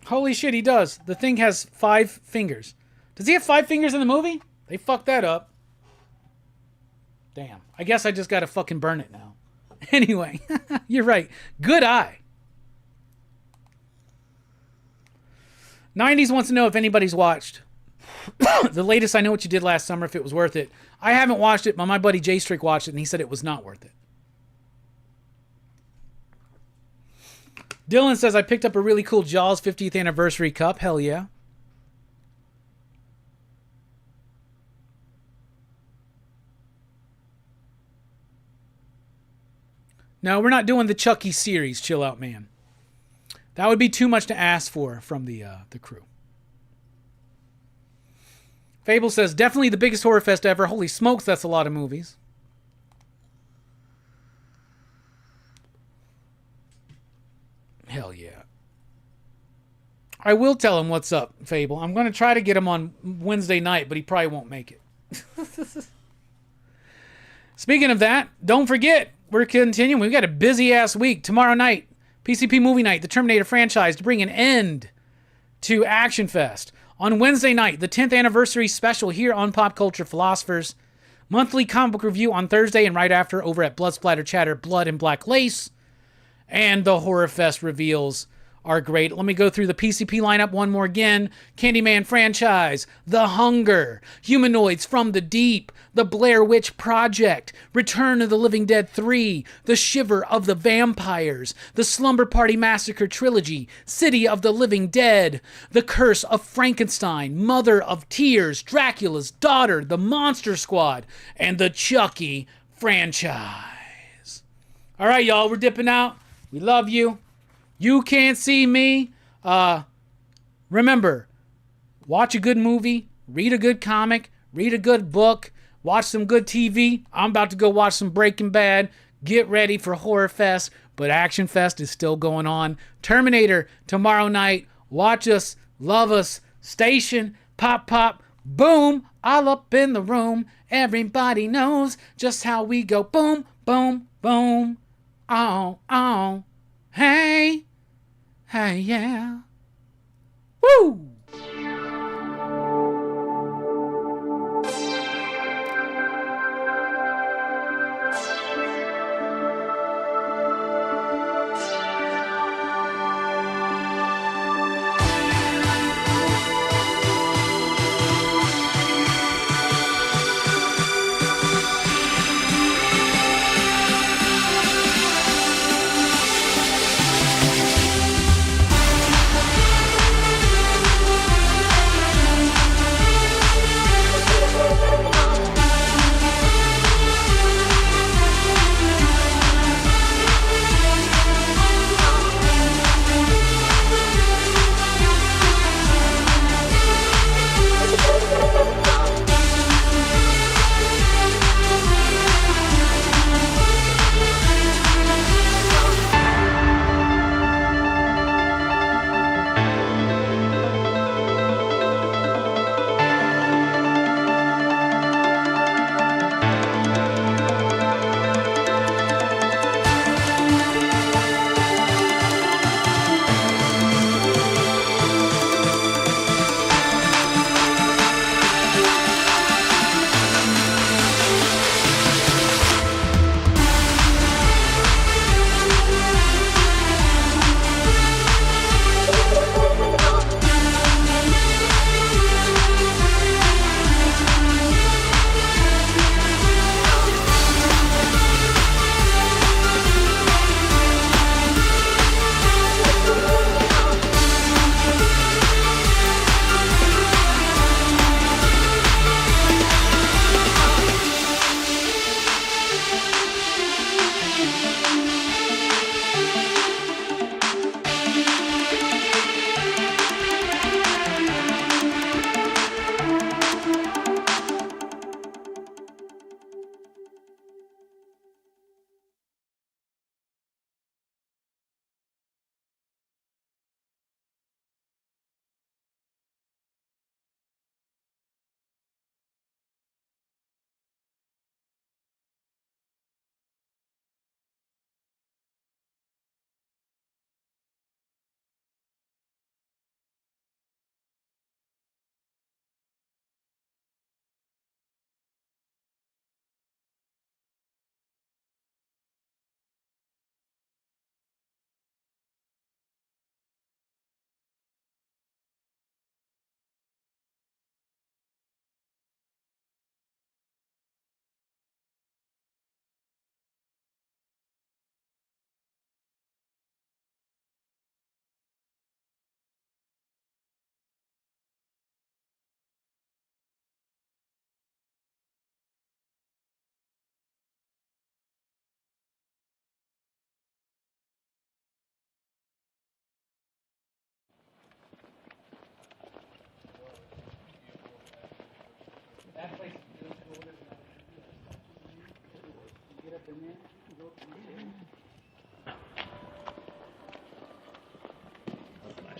Holy shit, he does. The Thing has 5 fingers. Does he have 5 fingers in the movie? They fucked that up. Damn. I guess I just gotta fucking burn it now. Anyway, you're right. Good eye. 90s wants to know if anybody's watched the latest I Know What You Did Last Summer, if it was worth it. I haven't watched it, but my buddy Jay Strick watched it, and he said it was not worth it. Dylan says, I picked up a really cool Jaws 50th anniversary cup. Hell yeah. No, we're not doing the Chucky series, chill out, man. That would be too much to ask for from the crew. Fable says, definitely the biggest horror fest ever. Holy smokes, that's a lot of movies. Hell yeah. I will tell him what's up, Fable. I'm going to try to get him on Wednesday night, but he probably won't make it. Speaking of that, don't forget, we're continuing. We've got a busy-ass week. Tomorrow night, PCP Movie Night, the Terminator franchise, to bring an end to Action Fest. On Wednesday night, the 10th anniversary special here on Pop Culture Philosophers. Monthly comic book review on Thursday and right after over at Blood Splatter Chatter, Blood and Black Lace. And the Horror Fest reveals are great. Let me go through the PCP lineup one more again. Candyman franchise, The Hunger, Humanoids from the Deep, The Blair Witch Project, Return of the Living Dead 3, The Shiver of the Vampires, The Slumber Party Massacre Trilogy, City of the Living Dead, The Curse of Frankenstein, Mother of Tears, Dracula's Daughter, The Monster Squad, and the Chucky franchise. All right, y'all, we're dipping out. We love you. You can't see me. Remember, watch a good movie, read a good comic, read a good book, watch some good TV. I'm about to go watch some Breaking Bad. Get ready for Horror Fest, but Action Fest is still going on. Terminator tomorrow night. Watch us, love us. Station, pop, pop, boom, all up in the room. Everybody knows just how we go. Boom, boom, boom. Oh, oh. Hey, hey, yeah. Woo!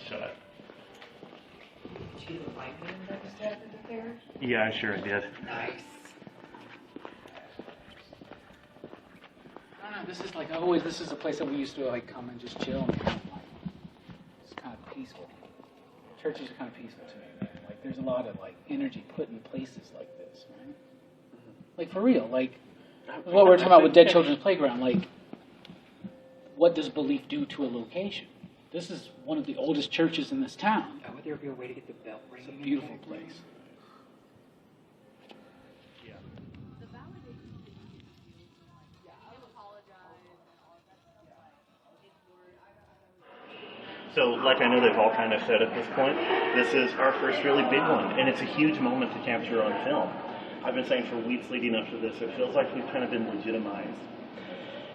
Shut. Did you like me that was happened there? Yeah, I sure did. Nice. like always, this is a place that we used to like come and just chill and kind of like, it's kind of peaceful. Churches are kind of peaceful to me, man. Like there's a lot of like energy put in places like this, right? Like for real, like what we're talking about with Dead Children's Playground, like what does belief do to a location? This is one of the oldest churches in this town. Would there be a way to get the bell ringing? It's a beautiful place. So, like I know they've all kind of said at this point, this is our first really big one, and it's a huge moment to capture on film. I've been saying for weeks leading up to this, it feels like we've kind of been legitimized.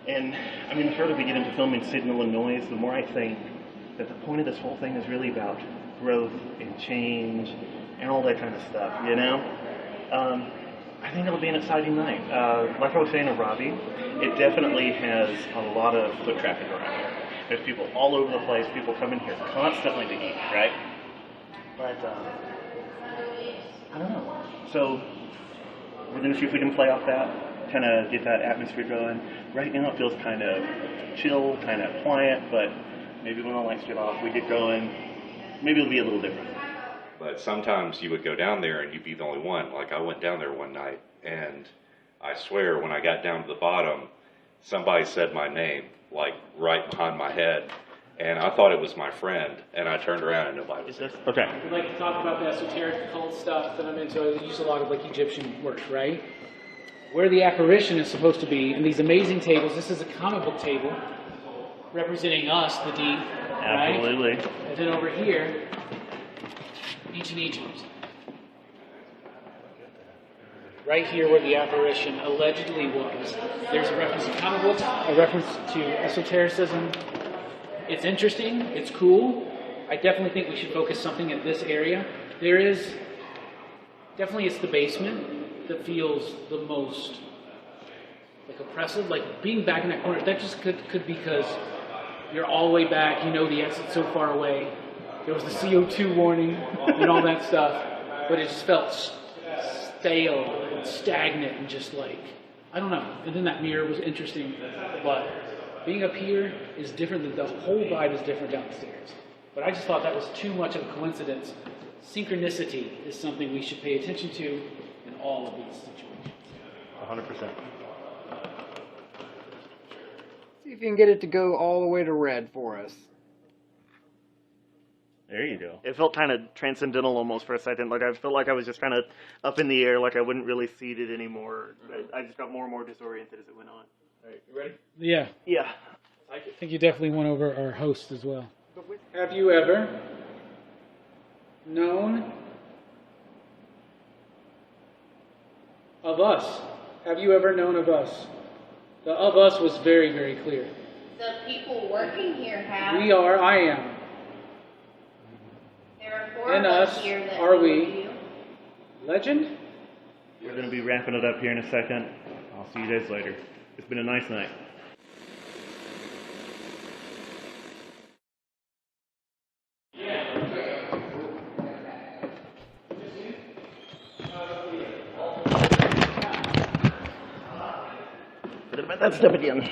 And, I mean, the further we get into filming signal and noise, the more I think that the point of this whole thing is really about growth and change and all that kind of stuff, you know? I think it'll be an exciting night. Like I was saying to Robbie, it definitely has a lot of foot traffic around here. There's people all over the place, people come in here constantly to eat, right? But, I don't know. So, we're going to see if we can play off that, kind of get that atmosphere going. Right now it feels kind of chill, kind of quiet, but maybe when the lights get off, we get going, maybe it'll be a little different. But sometimes you would go down there and you'd be the only one. Like I went down there one night, and I swear when I got down to the bottom, somebody said my name, like right behind my head, and I thought it was my friend, and I turned around and nobody was there. Okay. We like to talk about the esoteric cult stuff that I'm into. I use a lot of like Egyptian work, right? Where the apparition is supposed to be, in these amazing tables. This is a comic book table representing us, the deep, right? Absolutely. And then over here, ancient Egypt. Right here where the apparition allegedly was. There's a reference to comic books, a reference to esotericism. It's interesting, it's cool. I definitely think we should focus something in this area. There is, definitely it's the basement that feels the most like oppressive. Like being back in that corner, that just could be because you're all the way back, you know the exit's so far away. There was the CO2 warning and all that stuff, but it just felt stale and stagnant and just like, I don't know. And then that mirror was interesting, but being up here is different. The whole vibe is different downstairs. But I just thought that was too much of a coincidence. Synchronicity is something we should pay attention to in all of these situations. 100%. See if you can get it to go all the way to red for us. There you go. It felt kind of transcendental almost for a second. Like I felt like I was just kind of up in the air, like I wouldn't really see it anymore. I just got more and more disoriented as it went on. All right, you ready? Yeah. Yeah. I think you definitely won over our host as well. Have you ever known of us? Have you ever known of us? The of us was very, very clear. The people working here have. We are, I am. There are four In of us, us here that are know we you. legend? We're going to be wrapping it up here in a second. I'll see you guys later. It's been a nice night. Forget about that step again.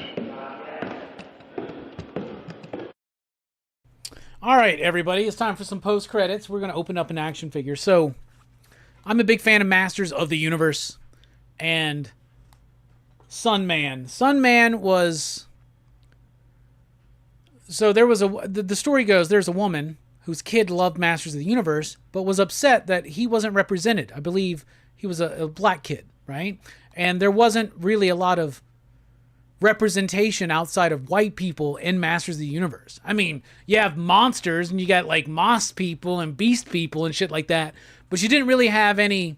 All right, everybody, it's time for some post-credits. We're going to open up an action figure. So, I'm a big fan of Masters of the Universe and Sunman. Sunman was... So, there was the story goes, there's a woman whose kid loved Masters of the Universe, but was upset that he wasn't represented. I believe he was a black kid, right? And there wasn't really a lot of representation outside of white people in Masters of the Universe. I mean, you have monsters and you got like moss people and beast people and shit like that, but you didn't really have any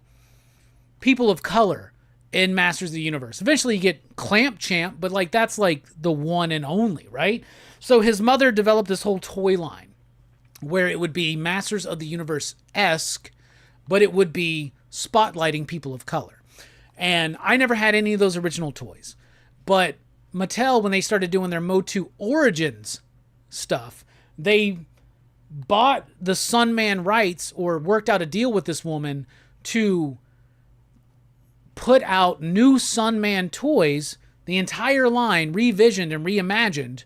people of color in Masters of the Universe. Eventually you get Clamp Champ, but like that's like the one and only, right? So his mother developed this whole toy line where it would be Masters of the Universe-esque, but it would be spotlighting people of color. And I never had any of those original toys, but Mattel, when they started doing their Motu Origins stuff, they bought the Sunman rights or worked out a deal with this woman to put out new Sunman toys the entire line revisioned and reimagined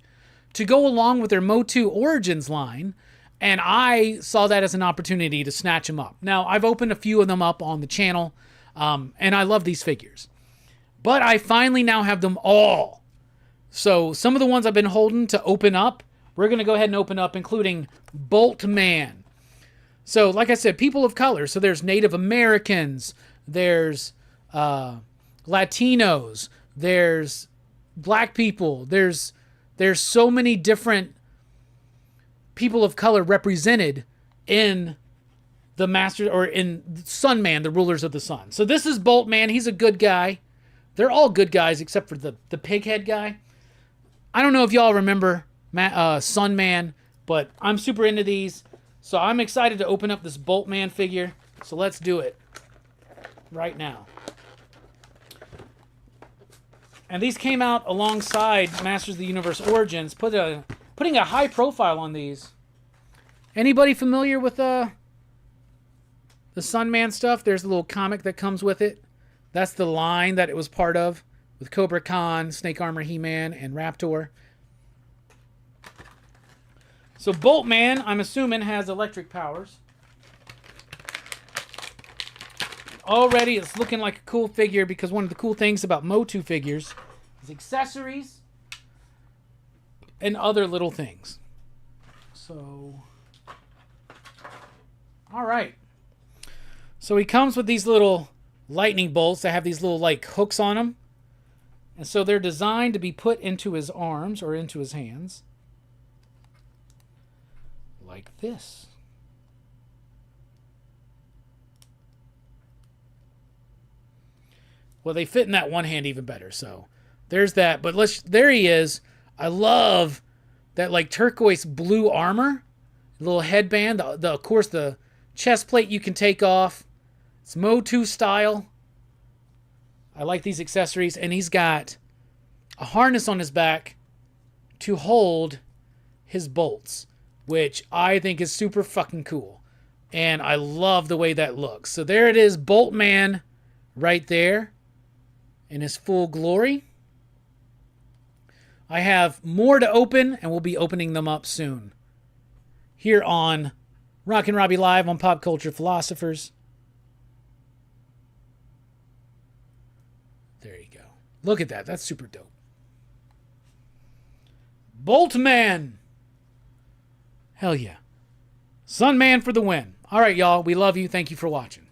to go along with their Motu Origins line, and I saw that as an opportunity to snatch them up. Now, I've opened a few of them up on the channel, and I love these figures. But I finally now have them all. So some of the ones I've been holding to open up, we're going to go ahead and open up, including Bolt Man. So, like I said, people of color. So there's Native Americans, there's Latinos, there's black people, there's so many different people of color represented in the Master, or in Sun Man, the Rulers of the Sun. So this is Bolt Man. He's a good guy. They're all good guys except for the pig head guy. I don't know if y'all remember Sun Man, but I'm super into these. So I'm excited to open up this Bolt Man figure. So let's do it right now. And these came out alongside Masters of the Universe Origins, putting a high profile on these. Anybody familiar with the Sun Man stuff? There's a little comic that comes with it. That's the line that it was part of, with Cobra Khan, Snake Armor He-Man, and Raptor. So Bolt Man, I'm assuming, has electric powers. Already it's looking like a cool figure, because one of the cool things about Motu figures is accessories and other little things. So, all right. So he comes with these little lightning bolts that have these little like hooks on them. And so they're designed to be put into his arms or into his hands. Like this. Well, they fit in that one hand even better. So there's that. But there he is. I love that like turquoise blue armor. Little headband. Of course, the chest plate you can take off. It's Motu style. I like these accessories. And he's got a harness on his back to hold his bolts, which I think is super fucking cool. And I love the way that looks. So there it is, Bolt Man right there in his full glory. I have more to open, and we'll be opening them up soon. Here on Rockin Robbie Live on Pop Culture Philosophers. There you go. Look at that. That's super dope. Bolt Man. Hell yeah. Sun Man for the win. All right, y'all. We love you. Thank you for watching.